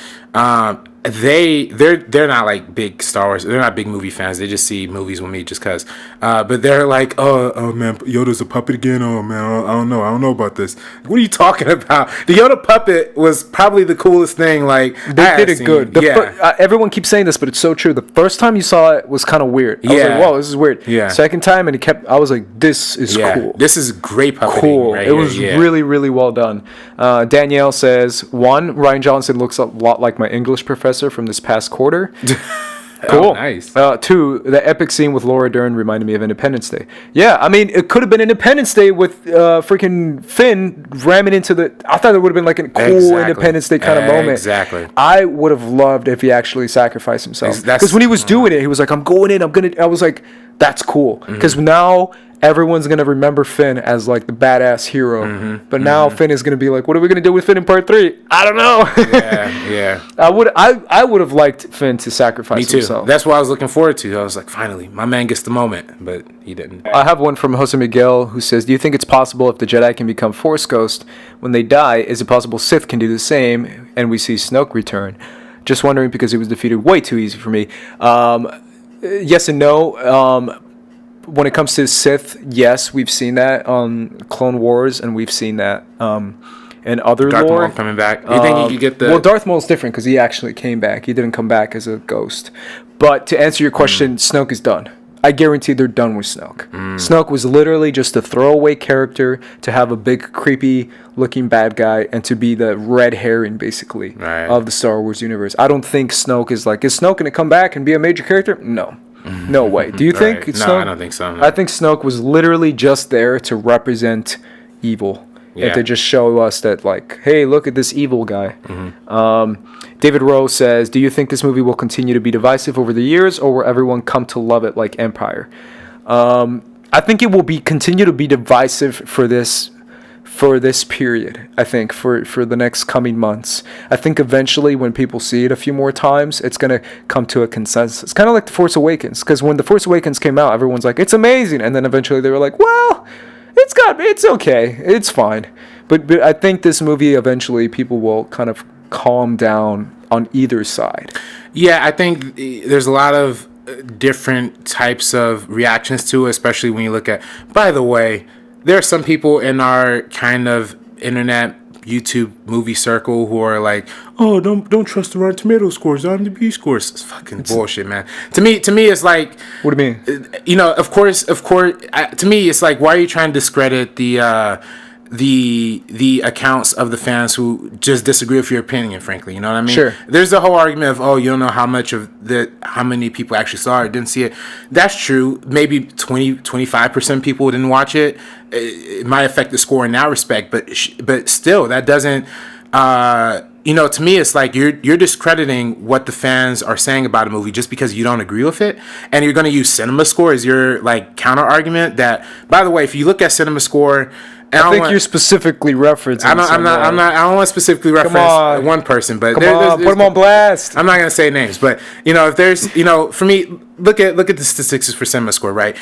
they're not like big Star Wars. They're not big movie fans. They just see movies with me just cause. But they're like, oh man, Yoda's a puppet again. Oh man, I don't know about this. What are you talking about? The Yoda puppet was probably the coolest thing. Like they did it good. Everyone keeps saying this, but it's so true. The first time you saw it was kind of weird. I was like, whoa, this is weird. Yeah. Second time, and I was like, this is cool. This is great puppeting. Cool. Right, it was really, really well done. Danielle says, 1, Rian Johnson looks a lot like my English professor from this past quarter. Cool. Oh, nice. 2, the epic scene with Laura Dern reminded me of Independence Day. Yeah, I mean, it could have been Independence Day with freaking Finn ramming into the... I thought it would have been like a cool Independence Day kind of moment. Exactly. I would have loved if he actually sacrificed himself. Because when he was doing it, he was like, I'm going in, I was like, that's cool. Because now... everyone's going to remember Finn as, like, the badass hero. But now Finn is going to be like, what are we going to do with Finn in part 3? I don't know. Yeah. I would have liked Finn to sacrifice himself. That's what I was looking forward to. I was like, finally, my man gets the moment. But he didn't. I have one from Jose Miguel who says, do you think it's possible if the Jedi can become Force Ghost when they die, is it possible Sith can do the same and we see Snoke return? Just wondering because it was defeated way too easy for me. Yes and no. When it comes to Sith, yes, we've seen that on Clone Wars, and we've seen that in other Darth lore. Maul coming back. You think he could get the... Well, Darth Maul's different because he actually came back. He didn't come back as a ghost. But to answer your question, Snoke is done. I guarantee they're done with Snoke. Snoke was literally just a throwaway character to have a big, creepy-looking bad guy and to be the red herring, basically, of the Star Wars universe. I don't think Snoke is Snoke going to come back and be a major character? No. No way. Do you think it's Snoke? No, I don't think so. No. I think Snoke was literally just there to represent evil and to just show us that, like, hey, look at this evil guy. David Rowe says, do you think this movie will continue to be divisive over the years, or will everyone come to love it like Empire? I think it will continue to be divisive for this period. I think for the next coming months. I think eventually when people see it a few more times, it's going to come to a consensus. Kind of like The Force Awakens, because when The Force Awakens came out, everyone's like, it's amazing. And then eventually they were like, well, it's okay. It's fine. But I think this movie, eventually people will kind of calm down on either side. Yeah, I think there's a lot of different types of reactions to it, especially when you look at, by the way, there are some people in our kind of internet YouTube movie circle who are like, oh, don't trust the Rotten Tomato scores, IMDb scores. It's fucking bullshit, man. To me, it's like, what do you mean? You know, of course. To me, it's like, why are you trying to discredit the accounts of the fans who just disagree with your opinion, frankly, you know what I mean? Sure. There's the whole argument of, oh, you don't know how many people actually saw it, didn't see it. That's true. Maybe 25% people didn't watch it. It might affect the score in that respect, but still, that doesn't, to me, it's like you're discrediting what the fans are saying about a movie just because you don't agree with it, and you're going to use Cinema Score as your like counter argument. That, by the way, if you look at Cinema Score, I think you're specifically referencing. I don't want to specifically reference one person, but put them on blast. I'm not gonna say names, but if there's, for me, look at the statistics for Cinema Score, right?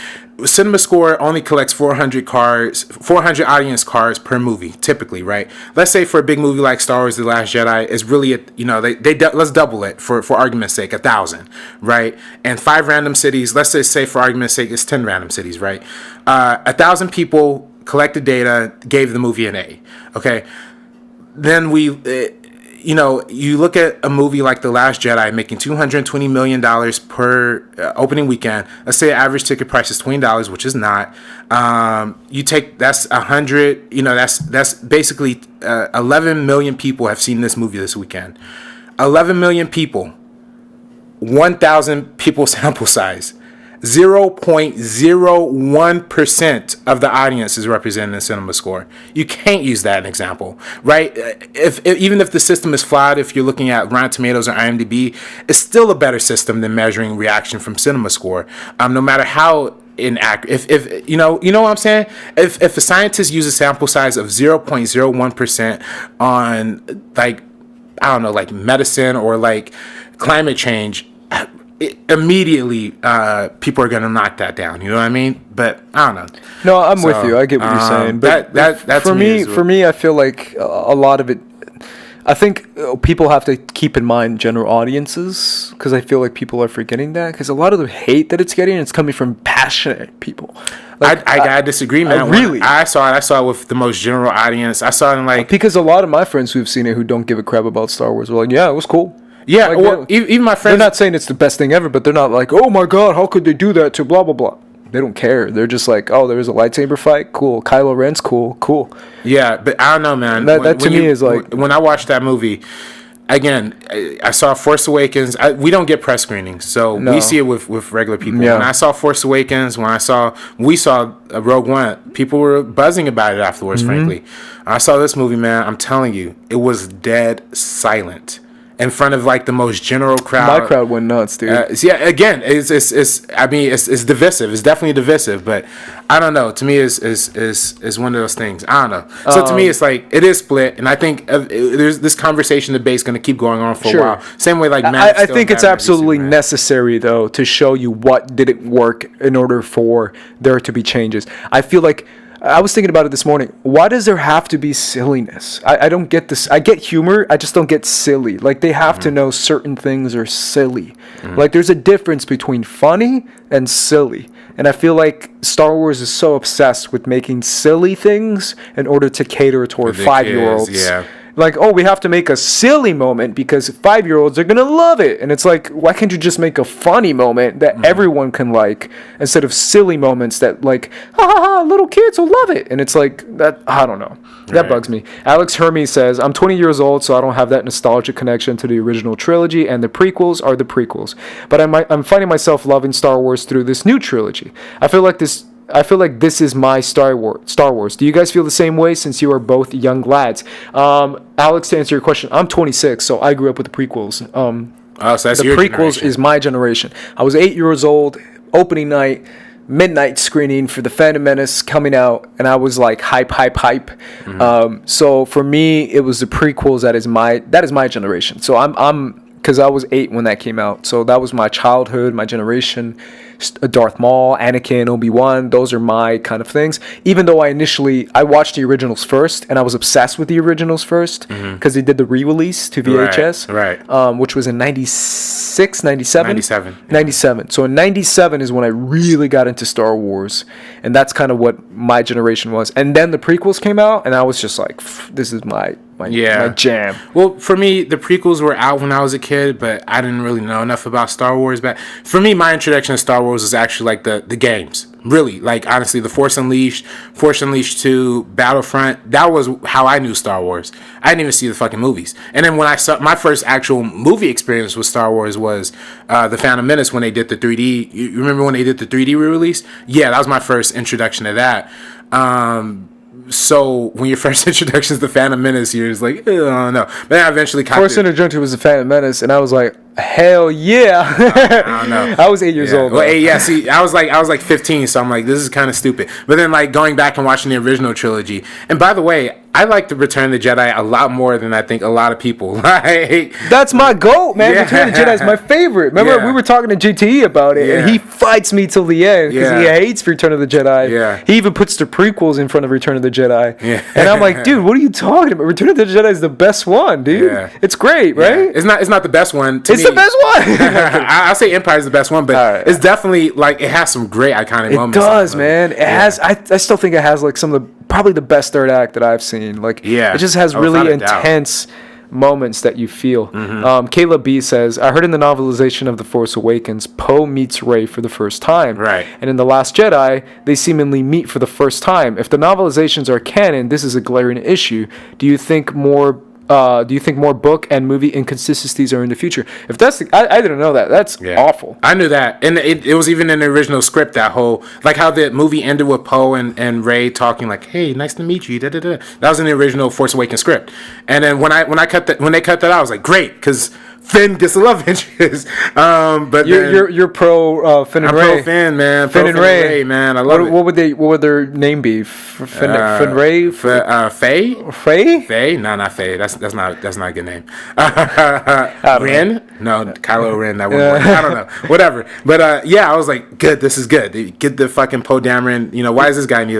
Cinema Score only collects 400 audience cards per movie, typically, right? Let's say for a big movie like Star Wars: The Last Jedi, is really let's double it for argument's sake, 1,000, right? And 5 random cities. Let's just say for argument's sake, it's 10 random cities, right? 1,000 people collected data, gave the movie an A. Okay, then you look at a movie like The Last Jedi making $220 million per opening weekend. Let's say average ticket price is $20, which is not. You take that's 100. That's basically 11 million people have seen this movie this weekend. 11 million people, 1,000 people sample size. 0.01% of the audience is represented in Cinema Score. You can't use that as an example, right? Even if the system is flawed, if you're looking at Rotten Tomatoes or IMDb, it's still a better system than measuring reaction from Cinema Score. No matter how inaccurate, if you know what I'm saying. If a scientist uses a sample size of 0.01% on like medicine or like climate change, immediately people are going to knock that down, you know what I mean? But I don't know. No, I'm with you. I get what you're saying. But that for me, I feel like a lot of it, I think people have to keep in mind general audiences, because I feel like people are forgetting that, because a lot of the hate that it's getting, it's coming from passionate people. Like, I disagree, man. Really? I saw it with the most general audience. I saw it in like... Because a lot of my friends who've seen it who don't give a crap about Star Wars were like, yeah, it was cool. Yeah, like, well, even my friends... They're not saying it's the best thing ever, but they're not like, oh my god, how could they do that to blah, blah, blah. They don't care. They're just like, oh, there was a lightsaber fight? Cool. Kylo Ren's cool. Yeah, but I don't know, man. That to me is like... When I watched that movie... Again, I saw Force Awakens. We don't get press screenings, so we see it with regular people. Yeah. When I saw Force Awakens, we saw Rogue One, people were buzzing about it afterwards, frankly. I saw this movie, man, I'm telling you, it was dead silent in front of like the most general crowd. My crowd went nuts, dude. Yeah, again, it's divisive. It's definitely divisive, but I don't know. To me, is one of those things. I don't know. So to me, it's like it is split, and I think there's this conversation debate going to keep going on for a while. Same way, like I think it's absolutely necessary though to show you what didn't work in order for there to be changes. I feel like. I was thinking about it this morning. Why does there have to be silliness? I don't get this. I get humor. I just don't get silly. Like, they have to know certain things are silly. Like, there's a difference between funny and silly. And I feel like Star Wars is so obsessed with making silly things in order to cater toward 5-year-olds. Yeah. Like, oh, we have to make a silly moment because 5-year-olds are going to love it. And it's like, why can't you just make a funny moment that everyone can like, instead of silly moments that like, ha ha ha, little kids will love it. And it's like, that, I don't know. That bugs me. Alex Hermes says, I'm 20 years old, so I don't have that nostalgic connection to the original trilogy, and the prequels are the prequels. But I'm finding myself loving Star Wars through this new trilogy. I feel like this is my Star Wars. Do you guys feel the same way since you are both young lads? Alex, to answer your question, I'm 26, so I grew up with the prequels. So that's the your prequels generation. is my generation. I was 8 years old, opening night, midnight screening for The Phantom Menace coming out, and I was like hype. So for me, it was the prequels that is my generation. So I'm because I was 8 when that came out, so that was my childhood, my generation. Darth Maul, Anakin, Obi-Wan, those are my kind of things. Even though I watched the originals first, and I was obsessed with the originals first, because they did the re-release to VHS, which was in 96, 97? 97. So in 97 is when I really got into Star Wars, and that's kind of what my generation was. And then the prequels came out, and I was just like, this is my jam. Well, for me, the prequels were out when I was a kid, but I didn't really know enough about Star Wars. But for me, my introduction to Star Wars was actually like the games. Really, like honestly, the Force Unleashed 2, Battlefront, that was how I knew Star Wars. I didn't even see the fucking movies. And then when I saw my first actual movie experience with Star Wars was The Phantom Menace when they did the 3D. You remember when they did the 3D re-release? Yeah, that was my first introduction to that. So when your first introduction is the Phantom Menace, you're just like, I don't know. But then I eventually first introduction was the Phantom Menace, and I was like, hell yeah. I don't know. I was 8 years old. Well, see, I was like 15, so I'm like, this is kind of stupid. But then like going back and watching the original trilogy, and by the way, I like the Return of the Jedi a lot more than I think a lot of people. Like, that's my goat, man. Yeah. Return of the Jedi is my favorite. Remember, we were talking to GTE about it, and he fights me till the end because he hates Return of the Jedi. Yeah. He even puts the prequels in front of Return of the Jedi. Yeah. And I'm like, dude, what are you talking about? Return of the Jedi is the best one, dude. Yeah. It's great, right? It's not the best one. It's the best one. I'll say Empire is the best one, but it's definitely like it has some great iconic moments. It does, man. It has. I still think it has like some of the probably the best third act that I've seen. Like, it just has really intense moments that you feel. Caleb B says, I heard in the novelization of The Force Awakens, Poe meets Rey for the first time. Right. And in The Last Jedi, they seemingly meet for the first time. If the novelizations are canon, this is a glaring issue. Do you think more book and movie inconsistencies are in the future? If that's I didn't know that. That's awful. I knew that. And it was even in the original script, that whole, like how the movie ended with Poe and Rey talking like, hey, nice to meet you. Da, da, da. That was in the original Force Awakens script. And then when they cut that out, I was like, great, because Finn gets a love interest. But you're pro Finn and Rey. I'm pro Finn, man. Finn and Rey, man. I love it. What would their name be? Finn Rey? Faye? Faye? No, not Faye. That's not a good name. Ren? No, Kylo Ren. That wouldn't work. I don't know. Whatever. But I was like, good. This is good. Get the fucking Poe Dameron. Why is this guy need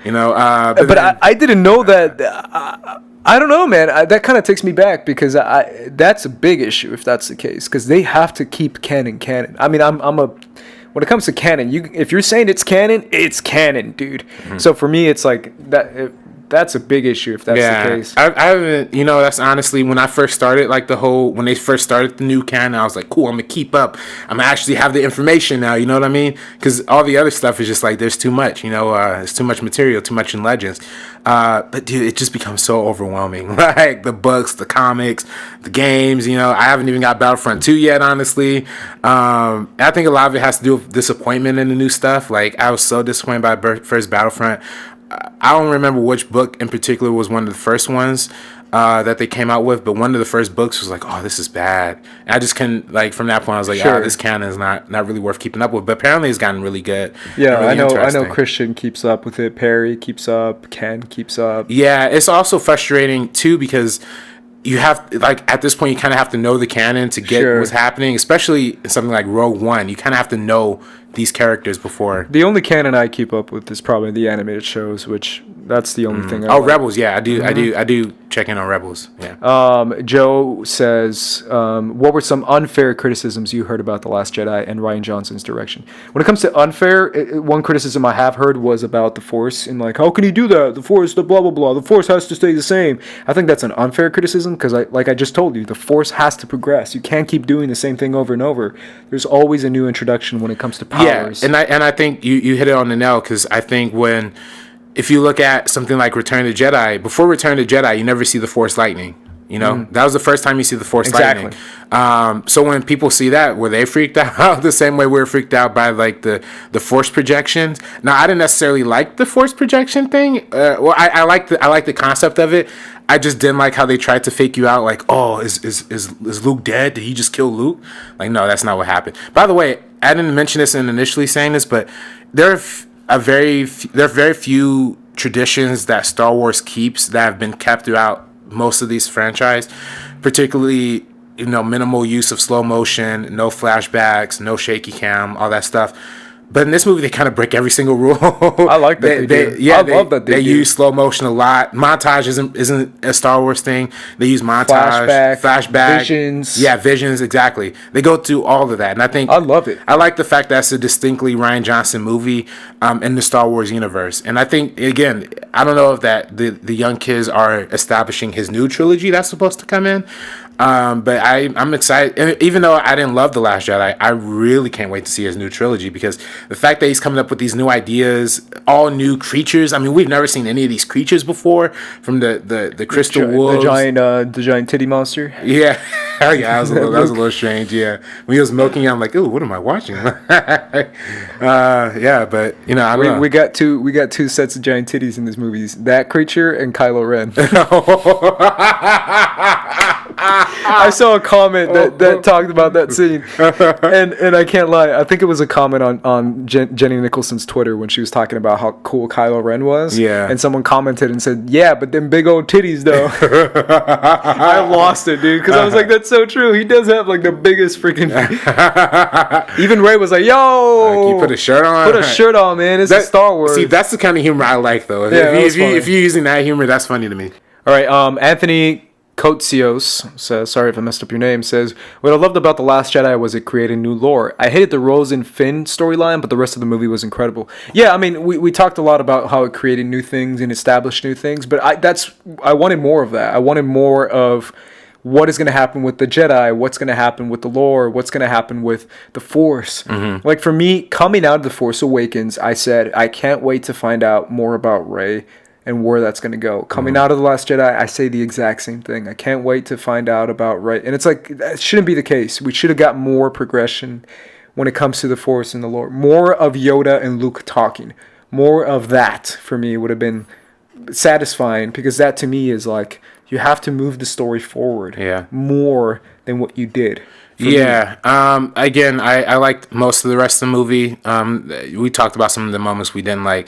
but I didn't know that. I don't know, man. That kind of takes me back because that's a big issue if that's the case, because they have to keep canon. I mean, when it comes to canon, if you're saying it's canon, dude. Mm-hmm. So for me, it's like that. That's a big issue if that's the case. I haven't, that's honestly, when I first started, like when they first started the new canon, I was like, cool, I'm going to keep up. I'm going to actually have the information now, you know what I mean? Because all the other stuff is just like, there's too much, it's too much material, too much in Legends. But dude, it just becomes so overwhelming. Like the books, the comics, the games, I haven't even got Battlefront 2 yet, honestly. I think a lot of it has to do with disappointment in the new stuff. Like I was so disappointed by first Battlefront. I don't remember which book in particular was one of the first ones that they came out with, but one of the first books was like, oh, this is bad. And I just couldn't, from that point, I was like, this canon is not really worth keeping up with. But apparently it's gotten really good. Yeah, really I know Christian keeps up with it. Perry keeps up. Ken keeps up. Yeah, it's also frustrating, too, because you have, at this point, you kind of have to know the canon to get what's happening, especially in something like Rogue One. You kind of have to know these characters before. The only canon I keep up with is probably the animated shows, which that's the only thing. I like. Rebels, yeah, I do check in on Rebels. Yeah. Joe says, what were some unfair criticisms you heard about The Last Jedi and Rian Johnson's direction? When it comes to unfair, one criticism I have heard was about the Force and how can you do that? The Force, the blah blah blah. The Force has to stay the same. I think that's an unfair criticism because, like I just told you, the Force has to progress. You can't keep doing the same thing over and over. There's always a new introduction when it comes to powers. Yeah, and I think you hit it on the nail, because I think if you look at something like Return of the Jedi, before Return of the Jedi, you never see the Force lightning. That was the first time you see the Force lightning. So when people see that, were they freaked out the same way we were freaked out by the Force projections? Now, I didn't necessarily like the Force projection thing. I like the concept of it. I just didn't like how they tried to fake you out. Is Luke dead? Did he just kill Luke? No, that's not what happened. By the way, I didn't mention this in initially saying this, but there are very few traditions that Star Wars keeps that have been kept throughout most of these franchise, particularly minimal use of slow motion, no flashbacks, no shaky cam, all that stuff. But in this movie, they kind of break every single rule. I like that they do. I love that they do. Use slow motion a lot. Montage isn't a Star Wars thing. They use montage, flashback, visions. Yeah, visions, exactly. They go through all of that. And I think I love it. I like the fact that's a distinctly Rian Johnson movie in the Star Wars universe. And I think, again, I don't know if that the young kids are establishing his new trilogy that's supposed to come in. But I'm excited. And even though I didn't love The Last Jedi, I really can't wait to see his new trilogy, because the fact that he's coming up with these new ideas, all new creatures. I mean, we've never seen any of these creatures before, from the crystal wolves, the giant titty monster. Yeah, hell yeah, that was a little strange. Yeah, when he was milking, I'm like, ooh, what am I watching? Yeah, but I don't know. We got two sets of giant titties in this movie. That creature and Kylo Ren. I saw a comment that talked about that scene, and I can't lie. I think it was a comment on Jenny Nicholson's Twitter when she was talking about how cool Kylo Ren was. Yeah. And someone commented and said, "Yeah, but them big old titties, though." I lost it, dude, because I was like, "That's so true. He does have the biggest freaking." Even Ray was like, "Yo, you put a shirt on. Put a shirt on, man. It's Star Wars." See, that's the kind of humor I like, though. If you're using that humor, that's funny to me. All right, Anthony Kotsios says, sorry if I messed up your name, says, what I loved about The Last Jedi was it created new lore. I hated the Rose and Finn storyline, but the rest of the movie was incredible. Yeah, I mean, we talked a lot about how it created new things and established new things, but I wanted more of that. I wanted more of what is going to happen with the Jedi, what's going to happen with the lore, what's going to happen with the Force. Mm-hmm. For me, coming out of The Force Awakens, I said, I can't wait to find out more about Rey and where that's going to go. Coming out of The Last Jedi, I say the exact same thing. I can't wait to find out about Rey. And it's that shouldn't be the case. We should have got more progression when it comes to the Force and the lore. More of Yoda and Luke talking. More of that, for me, would have been satisfying, because that, to me, is You have to move the story forward more than what you did. Yeah. Again, I liked most of the rest of the movie. We talked about some of the moments we didn't like.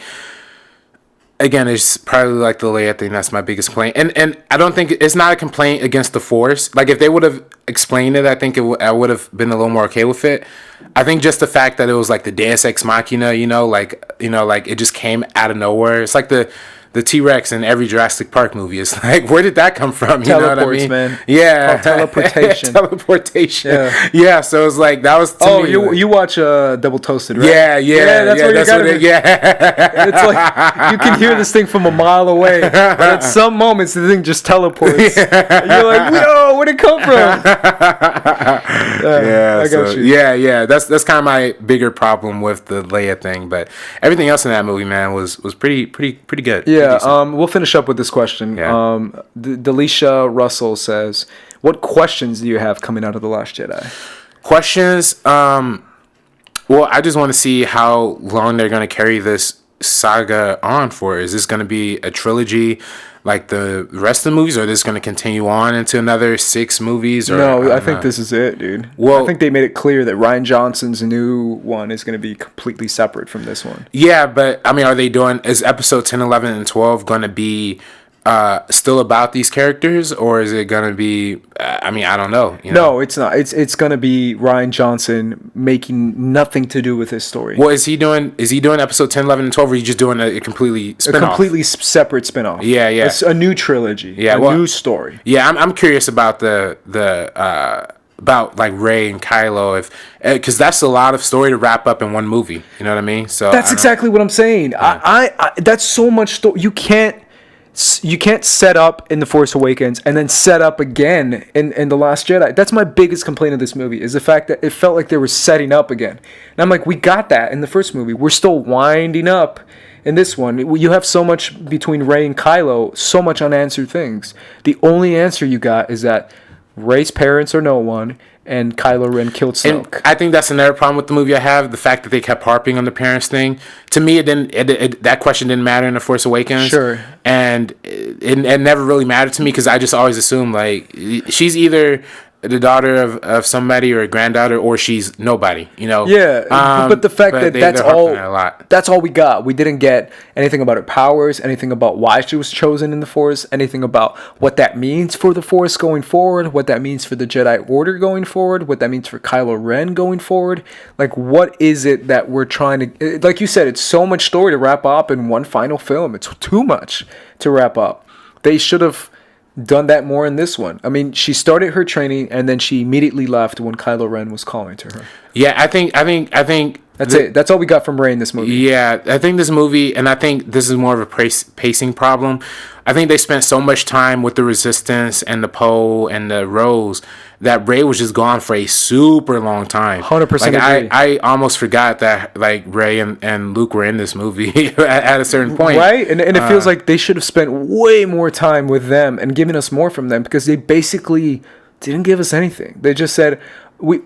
Again, it's probably like the Leia thing. That's my biggest complaint. And I don't think it's not a complaint against the Force. Like, if they would have explained it, I think I would have been a little more okay with it. I think just the fact that it was like the Deus Ex Machina, like it just came out of nowhere. It's like the T-Rex in every Jurassic Park movie. It's like, where did that come from? You know what I mean? Man. Yeah. Teleportation. Teleportation. Yeah. So it's like, that was to me, you watch Double Toasted, right? Yeah. That's where you gotta be. Yeah. It's like, you can hear this thing from a mile away, but at some moments, the thing just teleports. And you're like, whoa, where'd it come from? I got you. Yeah. That's kind of my bigger problem with the Leia thing, but everything else in that movie, man, was pretty good. Yeah. We'll finish up with this question. Yeah. Delisha Russell says, what questions do you have coming out of The Last Jedi? Questions? Well, I just want to see how long they're going to carry this saga on for. Is this going to be a trilogy like the rest of the movies, or is this going to continue on into another 6 movies? Or, no, I think this is it, dude. Well, I think they made it clear that Rian Johnson's new one is going to be completely separate from this one. Yeah, but I mean, is episode 10, 11, and 12 going to be still about these characters, or is it going to be, I mean, I don't know. No, it's not. It's going to be Rian Johnson making nothing to do with his story. Well, is he doing episode 10, 11, and 12, or are you just doing a completely spin-off? A completely separate spin-off. Yeah. It's a new trilogy. Yeah, new story. Yeah, I'm curious about about like Rey and Kylo, because that's a lot of story to wrap up in one movie. You know what I mean? So that's exactly what I'm saying. Yeah. I that's so much story. You can't set up in The Force Awakens and then set up again in The Last Jedi. That's my biggest complaint of this movie, is the fact that it felt like they were setting up again. And I'm like, we got that in the first movie. We're still winding up in this one. You have so much between Rey and Kylo, so much unanswered things. The only answer you got is that Rey's parents are no one, and Kylo Ren killed Snoke. And I think that's another problem with the movie I have, the fact that they kept harping on the parents thing. To me, that question didn't matter in The Force Awakens. Sure. And it never really mattered to me, because I just always assumed, like, she's either the daughter of somebody or a granddaughter, or she's nobody, Yeah, but the fact that that's all we got. We didn't get anything about her powers, anything about why she was chosen in the Force, anything about what that means for the Force going forward, what that means for the Jedi Order going forward, what that means for Kylo Ren going forward. Like, what is it that we're trying to... Like you said, it's so much story to wrap up in one final film. It's too much to wrap up. They should have done that more in this one. I mean, she started her training and then she immediately left when Kylo Ren was calling to her. Yeah, I think that's it. That's all we got from Rey in this movie. Yeah, I think this movie, and I think this is more of a pacing problem. I think they spent so much time with the Resistance and the Poe and the Rose that Rey was just gone for a super long time. 100% agree. I almost forgot that like Rey and Luke were in this movie at a certain point. Right? And it feels like they should have spent way more time with them and given us more from them, because they basically didn't give us anything. They just said...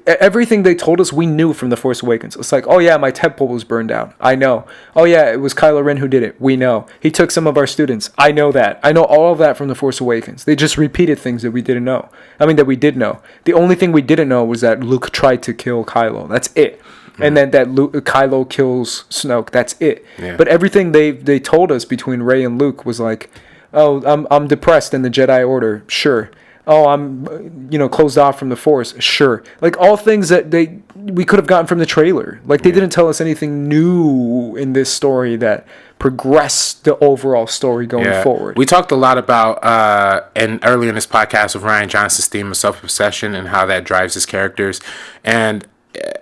everything they told us we knew from The Force Awakens. It's like, oh yeah, my temple was burned down. I know. Oh yeah, it was Kylo Ren who did it. We know. He took some of our students. I know that. I know all of that from The Force Awakens. They just repeated things that we didn't know. I mean, that we did know. The only thing we didn't know was that Luke tried to kill Kylo. That's it. Mm-hmm. And then that Kylo kills Snoke. That's it. Yeah. But everything they told us between Rey and Luke was like, oh, I'm depressed in the Jedi Order. Sure. Oh, I'm, closed off from the Force. Sure. Like, all things that we could have gotten from the trailer. Like, they didn't tell us anything new in this story that progressed the overall story going forward. We talked a lot about, and earlier in this podcast, of Rian Johnson's theme of self-obsession and how that drives his characters. And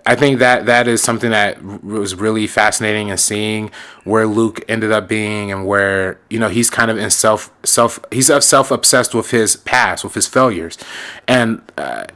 I think that is something that was really fascinating, in seeing where Luke ended up being, and where, he's kind of in he's self-obsessed with his past, with his failures. And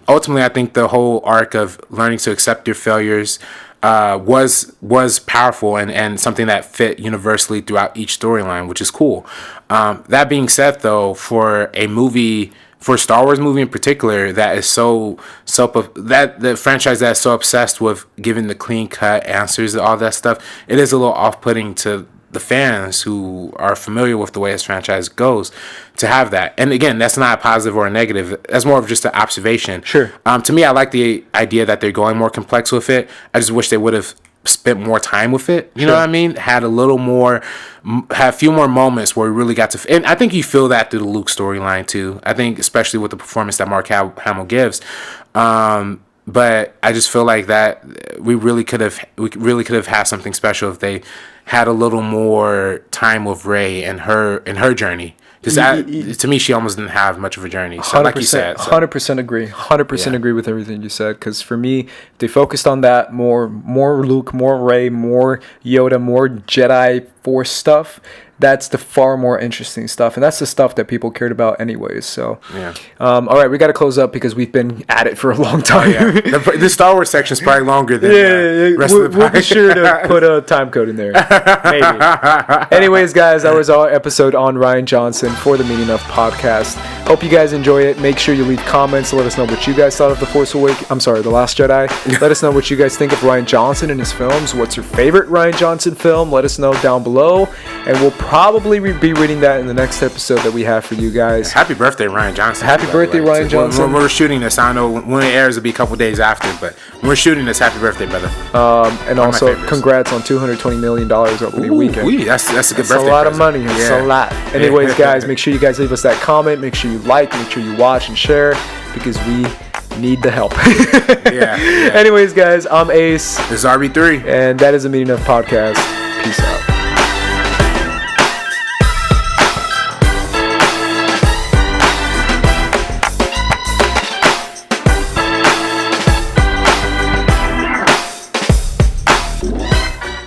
ultimately, I think the whole arc of learning to accept your failures was powerful, and something that fit universally throughout each storyline, which is cool. That being said, though, for a Star Wars movie in particular, that is that the franchise that is so obsessed with giving the clean cut answers and all that stuff, it is a little off-putting to the fans who are familiar with the way this franchise goes to have that. And again, that's not a positive or a negative. That's more of just an observation. Sure. To me, I like the idea that they're going more complex with it. I just wish they would have spent more time with it. You know what I mean? Had a few more moments where we really got to, and I think you feel that through the Luke storyline too. I think especially with the performance that Mark Hamill gives. But I just feel like that we really could have had something special if they had a little more time with Rey and her journey. Because to me, she almost didn't have much of a journey. So, like you said, 100% agree. 100% agree with everything you said. Because for me, they focused on that more Luke, more Rey, more Yoda, more Jedi Force stuff. That's the far more interesting stuff, and that's the stuff that people cared about anyways. So, all right, we got to close up because we've been at it for a long time. The Star Wars section is probably longer than the rest of the podcast. We'll be sure to put a time code in there. Maybe. Anyways, guys, that was our episode on Rian Johnson for the Meaning Of podcast. Hope you guys enjoy it. Make sure you leave comments. Let us know what you guys thought of The Last Jedi. Let us know what you guys think of Rian Johnson and his films. What's your favorite Rian Johnson film? Let us know down below, and we'll probably be reading that in the next episode that we have for you guys. Happy birthday, Ryan Johnson. Happy birthday, Rian Johnson. When we're shooting this, I don't know when it airs, it'll be a couple days after, but when we're shooting this, happy birthday, brother. And also, congrats on $220 million opening weekend. That's a good birthday. That's a lot of money. It's a lot. Anyways, guys, make sure you guys leave us that comment. Make sure you like. Make sure you watch and share because we need the help. Anyways, guys, I'm Ace. This is RB3. And that is the Meaning Of podcast. Peace out.